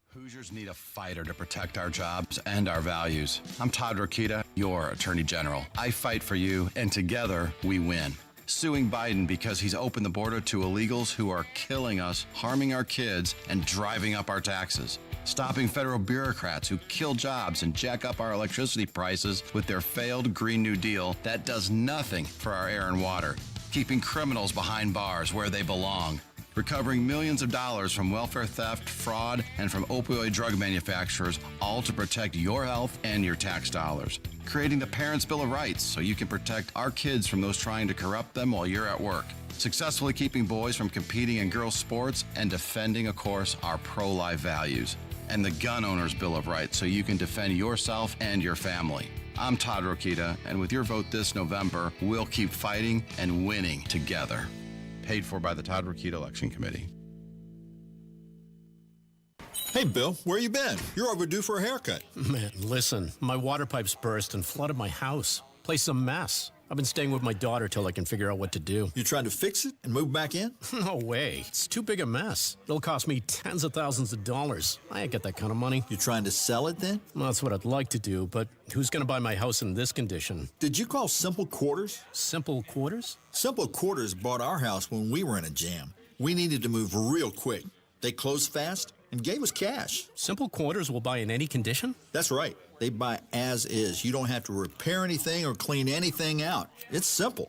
S5: Hoosiers need a fighter to protect our jobs and our values. I'm Todd Rokita, your Attorney General. I fight for you, and together we win. Suing Biden because he's opened the border to illegals who are killing us, harming our kids, and driving up our taxes. Stopping federal bureaucrats who kill jobs and jack up our electricity prices with their failed Green New Deal that does nothing for our air and water. Keeping criminals behind bars where they belong. Recovering millions of dollars from welfare theft, fraud, and from opioid drug manufacturers, all to protect your health and your tax dollars. Creating the Parents' Bill of Rights so you can protect our kids from those trying to corrupt them while you're at work. Successfully keeping boys from competing in girls' sports and defending, of course, our pro-life values. And the Gun Owners' Bill of Rights so you can defend yourself and your family. I'm Todd Rokita, and with your vote this November, we'll keep fighting and winning together. Paid for by the Todd Rokita Election Committee.
S8: Hey, Bill, where you been? You're overdue for a haircut.
S26: Man, listen, my water pipes burst and flooded my house. Place a mess. I've been staying with my daughter till I can figure out what to do.
S8: You trying to fix it and move back in?
S26: No way. It's too big a mess. It'll cost me tens of thousands of dollars. I ain't got that kind of money.
S8: You trying to sell it then?
S26: Well, that's what I'd like to do, but who's going to buy my house in this condition?
S8: Did you call Simple Quarters?
S26: Simple Quarters?
S8: Simple Quarters bought our house when we were in a jam. We needed to move real quick. They closed fast and gave us cash.
S26: Simple Quarters will buy in any condition?
S8: That's right. They buy as is. You don't have to repair anything or clean anything out. It's simple.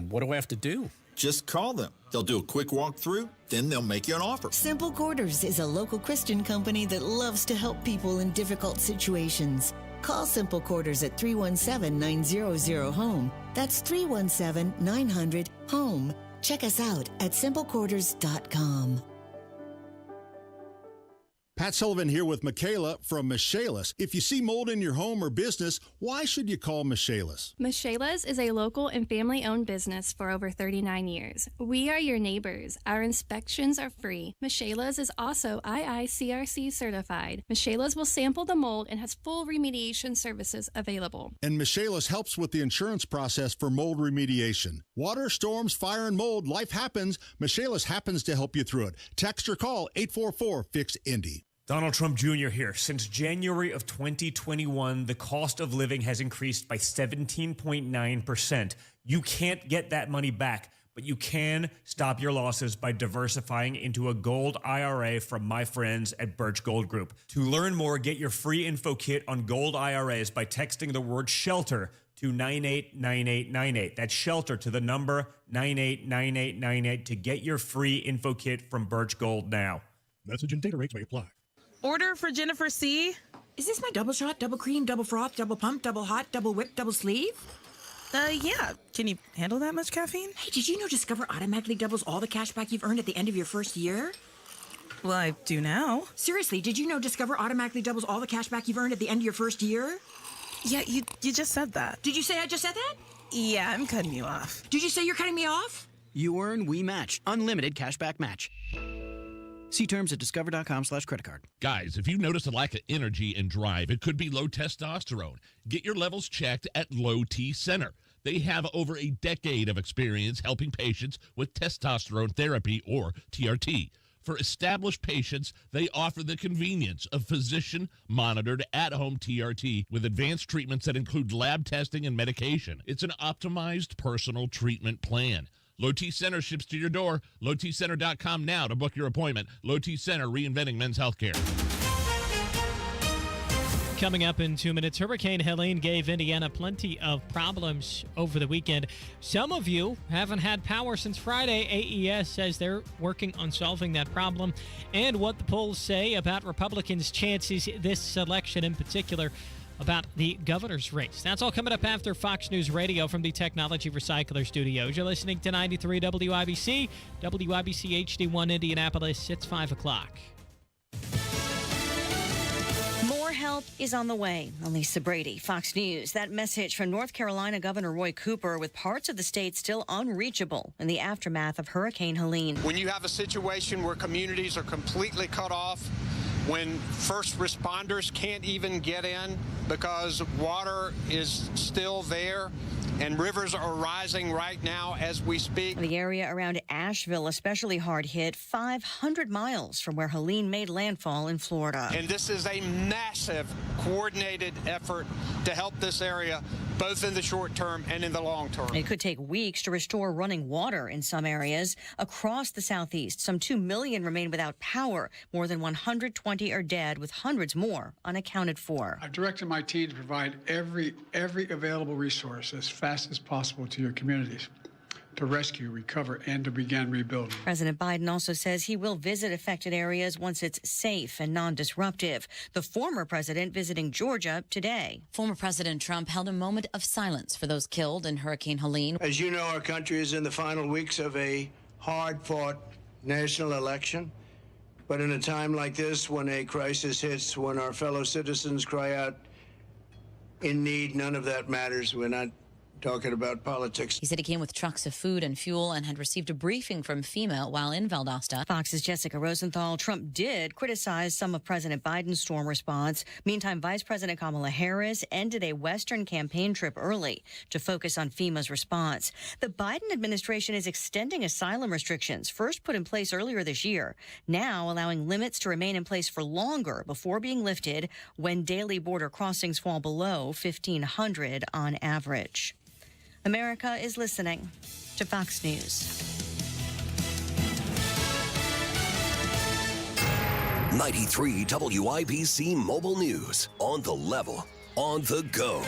S26: What do I have to do?
S8: Just call them. They'll do a quick walkthrough, then they'll make you an offer.
S27: Simple Quarters is a local Christian company that loves to help people in difficult situations. Call Simple Quarters at 317-900-HOME. That's 317-900-HOME. Check us out at simplequarters.com.
S28: Pat Sullivan here with Michaela from Michaela's. If you see mold in your home or business, why should you call Michaela's?
S29: Michaela's is a local and family-owned business for over 39 years. We are your neighbors. Our inspections are free. Michaela's is also IICRC certified. Michaela's will sample the mold and has full remediation services available.
S28: And Michaela's helps with the insurance process for mold remediation. Water, storms, fire, and mold, life happens. Michaela's happens to help you through it. Text or call 844-FIX-INDY.
S30: Donald Trump Jr. here. Since January of 2021, the cost of living has increased by 17.9%. You can't get that money back, but you can stop your losses by diversifying into a gold IRA from my friends at Birch Gold Group. To learn more, get your free info kit on gold IRAs by texting the word SHELTER to 989898. That's SHELTER to the number 989898 to get your free info kit from Birch Gold now.
S17: Message and data rates may apply.
S4: Order for Jennifer C.
S31: Is this my double shot, double cream, double froth, double pump, double hot, double whip, double sleeve?
S4: Yeah. Can you handle that much caffeine?
S31: Hey, did you know Discover automatically doubles all the cash back you've earned at the end of your first year?
S4: Well, I do now.
S31: Seriously, did you know Discover automatically doubles all the cash back you've earned at the end of your first year?
S9: Yeah, you just said that.
S31: Did you say I just said that?
S9: Yeah, I'm cutting you off.
S31: Did you say you're cutting me off?
S10: You earn We Match. Unlimited cashback match. See terms at discover.com/creditcard.
S6: Guys, if you notice a lack of energy and drive, it could be low testosterone. Get your levels checked at Low T Center. They have over a decade of experience helping patients with testosterone therapy, or TRT. For established patients, they offer the convenience of physician-monitored at-home TRT with advanced treatments that include lab testing and medication. It's an optimized personal treatment plan. Low T Center ships to your door. LowTCenter.com now to book your appointment. Low T Center, reinventing men's healthcare.
S11: Coming up in 2 minutes, Hurricane Helene gave Indiana plenty of problems over the weekend. Some of you haven't had power since Friday. AES says they're working on solving that problem, and what the polls say about Republicans' chances this election, in particular about the governor's race. That's all coming up after Fox News Radio from the Technology Recycler Studios. You're listening to 93 WIBC, WIBC HD1 Indianapolis. It's 5 o'clock.
S12: More help is on the way. Lisa Brady, Fox News. That message from North Carolina Governor Roy Cooper, with parts of the state still unreachable in the aftermath of Hurricane Helene.
S14: When you have a situation where communities are completely cut off, when first responders can't even get in because water is still there and rivers are rising right now as we speak.
S12: The area around Asheville especially hard hit, 500 miles from where Helene made landfall in Florida.
S14: And this is a massive coordinated effort to help this area, both in the short term and in the long term.
S12: It could take weeks to restore running water in some areas. Across the southeast, some 2 million remain without power. More than 120 are dead, with hundreds more unaccounted for.
S15: I've directed my team to provide every available resource as fast as possible to your communities to rescue, recover, and to begin rebuilding.
S12: President Biden also says he will visit affected areas once it's safe and non-disruptive. The former president visiting Georgia today.
S16: Former President Trump held a moment of silence for those killed in Hurricane Helene.
S18: As you know, our country is in the final weeks of a hard-fought national election. But in a time like this, when a crisis hits, when our fellow citizens cry out in need, none of that matters. We're not talking about politics.
S16: He said he came with trucks of food and fuel and had received a briefing from FEMA while in Valdosta.
S12: Fox's Jessica Rosenthal. Trump did criticize some of President Biden's storm response. Meantime, Vice President Kamala Harris ended a Western campaign trip early to focus on FEMA's response. The Biden administration is extending asylum restrictions, first put in place earlier this year, now allowing limits to remain in place for longer before being lifted when daily border crossings fall below 1,500 on average. America is listening to Fox News.
S22: 93 WIBC Mobile News. On the level, on the go.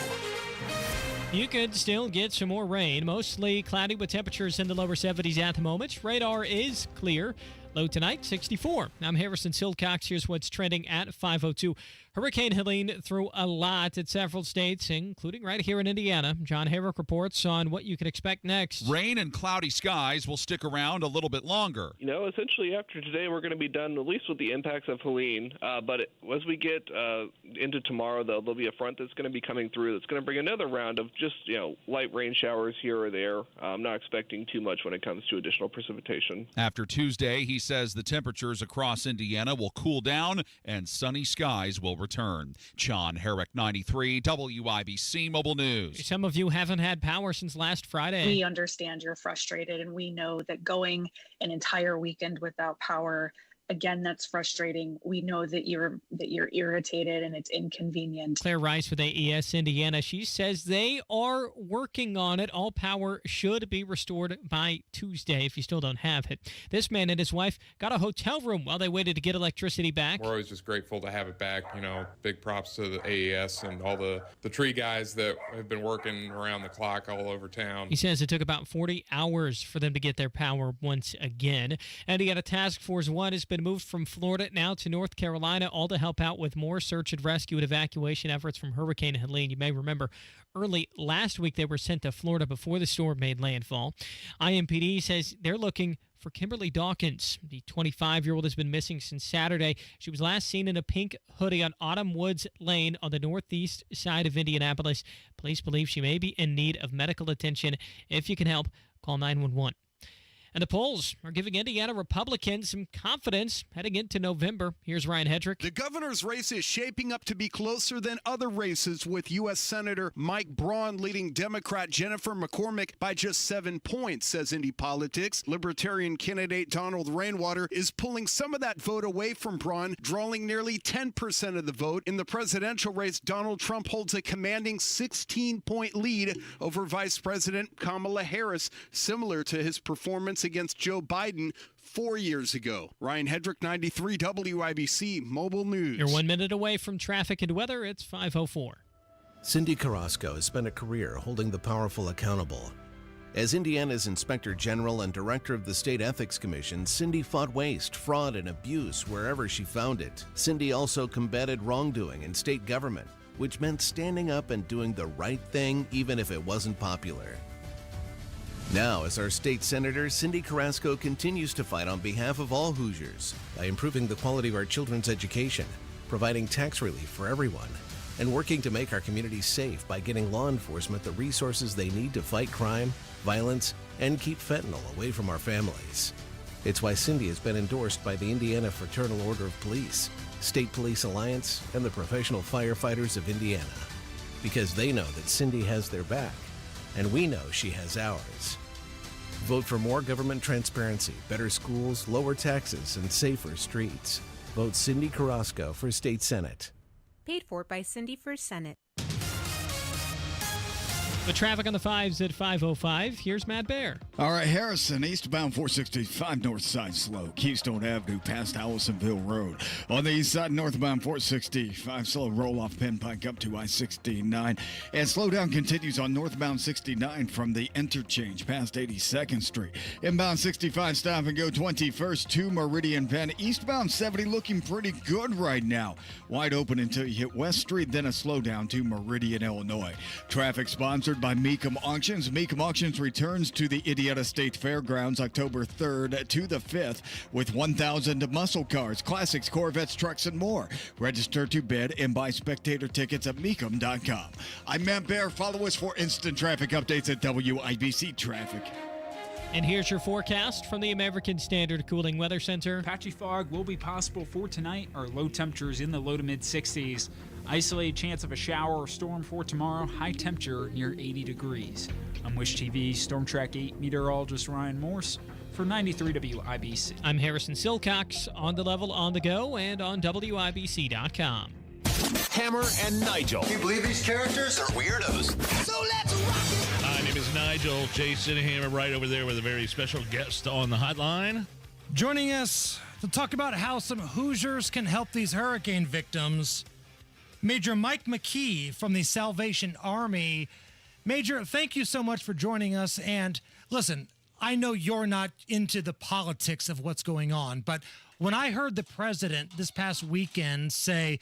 S11: You could still get some more rain. Mostly cloudy with temperatures in the lower 70s at the moment. Radar is clear. Low tonight, 64. I'm Harrison Silcox. Here's what's trending at 5:02. Hurricane Helene threw a lot at several states, including right here in Indiana. John Herrick reports on what you can expect next.
S19: Rain and cloudy skies will stick around a little bit longer.
S20: You know, essentially after today, we're going to be done at least with the impacts of Helene. But as we get into tomorrow, though, there'll be a front that's going to be coming through that's going to bring another round of just, light rain showers here or there. I'm not expecting too much when it comes to additional precipitation.
S19: After Tuesday, he says the temperatures across Indiana will cool down and sunny skies will return. John Herrick, 93 WIBC Mobile News.
S11: Some of you haven't had power since last Friday.
S24: We understand you're frustrated, and we know that going an entire weekend without power, again, that's frustrating. We know that you're irritated and it's inconvenient.
S11: Claire Rice with AES Indiana. She says they are working on it. All power should be restored by Tuesday if you still don't have it. This man and his wife got a hotel room while they waited to get electricity back.
S32: We're always just grateful to have it back. Big props to the AES and all the tree guys that have been working around the clock all over town.
S11: He says it took about 40 hours for them to get their power once again. Indiana Task Force 1 has been been moved from Florida now to North Carolina, all to help out with more search and rescue and evacuation efforts from Hurricane Helene. You may remember early last week they were sent to Florida before the storm made landfall. IMPD says they're looking for Kimberly Dawkins. The 25-year-old has been missing since Saturday. She was last seen in a pink hoodie on Autumn Woods Lane on the northeast side of Indianapolis. Police believe she may be in need of medical attention. If you can help, call 911. And the polls are giving Indiana Republicans some confidence heading into November. Here's Ryan Hedrick.
S1: The governor's race is shaping up to be closer than other races, with U.S. Senator Mike Braun leading Democrat Jennifer McCormick by just 7 points, says Indy Politics. Libertarian candidate Donald Rainwater is pulling some of that vote away from Braun, drawing nearly 10% of the vote. In the presidential race, Donald Trump holds a commanding 16-point lead over Vice President Kamala Harris, similar to his performance against Joe Biden 4 years ago. Ryan Hedrick, 93 WIBC Mobile News.
S11: You're 1 minute away from traffic and weather. It's 5:04.
S2: Cindy Carrasco has spent a career holding the powerful accountable. As Indiana's Inspector General and Director of the State Ethics Commission, Cindy fought waste, fraud, and abuse wherever she found it. Cindy also combated wrongdoing in state government, which meant standing up and doing the right thing even if it wasn't popular. Now, as our state senator, Cindy Carrasco continues to fight on behalf of all Hoosiers by improving the quality of our children's education, providing tax relief for everyone, and working to make our communities safe by getting law enforcement the resources they need to fight crime, violence, and keep fentanyl away from our families. It's why Cindy has been endorsed by the Indiana Fraternal Order of Police, State Police Alliance, and the Professional Firefighters of Indiana. Because they know that Cindy has their back, and we know she has ours. Vote for more government transparency, better schools, lower taxes, and safer streets. Vote Cindy Carrasco for State Senate.
S3: Paid for by Cindy for Senate.
S11: The traffic on the 5s at 5:05. Here's Matt Baer.
S5: All right, Harrison, eastbound 465 north side slow. Keystone Avenue past Allisonville Road. On the east side, northbound 465 slow. Roll off Penn Pike up to I-69. And slowdown continues on northbound 69 from the interchange past 82nd Street. Inbound 65 stop and go 21st to Meridian Penn. Eastbound 70 looking pretty good right now. Wide open until you hit West Street, then a slowdown to Meridian, Illinois. Traffic sponsored by Mecum Auctions. Mecum Auctions returns to the Indiana State Fairgrounds October 3rd to the 5th with 1,000 muscle cars, classics, Corvettes, trucks, and more. Register to bid and buy spectator tickets at Mecum.com. I'm Matt Baer. Follow us for instant traffic updates at WIBC Traffic.
S11: And here's your forecast from the American Standard Cooling Weather Center.
S7: Patchy fog will be possible for tonight. Our low temperatures in the low to mid 60s. Isolated chance of a shower or storm for tomorrow. High temperature near 80 degrees. I'm Wish TV Storm Track 8 meteorologist Ryan Morse for 93 WIBC.
S11: I'm Harrison Silcox, on the level, on the go, and on WIBC.com.
S22: Hammer and Nigel.
S8: Can you believe these characters are weirdos? So let's rock it!
S6: My name is Nigel. Jason Hammer right over there with a very special guest on the hotline.
S13: Joining us to talk about how some Hoosiers can help these hurricane victims, Major Mike McKee from the Salvation Army. Major, thank you so much for joining us. And listen, I know you're not into the politics of what's going on, but when I heard the president this past weekend say,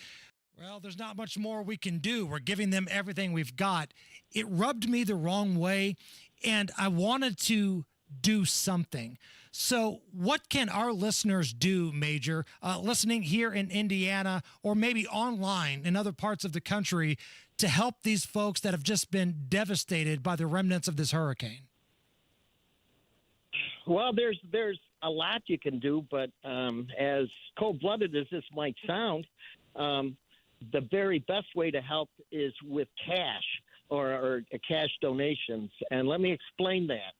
S13: well, there's not much more we can do, we're giving them everything we've got, it rubbed me the wrong way, and I wanted to do something. So what can our listeners do, Major, listening here in Indiana or maybe online in other parts of the country to help these folks that have just been devastated by the remnants of this hurricane?
S21: Well, there's a lot you can do, but as cold-blooded as this might sound, the very best way to help is with cash or cash donations. And let me explain that.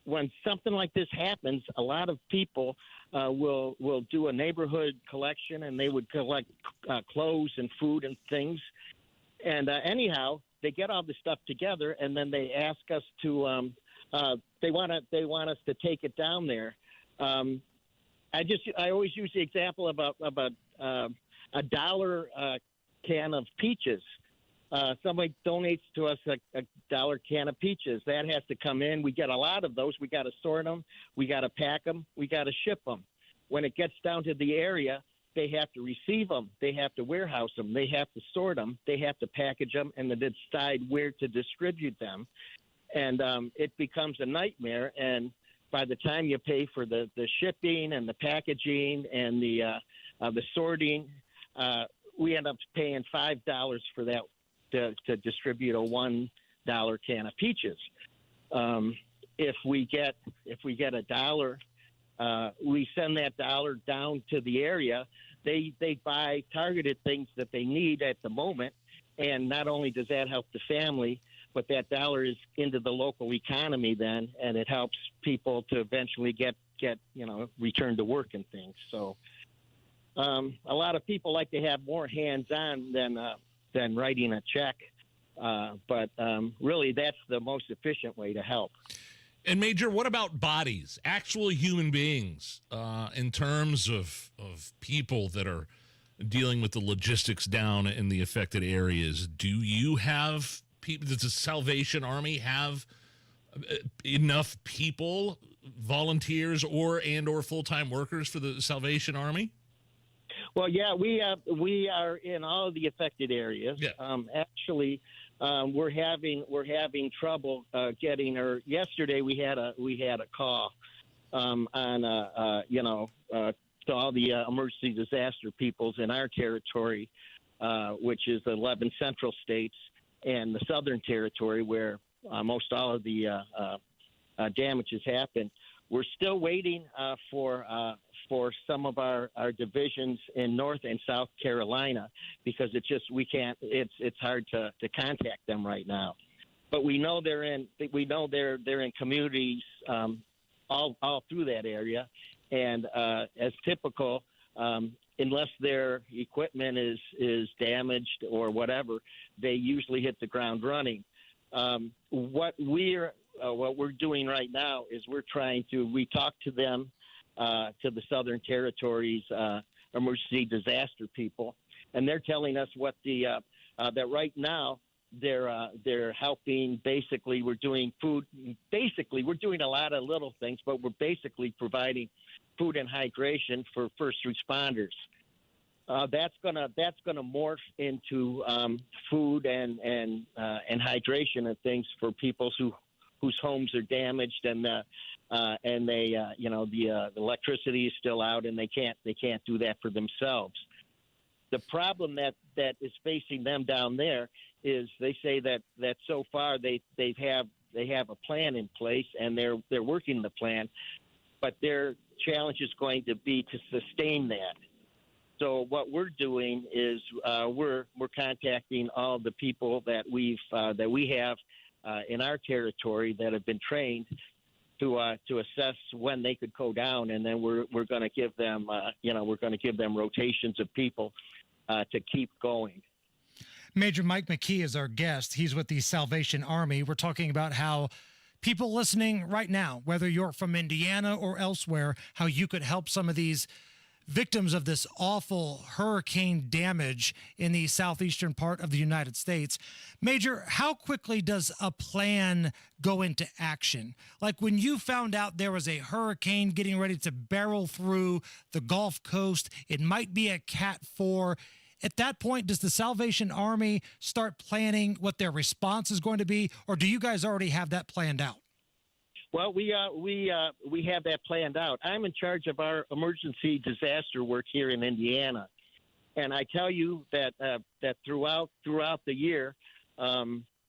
S21: When something like this happens, a lot of people will do a neighborhood collection, and they would collect clothes and food and things. And anyhow, they get all this stuff together, and then they ask us to they want us to take it down there. I always use the example about a dollar can of peaches. Somebody donates to us a dollar can of peaches. That has to come in. We get a lot of those. We got to sort them. We got to pack them. We got to ship them. when it gets down to the area, they have to receive them, they have to warehouse them, they have to sort them, they have to package them, and then decide where to distribute them. And it becomes a nightmare. And by the time you pay for the shipping and the packaging and the sorting, we end up paying $5 for that to distribute a $1 can of peaches. If we get $1, we send that $1 down to the area. They buy targeted things that they need at the moment, and not only does that help the family, but that $1 is into the local economy then, and it helps people to eventually get return to work and things. So a lot of people like to have more hands-on than writing a check, but really that's the most efficient way to help.
S6: And Major, what about bodies, actual human beings, in terms of people that are dealing with the logistics down in the affected areas? Do you have people? Does the Salvation Army have enough people, volunteers or full-time workers for the Salvation Army?
S21: Well, yeah, we are in all of the affected areas. Yeah. Actually, we're having trouble getting her. Yesterday, we had a call on to all the emergency disaster peoples in our territory, which is the 11 central states and the Southern Territory, where most all of the damages happen. We're still waiting for some of our divisions in North and South Carolina, because it's hard to contact them right now. But we know they're in communities all through that area, and as typical, unless their equipment is damaged or whatever, they usually hit the ground running. What we're doing right now is we talk to them, to the Southern Territories emergency disaster people, and they're telling us that right now they're helping. Basically, we're doing food. Basically, we're doing a lot of little things, but we're basically providing food and hydration for first responders. That's gonna morph into food and hydration and things for people whose homes are damaged and the electricity is still out and they can't do that for themselves. The problem that is facing them down there is they say that so far they have a plan in place and they're working the plan, but their challenge is going to be to sustain that. So what we're doing is we're contacting all the people that we have in our territory that have been trained to assess when they could go down, and then we're going to give them rotations of people to keep going.
S13: Major Mike McKee is our guest. He's with the Salvation Army. We're talking about how people listening right now, whether you're from Indiana or elsewhere, how you could help some of these victims of this awful hurricane damage in the southeastern part of the United States. Major, how quickly does a plan go into action? Like when you found out there was a hurricane getting ready to barrel through the Gulf Coast, it might be a Cat 4. At that point, does the Salvation Army start planning what their response is going to be, or do you guys already have that planned out?
S21: Well, we have that planned out. I'm in charge of our emergency disaster work here in Indiana, and I tell you that throughout the year,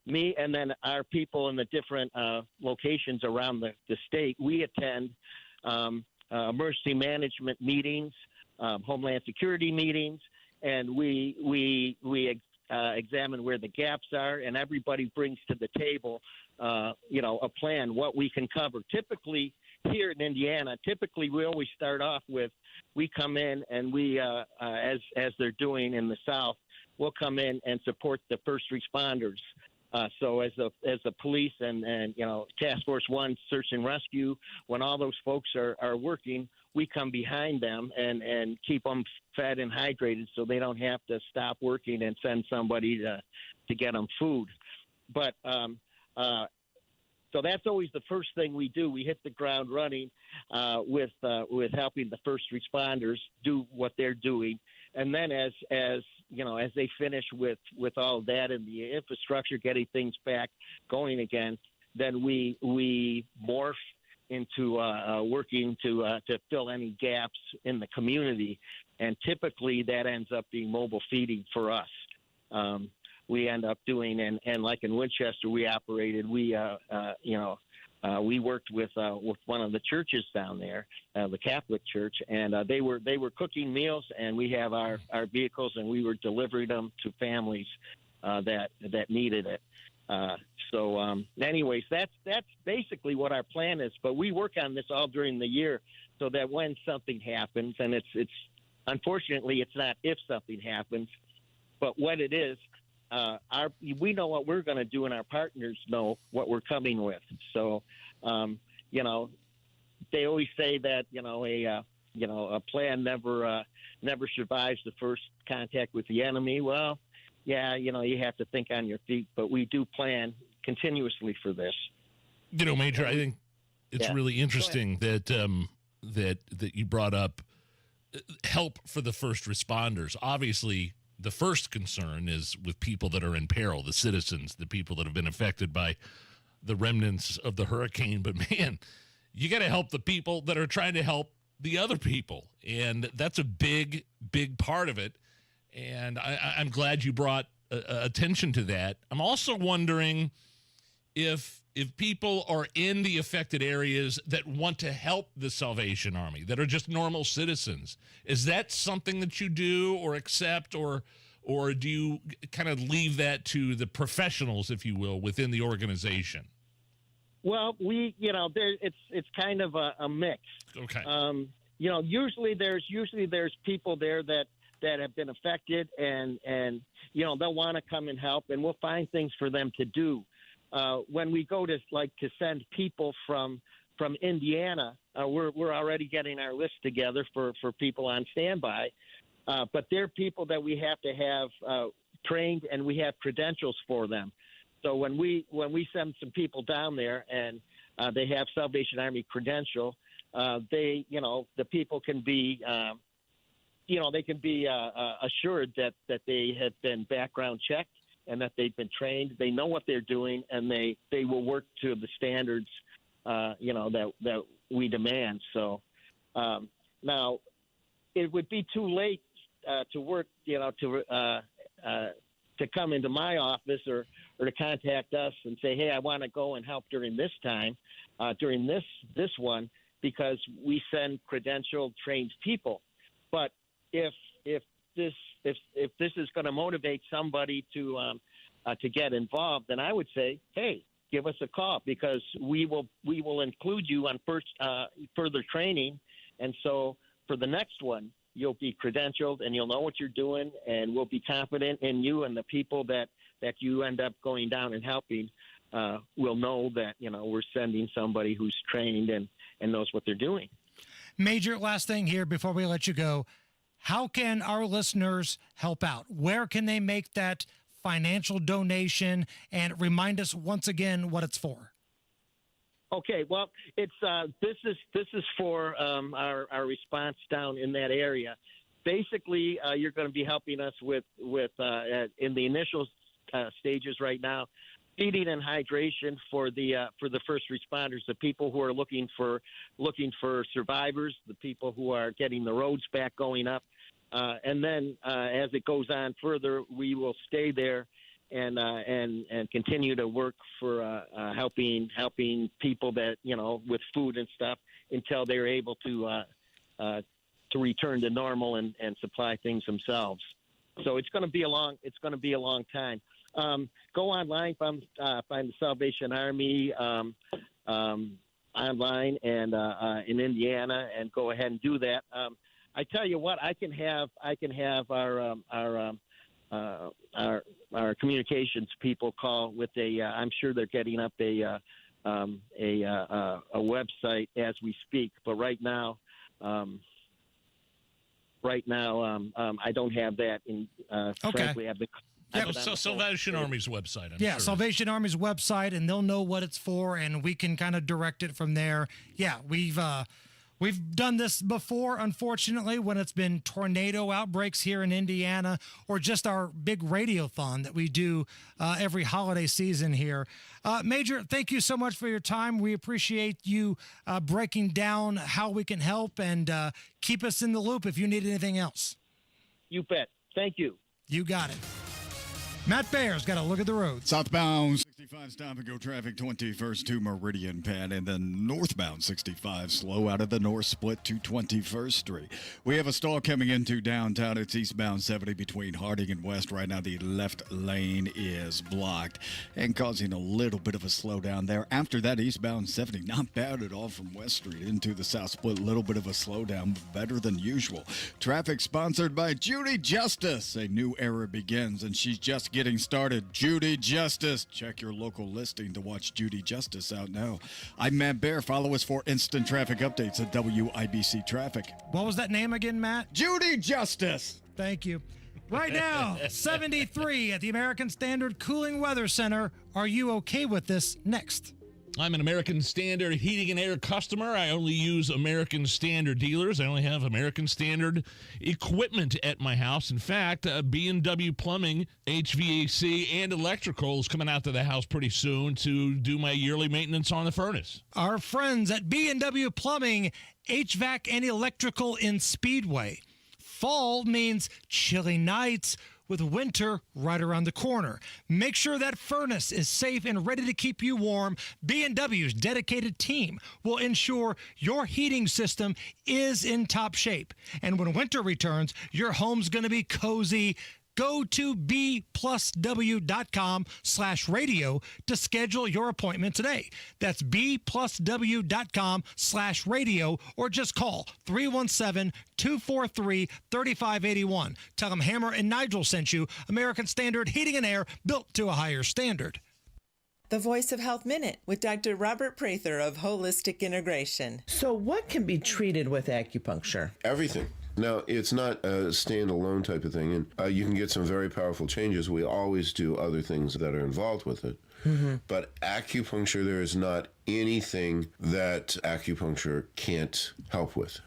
S21: me and then our people in the different locations around the state, we attend emergency management meetings, Homeland Security meetings, and we examine where the gaps are, and everybody brings to the table a plan, what we can cover. Typically, here in Indiana, we always start off with, we come in and we, as they're doing in the South, we'll come in and support the first responders. So as the police and Task Force 1 search and rescue, when all those folks are working, we come behind them and keep them fed and hydrated so they don't have to stop working and send somebody to get them food. But So that's always the first thing we do. We hit the ground running with helping the first responders do what they're doing, and then as they finish with all of that and the infrastructure, getting things back going again, then we morph into working to fill any gaps in the community, and typically that ends up being mobile feeding for us. We end up doing, and like in Winchester, we operated. We worked with one of the churches down there, the Catholic Church, and they were cooking meals, and we have our vehicles, and we were delivering them to families that needed it. Anyways, that's basically what our plan is. But we work on this all during the year, so that when something happens, and it's unfortunately it's not if something happens, but when it is. We know what we're going to do, and our partners know what we're coming with. So, they always say that a plan never survives the first contact with the enemy. Well, yeah, you have to think on your feet, but we do plan continuously for this.
S6: Major, I think it's really interesting that that you brought up help for the first responders. Obviously, the first concern is with people that are in peril, the citizens, the people that have been affected by the remnants of the hurricane. But, man, you got to help the people that are trying to help the other people. And that's a big, big part of it. And I'm glad you brought attention to that. I'm also wondering if people are in the affected areas that want to help the Salvation Army, that are just normal citizens. Is that something that you do or accept, or do you kind of leave that to the professionals, if you will, within the organization?
S21: Well, it's kind of a mix.
S6: Okay.
S21: Usually there's people there that have been affected, and they'll want to come and help, and we'll find things for them to do. When we go to send people from Indiana, we're already getting our list together for people on standby. But they're people that we have to have trained, and we have credentials for them. So when we send some people down there and they have Salvation Army credential, the people can be they can be assured that they have been background checked, and that they've been trained, they know what they're doing, and they will work to the standards, that we demand. So now it would be too late to work, to come into my office or to contact us and say, hey, I want to go and help during this time, during this one, because we send credentialed, trained people. But if this is going to motivate somebody to get involved, then I would say, hey, give us a call, because we will include you on further training, and so for the next one you'll be credentialed and you'll know what you're doing, and we'll be confident in you, and the people that you end up going down and helping will know that we're sending somebody who's trained and knows what they're doing.
S13: Major, last thing here before we let you go. How can our listeners help out? Where can they make that financial donation, and remind us once again what it's for?
S21: Okay, well, it's this is for our response down in that area. Basically, you're going to be helping us with in the initial stages right now, feeding and hydration for the first responders, the people who are looking for survivors, the people who are getting the roads back going up, and then as it goes on further, we will stay there and continue to work for helping people that with food and stuff until they're able to return to normal and supply things themselves. So it's going to be a long time. Go online, find the Salvation Army online and in Indiana, and go ahead and do that. I tell you what, I can have our communications people call with I'm sure they're getting up a website as we speak. But right now, I don't have that. Frankly,
S6: So Salvation Army's website. I'm sure.
S13: Salvation Army's website, and they'll know what it's for, and we can kind of direct it from there. Yeah, we've done this before, unfortunately, when it's been tornado outbreaks here in Indiana, or just our big radiothon that we do every holiday season here. Major, thank you so much for your time. We appreciate you breaking down how we can help, and keep us in the loop if you need anything else.
S21: You bet. Thank you.
S13: You got it. Matt Bear's got a look at the road.
S5: Southbound 65 stop and go traffic 21st to Meridian Pad, and then northbound 65 slow out of the north split to 21st Street. We have a stall coming into downtown. It's eastbound 70 between Harding and West. Right now the left lane is blocked and causing a little bit of a slowdown there. After that, eastbound 70 not bad at all from West Street into the south split. A little bit of a slowdown, better than usual. Traffic sponsored by Judy Justice. A new era begins, and she's just getting started. Judy Justice. Check your local listing to watch Judy Justice out now. I'm Matt Bear. Follow us for instant traffic updates at WIBC Traffic.
S13: What was that name again, Matt?
S5: Judy Justice.
S13: Thank you. Right now, 73 at the American Standard Cooling Weather Center. Are you okay with this? Next.
S6: I'm an American Standard heating and air customer. I only use American Standard dealers. I only have American Standard equipment at my house. In fact, B&W Plumbing, HVAC, and electrical is coming out to the house pretty soon to do my yearly maintenance on the furnace.
S13: Our friends at B&W Plumbing, HVAC, and electrical in Speedway. Fall means chilly nights, with winter right around the corner. Make sure that furnace is safe and ready to keep you warm. B&W's dedicated team will ensure your heating system is in top shape. And when winter returns, your home's going to be cozy. Go to bplusw.com/radio to schedule your appointment today. That's bplusw.com/radio, or just call 317-243-3581. Tell them Hammer and Nigel sent you. American Standard Heating and Air, built to a higher standard.
S4: The Voice of Health Minute with Dr. Robert Prather of Holistic Integration. So what can be treated with acupuncture?
S9: Everything. Now, it's not a standalone type of thing, and you can get some very powerful changes. We always do other things that are involved with it. Mm-hmm. But acupuncture, there is not anything that acupuncture can't help with.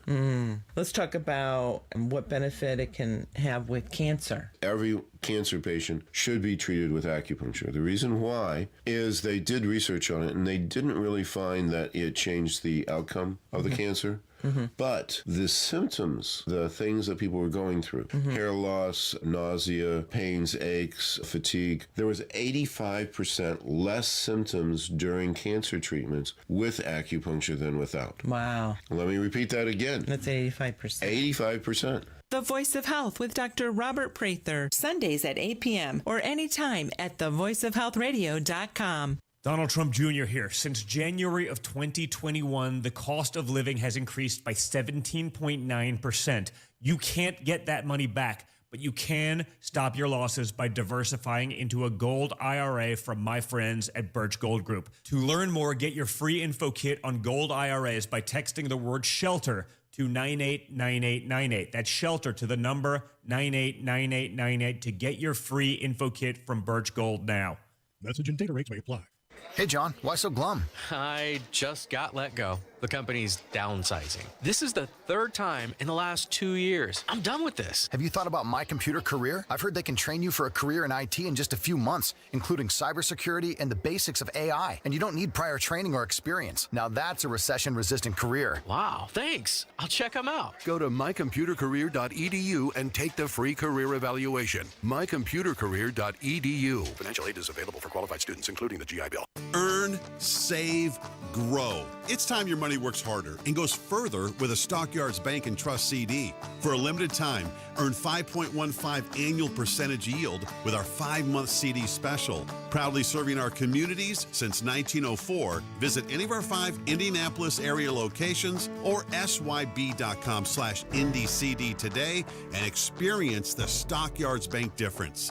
S4: Let's talk about what benefit it can have with cancer.
S9: Every cancer patient should be treated with acupuncture. The reason why is they did research on it, and they didn't really find that it changed the outcome of the cancer. Mm-hmm. But the symptoms, the things that people were going through, hair loss, nausea, pains, aches, fatigue, there was 85% less symptoms during cancer treatments with acupuncture than without.
S4: Wow.
S9: Let me repeat that again.
S4: That's 85%.
S9: 85%.
S4: The Voice of Health with Dr. Robert Prather, Sundays at 8 p.m. or anytime at thevoiceofhealthradio.com.
S10: Donald Trump Jr. here. Since January of 2021, the cost of living has increased by 17.9%. You can't get that money back, but you can stop your losses by diversifying into a gold IRA from my friends at Birch Gold Group. To learn more, get your free info kit on gold IRAs by texting the word SHELTER to 989898. That's SHELTER to the number 989898 to get your free info kit from Birch Gold now.
S17: Message and data rates may apply.
S23: Hey, John, why so glum?
S25: I just got let go. The company's downsizing. This is the third time in the last 2 years. I'm done with this.
S23: Have you thought about My Computer Career? I've heard they can train you for a career in IT in just a few months, including cybersecurity and the basics of AI. And you don't need prior training or experience. Now that's a recession-resistant career.
S25: Wow, thanks. I'll check them out.
S26: Go to mycomputercareer.edu and take the free career evaluation. mycomputercareer.edu. Financial aid is available for qualified students, including the GI Bill.
S27: Earn, save, grow. It's time your money works harder and goes further with a Stockyards Bank and Trust CD. For a limited time, earn 5.15 annual percentage yield with our 5-month CD special. Proudly serving our communities since 1904. Visit any of our 5 Indianapolis area locations or syb.com/IndyCD today and experience the Stockyards Bank difference.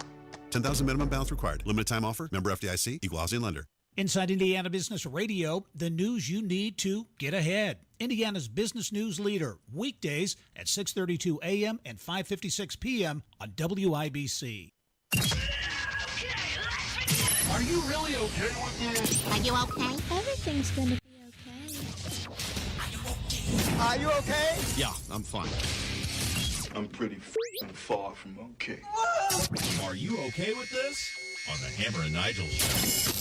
S27: 10,000 minimum balance required. Limited time offer. Member FDIC. Equal housing lender.
S28: Inside Indiana Business Radio, the news you need to get ahead. Indiana's business news leader, weekdays at 6:32 a.m. and 5:56 p.m. on WIBC.
S8: Are you really okay with this?
S12: Are you okay? Everything's gonna be okay.
S8: Are you okay?
S27: Yeah, I'm fine.
S8: I'm pretty far from okay.
S14: Are you okay with this? On the Hammer and Nigel show.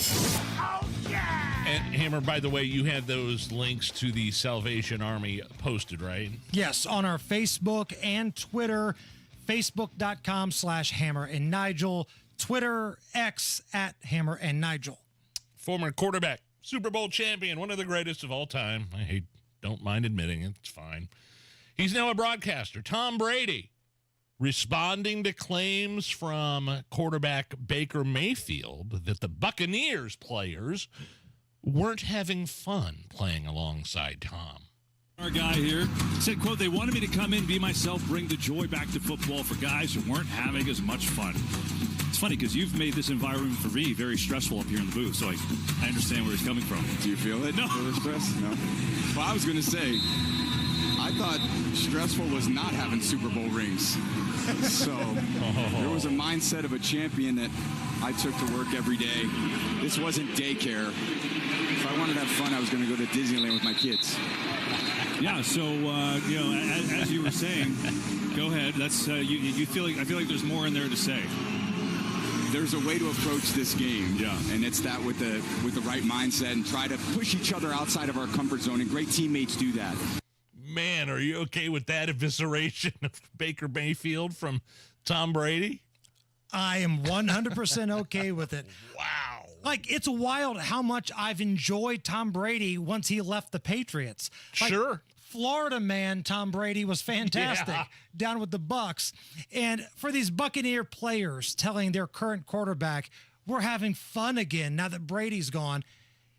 S8: Oh, yeah!
S6: And Hammer, by the way, you had those links to the Salvation Army posted, right?
S13: Yes, on our Facebook and Twitter, facebook.com/Hammer and Nigel, Twitter, X @Hammer and Nigel.
S6: Former quarterback, Super Bowl champion, one of the greatest of all time. Don't mind admitting it. It's fine. He's now a broadcaster. Tom Brady, responding to claims from quarterback Baker Mayfield that the Buccaneers players weren't having fun playing alongside Tom.
S15: Our guy here said, quote, they wanted me to come in, be myself, bring the joy back to football for guys who weren't having as much fun. It's funny because you've made this environment for me very stressful up here in the booth, so I understand where he's coming from.
S16: Do you feel it?
S15: No.
S16: Feel the stress? No. Well, I was going to say, I thought stressful was not having Super Bowl rings. So there was a mindset of a champion that I took to work every day. This wasn't daycare. If I wanted to have fun, I was going to go to Disneyland with my kids.
S15: Yeah, so as you were saying, go ahead. That's you feel like I feel like there's more in there to say.
S16: There's a way to approach this game, and it's that with the right mindset and try to push each other outside of our comfort zone. And great teammates do that.
S6: Man, are you okay with that evisceration of Baker Mayfield from Tom Brady?
S13: I am 100% okay with it.
S6: Wow.
S13: Like, it's wild how much I've enjoyed Tom Brady once he left the Patriots. Like,
S6: sure.
S13: Florida man Tom Brady was fantastic down with the Bucs. And for these Buccaneer players telling their current quarterback, we're having fun again now that Brady's gone.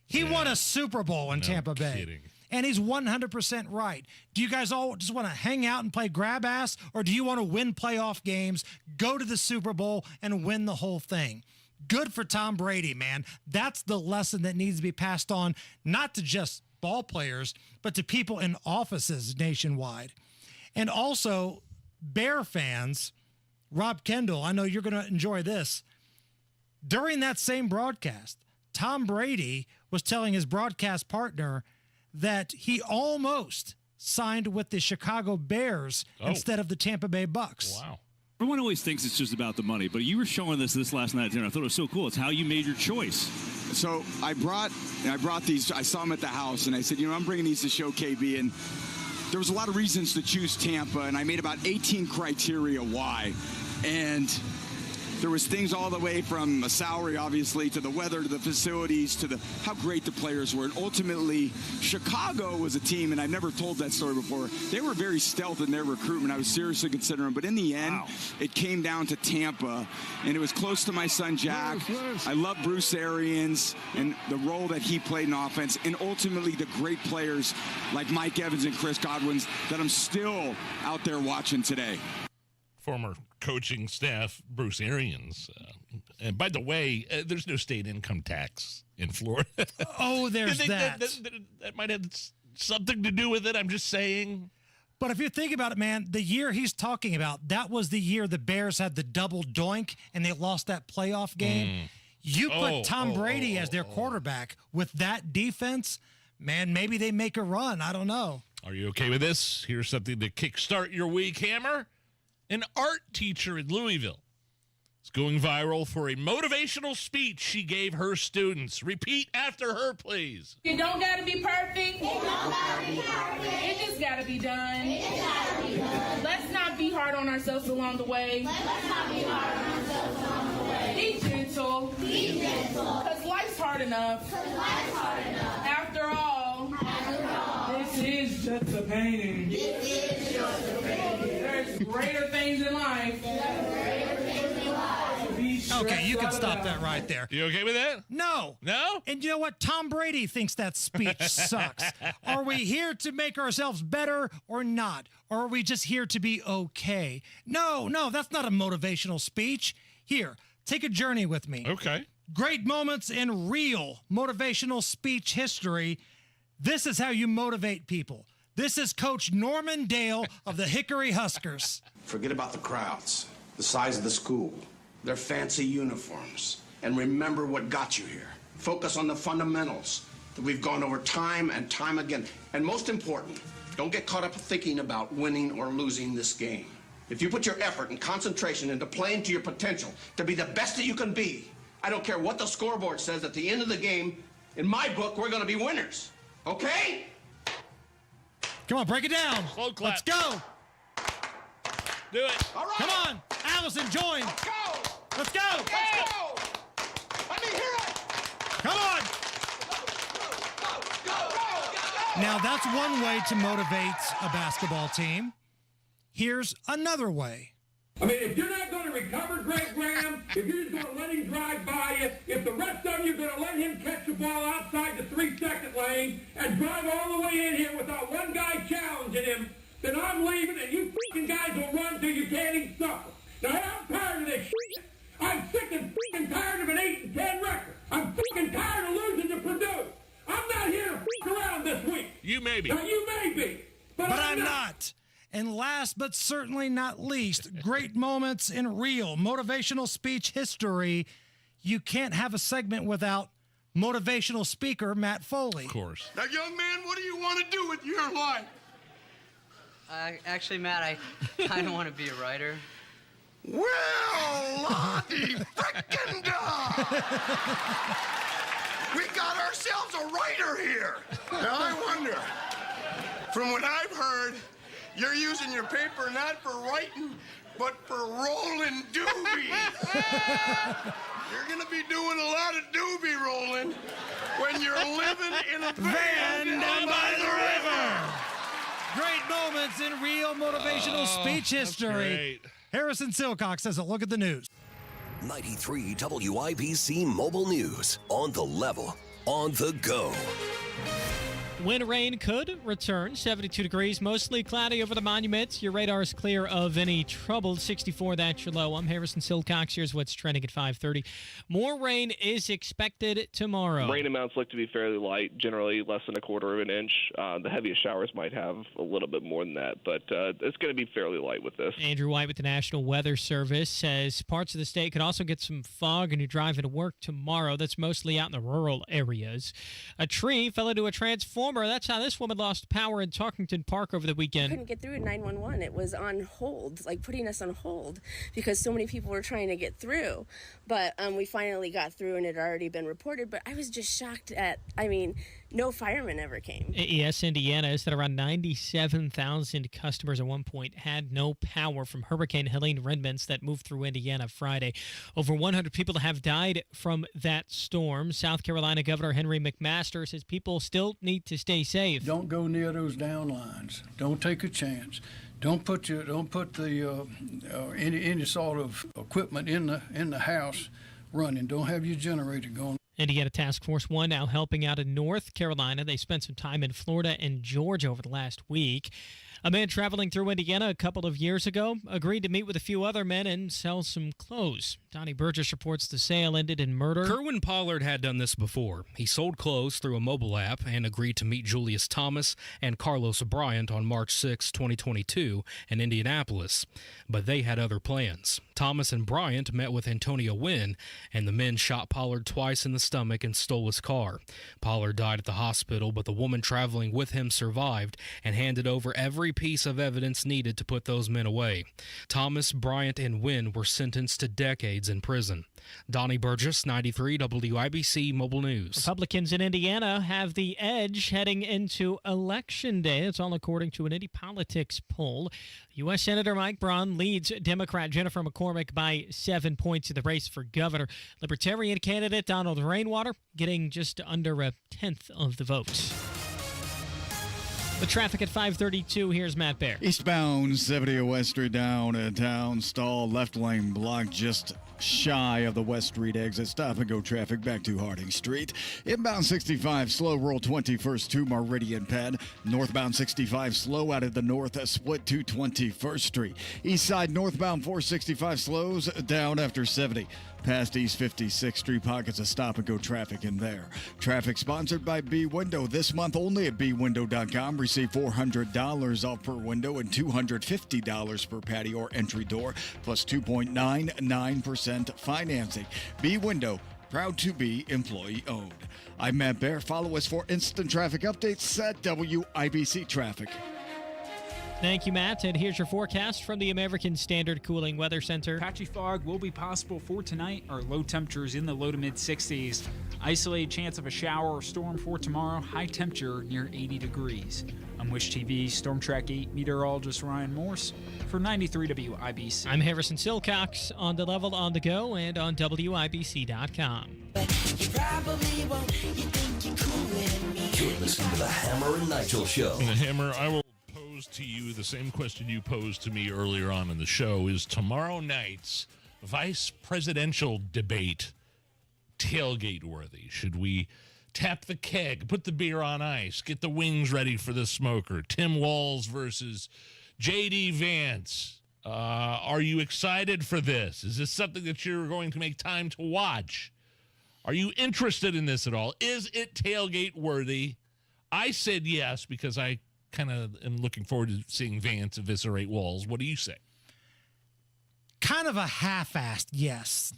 S13: He won a Super Bowl in Tampa Bay.
S6: Kidding.
S13: And he's 100% right. Do you guys all just want to hang out and play grab ass, or do you want to win playoff games, go to the Super Bowl, and win the whole thing? Good for Tom Brady, man. That's the lesson that needs to be passed on, not to just ball players, but to people in offices nationwide. And also, Bear fans, Rob Kendall, I know you're going to enjoy this. During that same broadcast, Tom Brady was telling his broadcast partner that he almost signed with the Chicago Bears instead of the Tampa Bay Bucks.
S6: Wow.
S15: Everyone always thinks it's just about the money, but you were showing this last night at dinner. I thought it was so cool. It's how you made your choice.
S16: So I brought these. I saw them at the house, and I said, I'm bringing these to show KB. And there was a lot of reasons to choose Tampa, and I made about 18 criteria why. And there was things all the way from a salary, obviously, to the weather, to the facilities, to how great the players were. And ultimately, Chicago was a team, and I've never told that story before. They were very stealth in their recruitment. I was seriously considering, but in the end, it came down to Tampa, and it was close to my son, Jack. I love Bruce Arians and the role that he played in offense, and ultimately the great players like Mike Evans and Chris Godwin that I'm still out there watching today.
S6: Former coaching staff Bruce Arians. And by the way, there's no state income tax in Florida.
S13: Oh, there's that.
S6: That might have something to do with it. I'm just saying.
S13: But if you think about it, man, the year he's talking about, that was the year the Bears had the double doink and they lost that playoff game. You put Tom Brady as their quarterback with that defense, man, maybe they make a run. I don't know.
S6: Are you okay with this? Here's something to kickstart your week, Hammer. An art teacher in Louisville is going viral for a motivational speech she gave her students. Repeat after her, please.
S18: It don't gotta be perfect. It don't gotta be perfect. It just gotta be done. It just gotta be done. Let's not be hard on ourselves along the way. Let's not be hard on ourselves along the way. Be gentle. Be gentle. Because life's hard enough. After all, this is just a painting. This is just a painting. There's greater things in life.
S13: Okay, you can stop that right there.
S6: You okay with that?
S13: No.
S6: No?
S13: And you know what? Tom Brady thinks that speech sucks. Are we here to make ourselves better or not? Or are we just here to be okay? No, that's not a motivational speech. Here, take a journey with me.
S6: Okay.
S13: Great moments in real motivational speech history. This is how you motivate people. This is Coach Norman Dale of the Hickory Huskers.
S19: Forget about the crowds, the size of the school, their fancy uniforms.
S1: and remember what got you here. Focus on the fundamentals that we've gone over time and time again. And most important, don't get caught up thinking about winning or losing this game. If you put your effort and concentration into playing to your potential to be the best that you can be, I don't care what the scoreboard says, at the end of the game, in my book, we're going to be winners. Okay?
S13: Come on, break it down.
S6: Slow clap.
S13: Let's go.
S6: Do it.
S1: All right.
S13: Come on. Allison, join.
S1: Let's go.
S13: Let's go.
S1: Let's go. Let me hear it.
S13: Come on. Now, that's one way to motivate a basketball team. Here's another way.
S2: I mean, if you're not going to recover Greg Graham, if you're just going to let him drive by you, if the rest of you are going to let him catch the ball outside the 3-second lane and drive all the way in here without one guy challenging him, then I'm leaving and you freaking guys will run till you can't even suffer. Now, I'm tired of this shit. I'm sick and freaking tired of an 8-10 record. I'm freaking tired of losing to Purdue. I'm not here to freak around this week.
S6: You may be.
S2: Now, you may be. But
S13: I'm not. And last but certainly not least, great moments in real motivational speech history. You can't have a segment without motivational speaker Matt Foley.
S6: Of course.
S1: Now, young man, what do you want to do with your life?
S3: Actually, Matt, I kind of want to be a writer.
S1: Well, Lottie frickin' da! We got ourselves a writer here. Now, I wonder, from what I've heard, you're using your paper not for writing, but for rolling doobies. You're going to be doing a lot of doobie rolling when you're living in a van down by the river.
S13: Great moments in real motivational speech history. Harrison Silcox says a look at the news.
S22: 93 WIBC Mobile News. On the level, on the go.
S7: Wind rain could return. 72 degrees, mostly cloudy over the monuments. Your radar is clear of any trouble. 64, that's your low. I'm Harrison Silcox. Here's what's trending at 5:30. More rain is expected tomorrow.
S11: Rain amounts look to be fairly light, generally less than 1/4 of an inch. The heaviest showers might have a little bit more than that, but it's going to be fairly light with this.
S7: Andrew White with the National Weather Service says parts of the state could also get some fog and you're driving to work tomorrow. That's mostly out in the rural areas. A tree fell into a transformer. That's how this woman lost power in Tarkington Park over the weekend.
S19: Couldn't get through 911. It was on hold, like putting us on hold because so many people were trying to get through. But we finally got through and it had already been reported. But I was just shocked at, no firemen ever came.
S7: AES Indiana said around 97,000 customers at one point had no power from Hurricane Helene remnants that moved through Indiana Friday. Over 100 people have died from that storm. South Carolina Governor Henry McMaster says people still need to stay safe.
S20: Don't go near those down lines. Don't take a chance. Don't put any sort of equipment in the house running. Don't have your generator going.
S7: Indiana Task Force 1 now helping out in North Carolina. They spent some time in Florida and Georgia over the last week. A man traveling through Indiana a couple of years ago agreed to meet with a few other men and sell some clothes. Donnie Burgess reports the sale ended in murder.
S24: Kerwin Pollard had done this before. He sold clothes through a mobile app and agreed to meet Julius Thomas and Carlos Bryant on March 6, 2022 in Indianapolis. But they had other plans. Thomas and Bryant met with Antonio Wynn, and the men shot Pollard twice in the stomach and stole his car. Pollard died at the hospital, but the woman traveling with him survived and handed over every piece of evidence needed to put those men away. Thomas, Bryant, and Wynn were sentenced to decades in prison. Donnie Burgess, 93 WIBC Mobile News.
S7: Republicans in Indiana have the edge heading into Election Day. It's all according to an Indy Politics poll. U.S. Senator Mike Braun leads Democrat Jennifer McCormick by 7 points in the race for governor. Libertarian candidate Donald Rainwater getting just under 1/10 of the vote. The traffic at 532, here's Matt Baer.
S5: Eastbound 70 West Street downtown, stall, left lane blocked just shy of the West Street exit. Stop and go traffic back to Harding Street. Inbound 65 slow, roll 21st to Meridian Penn. Northbound 65 slow out of the north, split to 21st Street. East side northbound 465 slows down after 70. Past East 56th Street, pockets of stop and go traffic in there. Traffic sponsored by B Window. This month only at bwindow.com. receive $400 off per window and $250 per patio or entry door, plus 2.99% financing. B Window, proud to be employee-owned. I'm Matt Bear. Follow us for instant traffic updates at WIBC Traffic.
S7: Thank you, Matt. And here's your forecast from the American Standard Cooling Weather Center.
S4: Patchy fog will be possible for tonight. Our low temperatures in the low to mid 60s. Isolated chance of a shower or storm for tomorrow. High temperature near 80 degrees. I'm Wish TV Storm Track 8 meteorologist Ryan Morse for 93 WIBC.
S7: I'm Harrison Silcox on the level, on the go, and on WIBC.com.
S22: You're listening to the Hammer and Nigel Show.
S6: And the Hammer, I will pose to you the same question you posed to me earlier on in the show. Is tomorrow night's vice presidential debate tailgate worthy? Should we tap the keg, put the beer on ice, get the wings ready for the smoker? Tim Walz versus J.D. Vance. Are you excited for this? Is this something that you're going to make time to watch? Are you interested in this at all? Is it tailgate worthy? I said yes, because I kind of am looking forward to seeing Vance eviscerate Walz. What do you say?
S13: Kind of a half-assed yes.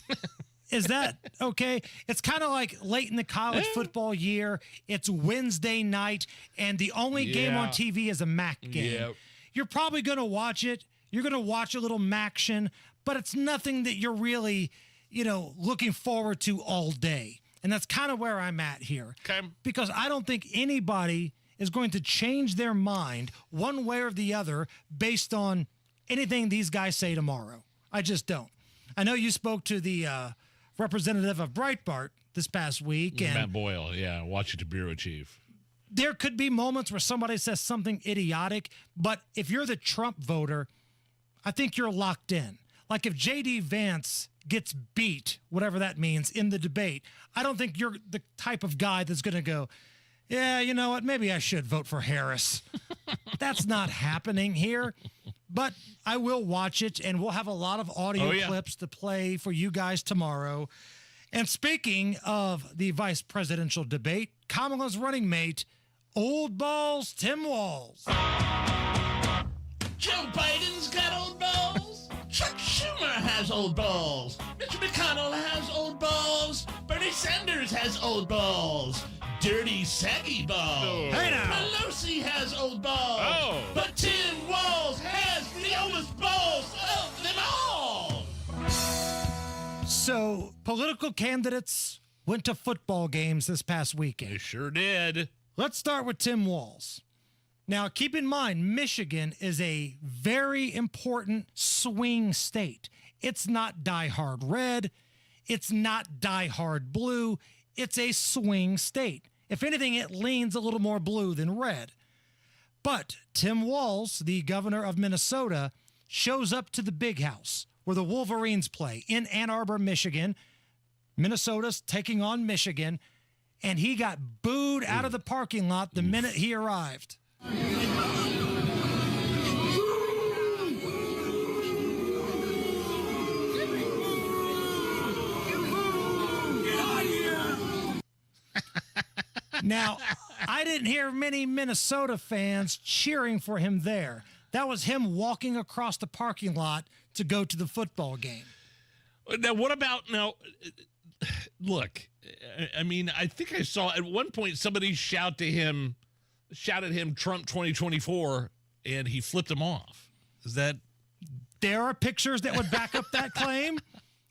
S13: Is that okay? It's kind of like late in the college football year. It's Wednesday night, and the only game on TV is a MAC game.
S6: Yep.
S13: You're probably going to watch it. You're going to watch a little MACtion, but it's nothing that you're really, looking forward to all day. And that's kind of where I'm at here.
S6: Okay.
S13: Because I don't think anybody is going to change their mind one way or the other based on anything these guys say tomorrow. I just don't. I know you spoke to the representative of Breitbart this past week. And
S6: Matt Boyle, Washington Bureau Chief.
S13: There could be moments where somebody says something idiotic, but if you're the Trump voter, I think you're locked in. Like if J.D. Vance gets beat, whatever that means, in the debate, I don't think you're the type of guy that's going to go, yeah, you know what, maybe I should vote for Harris. That's not happening here. But I will watch it, and we'll have a lot of audio clips to play for you guys tomorrow. And speaking of the vice presidential debate, Kamala's running mate, Old Balls Tim Walz.
S9: Joe Biden's got old balls. Chuck Schumer has old balls. Mitch McConnell has old balls. Bernie Sanders has old balls. Dirty, saggy balls.
S13: Hey now.
S9: Pelosi has old balls.
S6: Oh.
S9: But Tim Walz has the oldest balls of them all.
S13: So, political candidates went to football games this past weekend.
S6: They sure did.
S13: Let's start with Tim Walz. Now, keep in mind, Michigan is a very important swing state. It's not diehard red. It's not diehard blue. It's a swing state. If anything, it leans a little more blue than red. But Tim Walz, the governor of Minnesota, shows up to the Big House where the Wolverines play in Ann Arbor, Michigan. Minnesota's taking on Michigan, and he got booed out of the parking lot the minute he arrived. Now, I didn't hear many Minnesota fans cheering for him there. That was him walking across the parking lot to go to the football game.
S6: Now, what about now? Look, I mean, I think I saw at one point somebody shouted him Trump 2024, and he flipped him off. Is that?
S13: There are pictures that would back up that claim.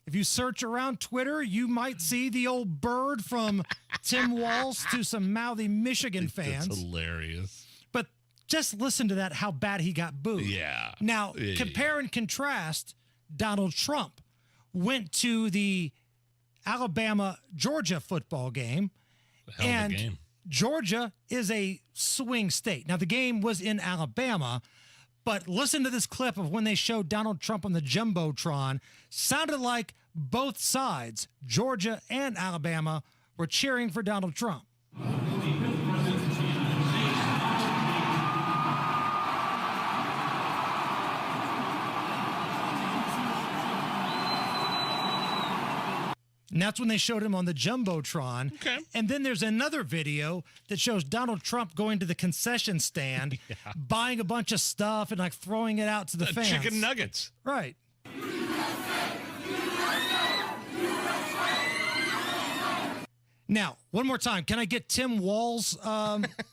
S13: If you search around Twitter, you might see the old bird from Tim Walz to some mouthy Michigan fans.
S6: That's hilarious.
S13: But just listen to that, how bad he got booed.
S6: Yeah.
S13: Now, compare and contrast, Donald Trump went to the Alabama-Georgia football game.
S6: Hell of a game.
S13: Georgia is a swing state. Now, the game was in Alabama, but listen to this clip of when they showed Donald Trump on the Jumbotron. Sounded like both sides, Georgia and Alabama, were cheering for Donald Trump. And that's when they showed him on the Jumbotron.
S6: Okay.
S13: And then there's another video that shows Donald Trump going to the concession stand, buying a bunch of stuff and like throwing it out to the fans.
S6: Chicken nuggets.
S13: Right. Now, one more time, can I get Tim Walz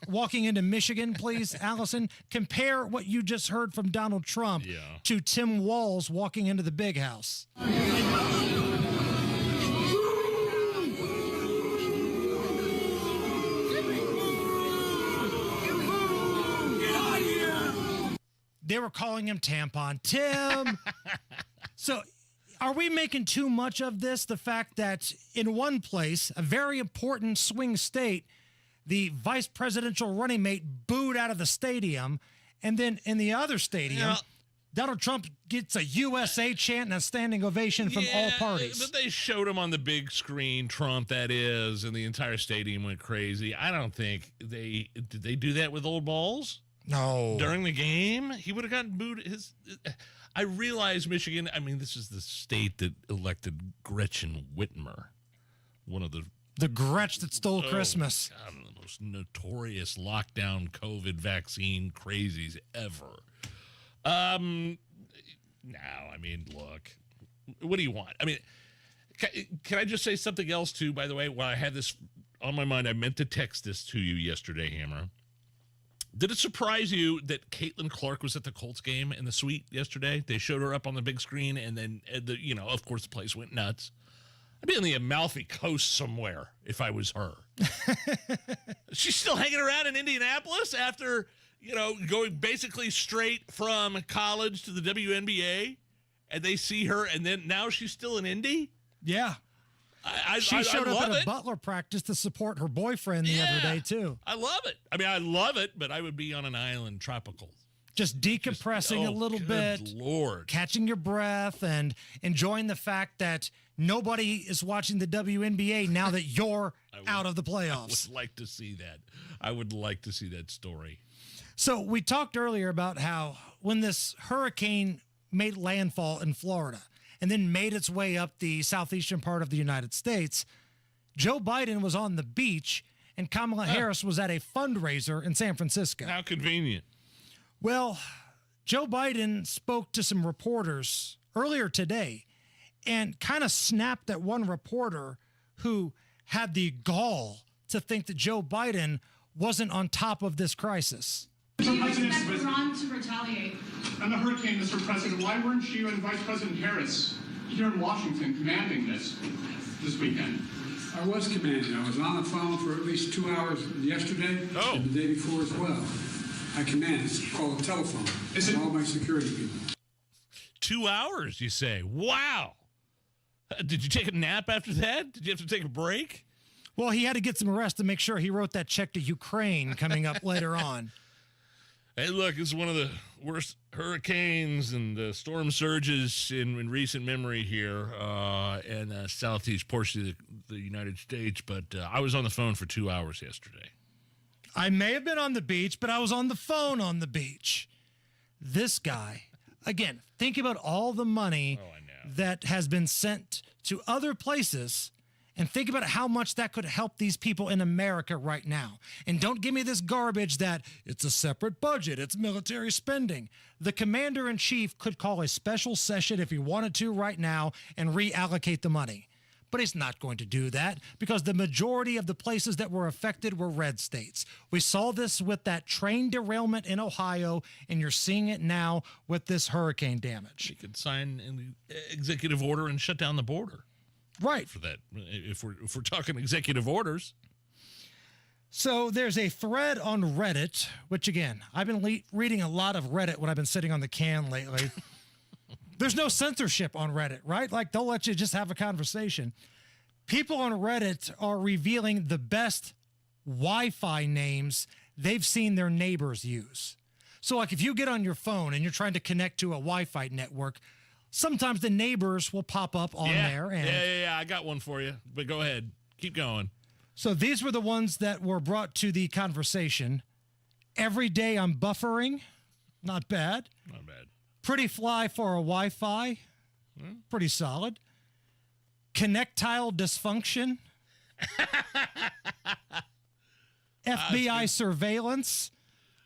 S13: walking into Michigan, please, Allison? Compare what you just heard from Donald Trump to Tim Walz walking into the big house. They were calling him Tampon Tim. So are we making too much of this? The fact that in one place, a very important swing state, the vice presidential running mate booed out of the stadium, and then in the other stadium, Donald Trump gets a USA chant and a standing ovation from all parties.
S6: But they showed him on the big screen, Trump that is, and the entire stadium went crazy. I don't think did they do that with old balls?
S13: No.
S6: During the game, he would have gotten booed. I realize Michigan, I mean, this is the state that elected Gretchen Whitmer, one of the
S13: Gretch that stole Christmas.
S6: God, one of the most notorious lockdown COVID vaccine crazies ever. No, I mean, look, what do you want? I mean, can I just say something else too, by the way? While I had this on my mind, I meant to text this to you yesterday, Hammer. Did it surprise you that Caitlin Clark was at the Colts game in the suite yesterday? They showed her up on the big screen, and then, of course, the place went nuts. I'd be on the Amalfi Coast somewhere if I was her. She's still hanging around in Indianapolis after, going basically straight from college to the WNBA, and they see her, and then now she's still in Indy?
S13: Yeah. She showed up at a Butler practice to support her boyfriend the other day, too.
S6: I love it. I mean, I love it, but I would be on an island tropical.
S13: Just decompressing a little bit.
S6: Lord.
S13: Catching your breath and enjoying the fact that nobody is watching the WNBA now that you're out of the playoffs.
S6: I would like to see that. I would like to see that story.
S13: So we talked earlier about how when this hurricane made landfall in Florida, and then made its way up the southeastern part of the United States, Joe Biden was on the beach and Kamala Harris was at a fundraiser in San Francisco.
S6: How convenient.
S13: Well, Joe Biden spoke to some reporters earlier today and kind of snapped at one reporter who had the gall to think that Joe Biden wasn't on top of this crisis.
S10: Do you expect Iran to retaliate? On the hurricane, Mr. President, why weren't you and Vice President Harris here in Washington commanding this weekend?
S12: I was commanding. I was on the phone for at least 2 hours yesterday and the day before as well. I command. It's called a telephone. All my security people.
S6: 2 hours, you say? Wow. Did you take a nap after that? Did you have to take a break?
S13: Well, he had to get some rest to make sure he wrote that check to Ukraine coming up later on.
S6: Hey, look, it's one of the worst hurricanes and storm surges in recent memory here in the southeast portion of the United States. But I was on the phone for 2 hours yesterday.
S13: I may have been on the beach, but I was on the phone on the beach. This guy, again, think about all the money that has been sent to other places. And think about how much that could help these people in America right now. And don't give me this garbage that it's a separate budget, it's military spending. The commander-in-chief could call a special session if he wanted to right now and reallocate the money. But he's not going to do that because the majority of the places that were affected were red states. We saw this with that train derailment in Ohio, and you're seeing it now with this hurricane damage.
S6: He could sign an executive order and shut down the border.
S13: Right.
S6: For that, if we're talking executive orders.
S13: So there's a thread on Reddit, which again, I've been reading a lot of Reddit when I've been sitting on the can lately. There's no censorship on Reddit, right? Like they'll let you just have a conversation. People on Reddit are revealing the best Wi-Fi names they've seen their neighbors use. So like if you get on your phone and you're trying to connect to a Wi-Fi network, sometimes the neighbors will pop up on there. And
S6: Yeah, I got one for you. But go ahead. Keep going.
S13: So these were the ones that were brought to the conversation. Every day I'm buffering. Not bad.
S6: Not bad.
S13: Pretty fly for a Wi-Fi. Pretty solid. connectile dysfunction, FBI surveillance.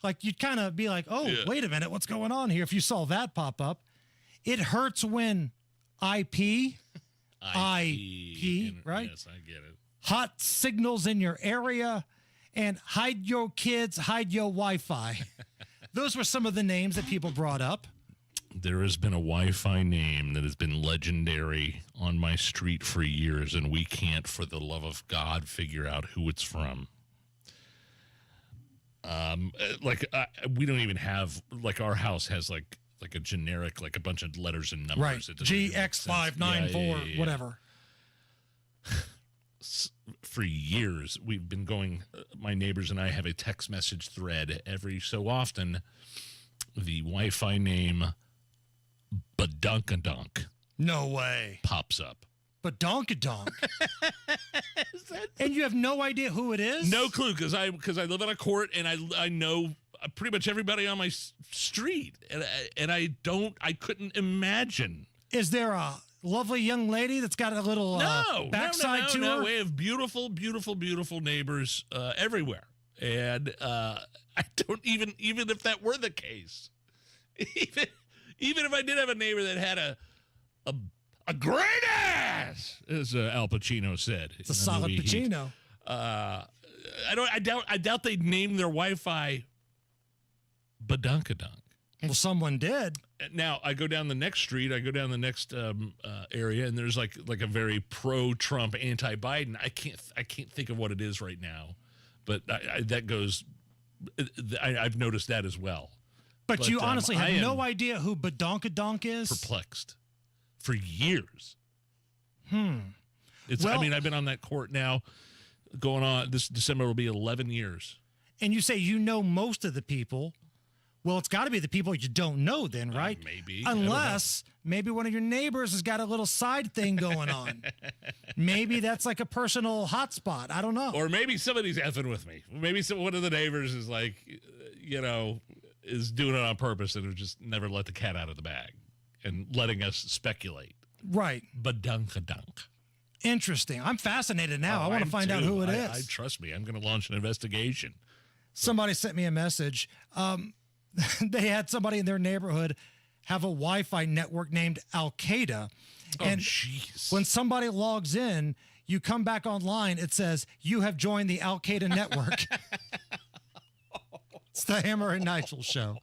S13: Like, you'd kind of be like, oh, wait a minute, what's going on here? If you saw that pop up. It hurts when IP, right?
S6: Yes, I get it.
S13: Hot signals in your area, and hide your kids, hide your Wi-Fi. Those were some of the names that people brought up.
S6: There has been a Wi-Fi name that has been legendary on my street for years, and we can't, for the love of God, figure out who it's from. We don't even have, like, our house has like a generic, like a bunch of letters and numbers.
S13: Right. GX594, whatever.
S6: For years, we've been going, my neighbors and I have a text message thread every so often. The Wi-Fi name Badunkadunk.
S13: No way.
S6: Pops up.
S13: Badonkadonk. And you have no idea who it is?
S6: No clue, because I live on a court and I know pretty much everybody on my street, and I couldn't imagine.
S13: Is there a lovely young lady that's got a little backside to her?
S6: No, we have beautiful, beautiful, beautiful neighbors everywhere, and I don't even if that were the case, even if I did have a neighbor that had a great ass, as Al Pacino said.
S13: It's a solid Pacino.
S6: I doubt they'd name their Wi-Fi Badunkadunk.
S13: Well, someone did.
S6: Now I go down the next street. I go down the next area, and there's like a very pro-Trump, anti-Biden. I can't think of what it is right now, but that goes. I've noticed that as well.
S13: But you honestly have no idea who Badonkadonk is?
S6: Perplexed for years.
S13: Well,
S6: I mean, I've been on that court now, going on this December will be 11 years.
S13: And you say you know most of the people. Well, it's got to be the people you don't know then, right?
S6: Maybe.
S13: Unless maybe one of your neighbors has got a little side thing going on. Maybe that's like a personal hotspot. I don't know.
S6: Or maybe somebody's effing with me. Maybe one of the neighbors is like, is doing it on purpose and have just never let the cat out of the bag and letting us speculate.
S13: Right.
S6: Badunkadunk.
S13: Interesting. I'm fascinated now. I want to find out who it is.
S6: Trust me, I'm going to launch an investigation.
S13: Somebody sent me a message. They had somebody in their neighborhood have a Wi-Fi network named Al-Qaeda. And when somebody logs in, you come back online, it says, you have joined the Al-Qaeda network. It's the Hammer and Nigel show.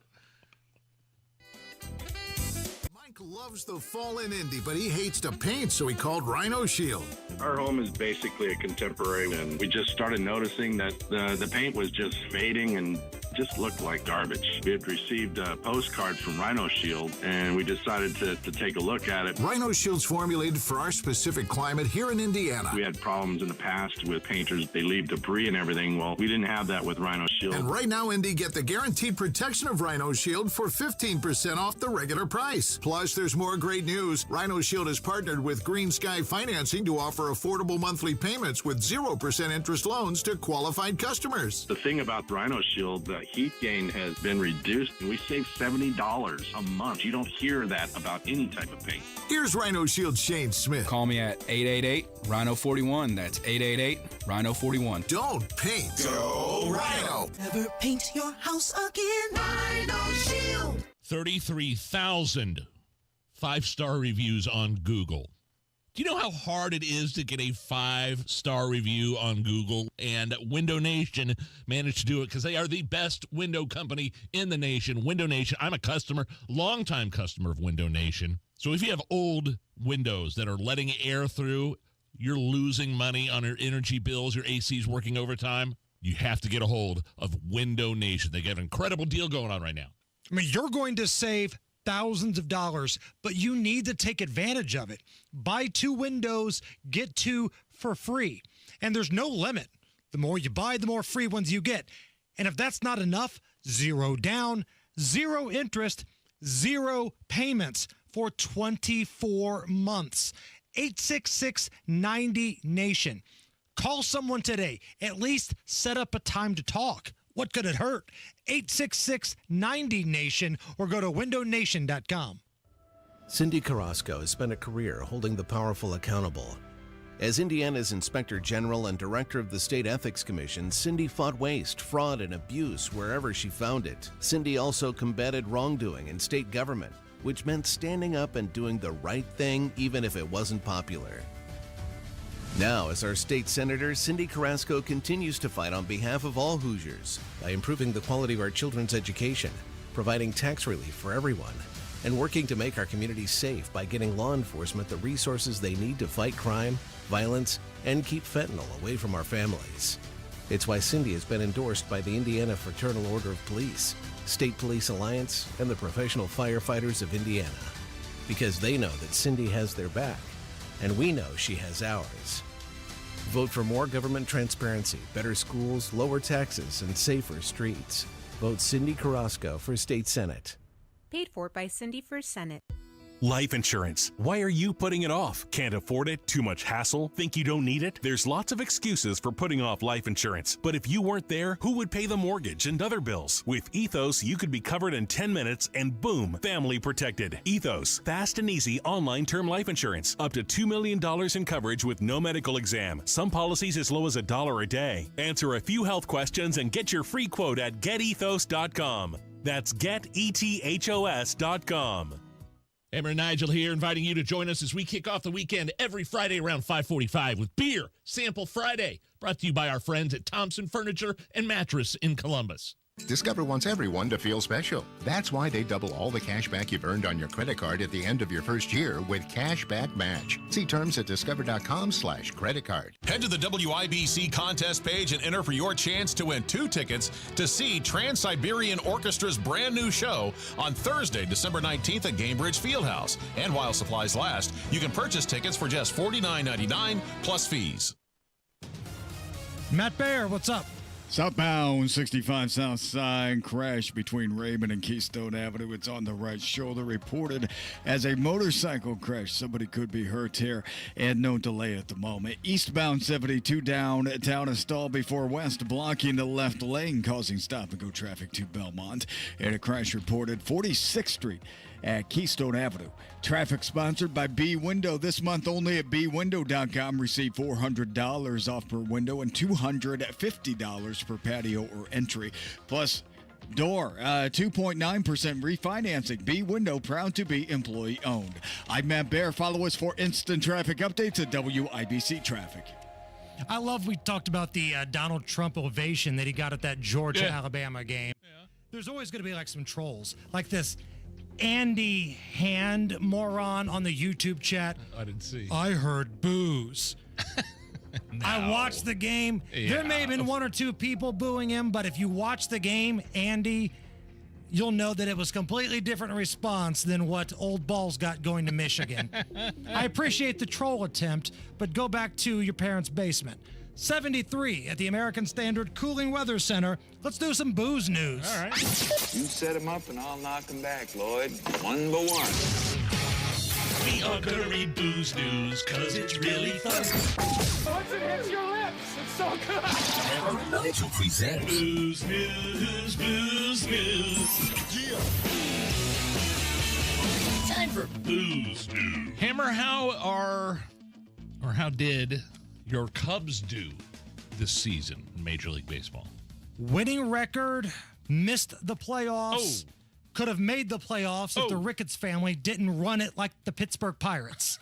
S14: Loves the fall in Indy, but he hates to paint, so he called Rhino Shield.
S17: Our home is basically a contemporary, and we just started noticing that the paint was just fading and just looked like garbage. We had received a postcard from Rhino Shield, and we decided to take a look at it.
S14: Rhino Shield's formulated for our specific climate here in Indiana.
S17: We had problems in the past with painters. They leave debris and everything. Well, we didn't have that with Rhino Shield.
S14: And right now, Indy, get the guaranteed protection of Rhino Shield for 15% off the regular price. Plus, there's more great news. Rhino Shield has partnered with Green Sky Financing to offer affordable monthly payments with 0% interest loans to qualified customers.
S17: The thing about Rhino Shield, the heat gain has been reduced, and we save $70 a month. You don't hear that about any type of paint.
S14: Here's Rhino Shield Shane Smith.
S21: Call me at 888-RHINO-41. That's 888-RHINO-41.
S14: Don't paint. Go Rhino.
S23: Never paint your house again. Rhino Shield.
S6: 33,000 5-star reviews on Google. Do you know how hard it is to get a 5-star review on Google? And Window Nation managed to do it because they are the best window company in the nation. Window Nation, I'm a customer, longtime customer of Window Nation. So if you have old windows that are letting air through, you're losing money on your energy bills, your AC's working overtime, you have to get a hold of Window Nation. They got an incredible deal going on right now.
S13: I mean, you're going to save thousands of dollars, but you need to take advantage of it. Buy 2 windows, get 2 for free. And there's no limit. The more you buy, the more free ones you get. And if that's not enough, 0 down, 0 interest, 0 payments for 24 months. 866-90-NATION. Call someone today. At least set up a time to talk. What could it hurt? 866-90-NATION or go to windownation.com.
S25: Cindy Carrasco has spent a career holding the powerful accountable.
S8: As Indiana's Inspector General and Director of the State Ethics Commission, Cindy fought waste, fraud, and abuse wherever she found it. Cindy also combated wrongdoing in state government, which meant standing up and doing the right thing even if it wasn't popular. Now, as our state senator, Cindy Carrasco continues to fight on behalf of all Hoosiers by improving the quality of our children's education, providing tax relief for everyone, and working to make our communities safe by getting law enforcement the resources they need to fight crime, violence, and keep fentanyl away from our families. It's why Cindy has been endorsed by the Indiana Fraternal Order of Police, State Police Alliance, and the Professional Firefighters of Indiana. Because they know that Cindy has their back, and we know she has ours. Vote for more government transparency, better schools, lower taxes, and safer streets. Vote Cindy Carrasco for State Senate.
S15: Paid for by Cindy for Senate.
S16: Life insurance. Why are you putting it off? Can't afford it? Too much hassle? Think you don't need it? There's lots of excuses for putting off life insurance. But if you weren't there, who would pay the mortgage and other bills? With Ethos, you could be covered in 10 minutes and boom, family protected. Ethos, fast and easy online term life insurance. Up to $2 million in coverage with no medical exam. Some policies as low as $1 a day. Answer a few health questions and get your free quote at getethos.com. That's getethos.com.
S9: Hammer and Nigel here, inviting you to join us as we kick off the weekend every Friday around 5:45 with Beer Sample Friday, brought to you by our friends at Thompson Furniture and Mattress in Columbus.
S18: Discover wants everyone to feel special. That's why they double all the cash back you've earned on your credit card at the end of your first year with Cash Back Match. See terms at discover.com/credit card.
S25: Head to the WIBC contest page and enter for your chance to win 2 tickets to see Trans-Siberian Orchestra's brand new show on Thursday, December 19th at Gamebridge Fieldhouse. And while supplies last, you can purchase tickets for just $49.99 plus fees.
S13: Matt Baer, what's up?
S5: Southbound 65 South Side crash between Raymond and Keystone Avenue. It's on the right shoulder, reported as a motorcycle crash. Somebody could be hurt here, and no delay at the moment. Eastbound 72 downtown, a stall before West, blocking the left lane, causing stop-and-go traffic to Belmont. And a crash reported 46th Street at Keystone Avenue. Traffic sponsored by B Window. This month only at bwindow.com. Receive $400 off per window and $250 per patio or entry. Plus door, 2.9% refinancing. B Window, proud to be employee owned. I'm Matt Baer. Follow us for instant traffic updates at WIBC Traffic.
S13: I love we talked about the Donald Trump ovation that he got at that Georgia-Alabama game. Yeah. There's always going to be like some trolls, like this Andy Hand moron on the YouTube chat.
S6: I didn't see.
S13: I heard booze.
S6: No.
S13: I watched the game.
S6: Yeah.
S13: There may have been 1 or 2 people booing him, but if you watch the game, Andy, you'll know that it was completely different response than what Old Balls got going to Michigan. I appreciate the troll attempt, but go back to your parents' basement. 73 at the American Standard Cooling Weather Center. Let's do some booze news.
S26: All right. You set him up and I'll knock him back, Lloyd. 1 by 1.
S9: We are gonna read booze news, cause it's really fun.
S2: Once it hits your lips, it's so good.
S22: Hammer and Nigel present
S9: Booze news, booze news.
S22: Yeah.
S9: Time for booze news. Hammer, how did your Cubs do this season in Major League Baseball?
S13: Winning record, missed the playoffs. Could have made the playoffs if the Ricketts family didn't run it like the Pittsburgh Pirates.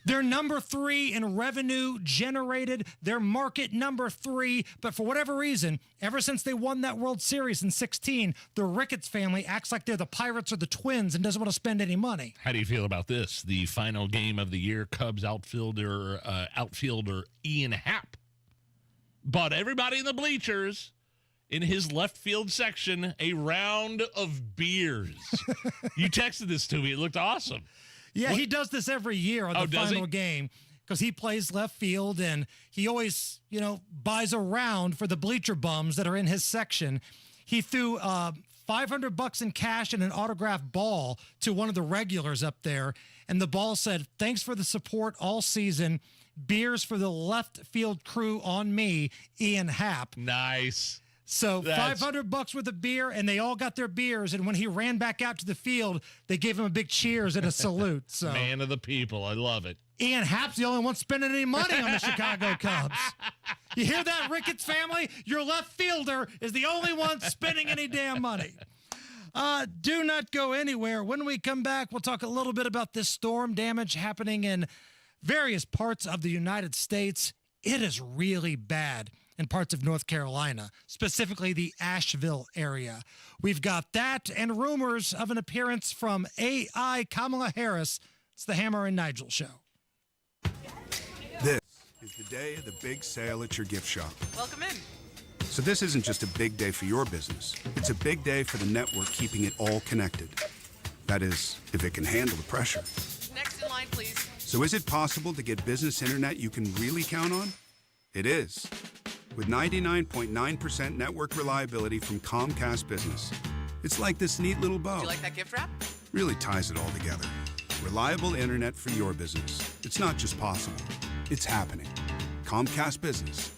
S13: They're number 3 in revenue generated. They're market number 3. But for whatever reason, ever since they won that World Series in 2016, the Ricketts family acts like they're the Pirates or the Twins and doesn't want to spend any money.
S6: How do you feel about this? The final game of the year, Cubs outfielder Ian Happ bought everybody in the bleachers in his left field section a round of beers. You texted this to me. It looked awesome.
S13: Yeah, he does this every year on the final game because he plays left field and he always, buys a round for the bleacher bums that are in his section. He threw $500 in cash and an autographed ball to one of the regulars up there, and the ball said, "Thanks for the support all season. Beers for the left field crew on me, Ian Happ."
S6: Nice.
S13: So $500 worth of beer, and they all got their beers. And when he ran back out to the field, they gave him a big cheers and a salute. So
S6: man of the people, I love it.
S13: Ian Happ's the only one spending any money on the Chicago Cubs. You hear that, Ricketts family? Your left fielder is the only one spending any damn money. Do not go anywhere. When we come back, we'll talk a little bit about this storm damage happening in various parts of the United States. It is really bad in parts of North Carolina, specifically the Asheville area. We've got that and rumors of an appearance from AI Kamala Harris. It's the Hammer and Nigel Show.
S1: This is the day of the big sale at your gift shop.
S3: Welcome in.
S1: So this isn't just a big day for your business. It's a big day for the network keeping it all connected. That is, if it can handle the pressure.
S3: Next in line, please.
S1: So is it possible to get business internet you can really count on? It is. With 99.9% network reliability from Comcast Business. It's like this neat little bow.
S3: Do you like that gift wrap?
S1: Really ties it all together. Reliable internet for your business. It's not just possible. It's happening. Comcast Business.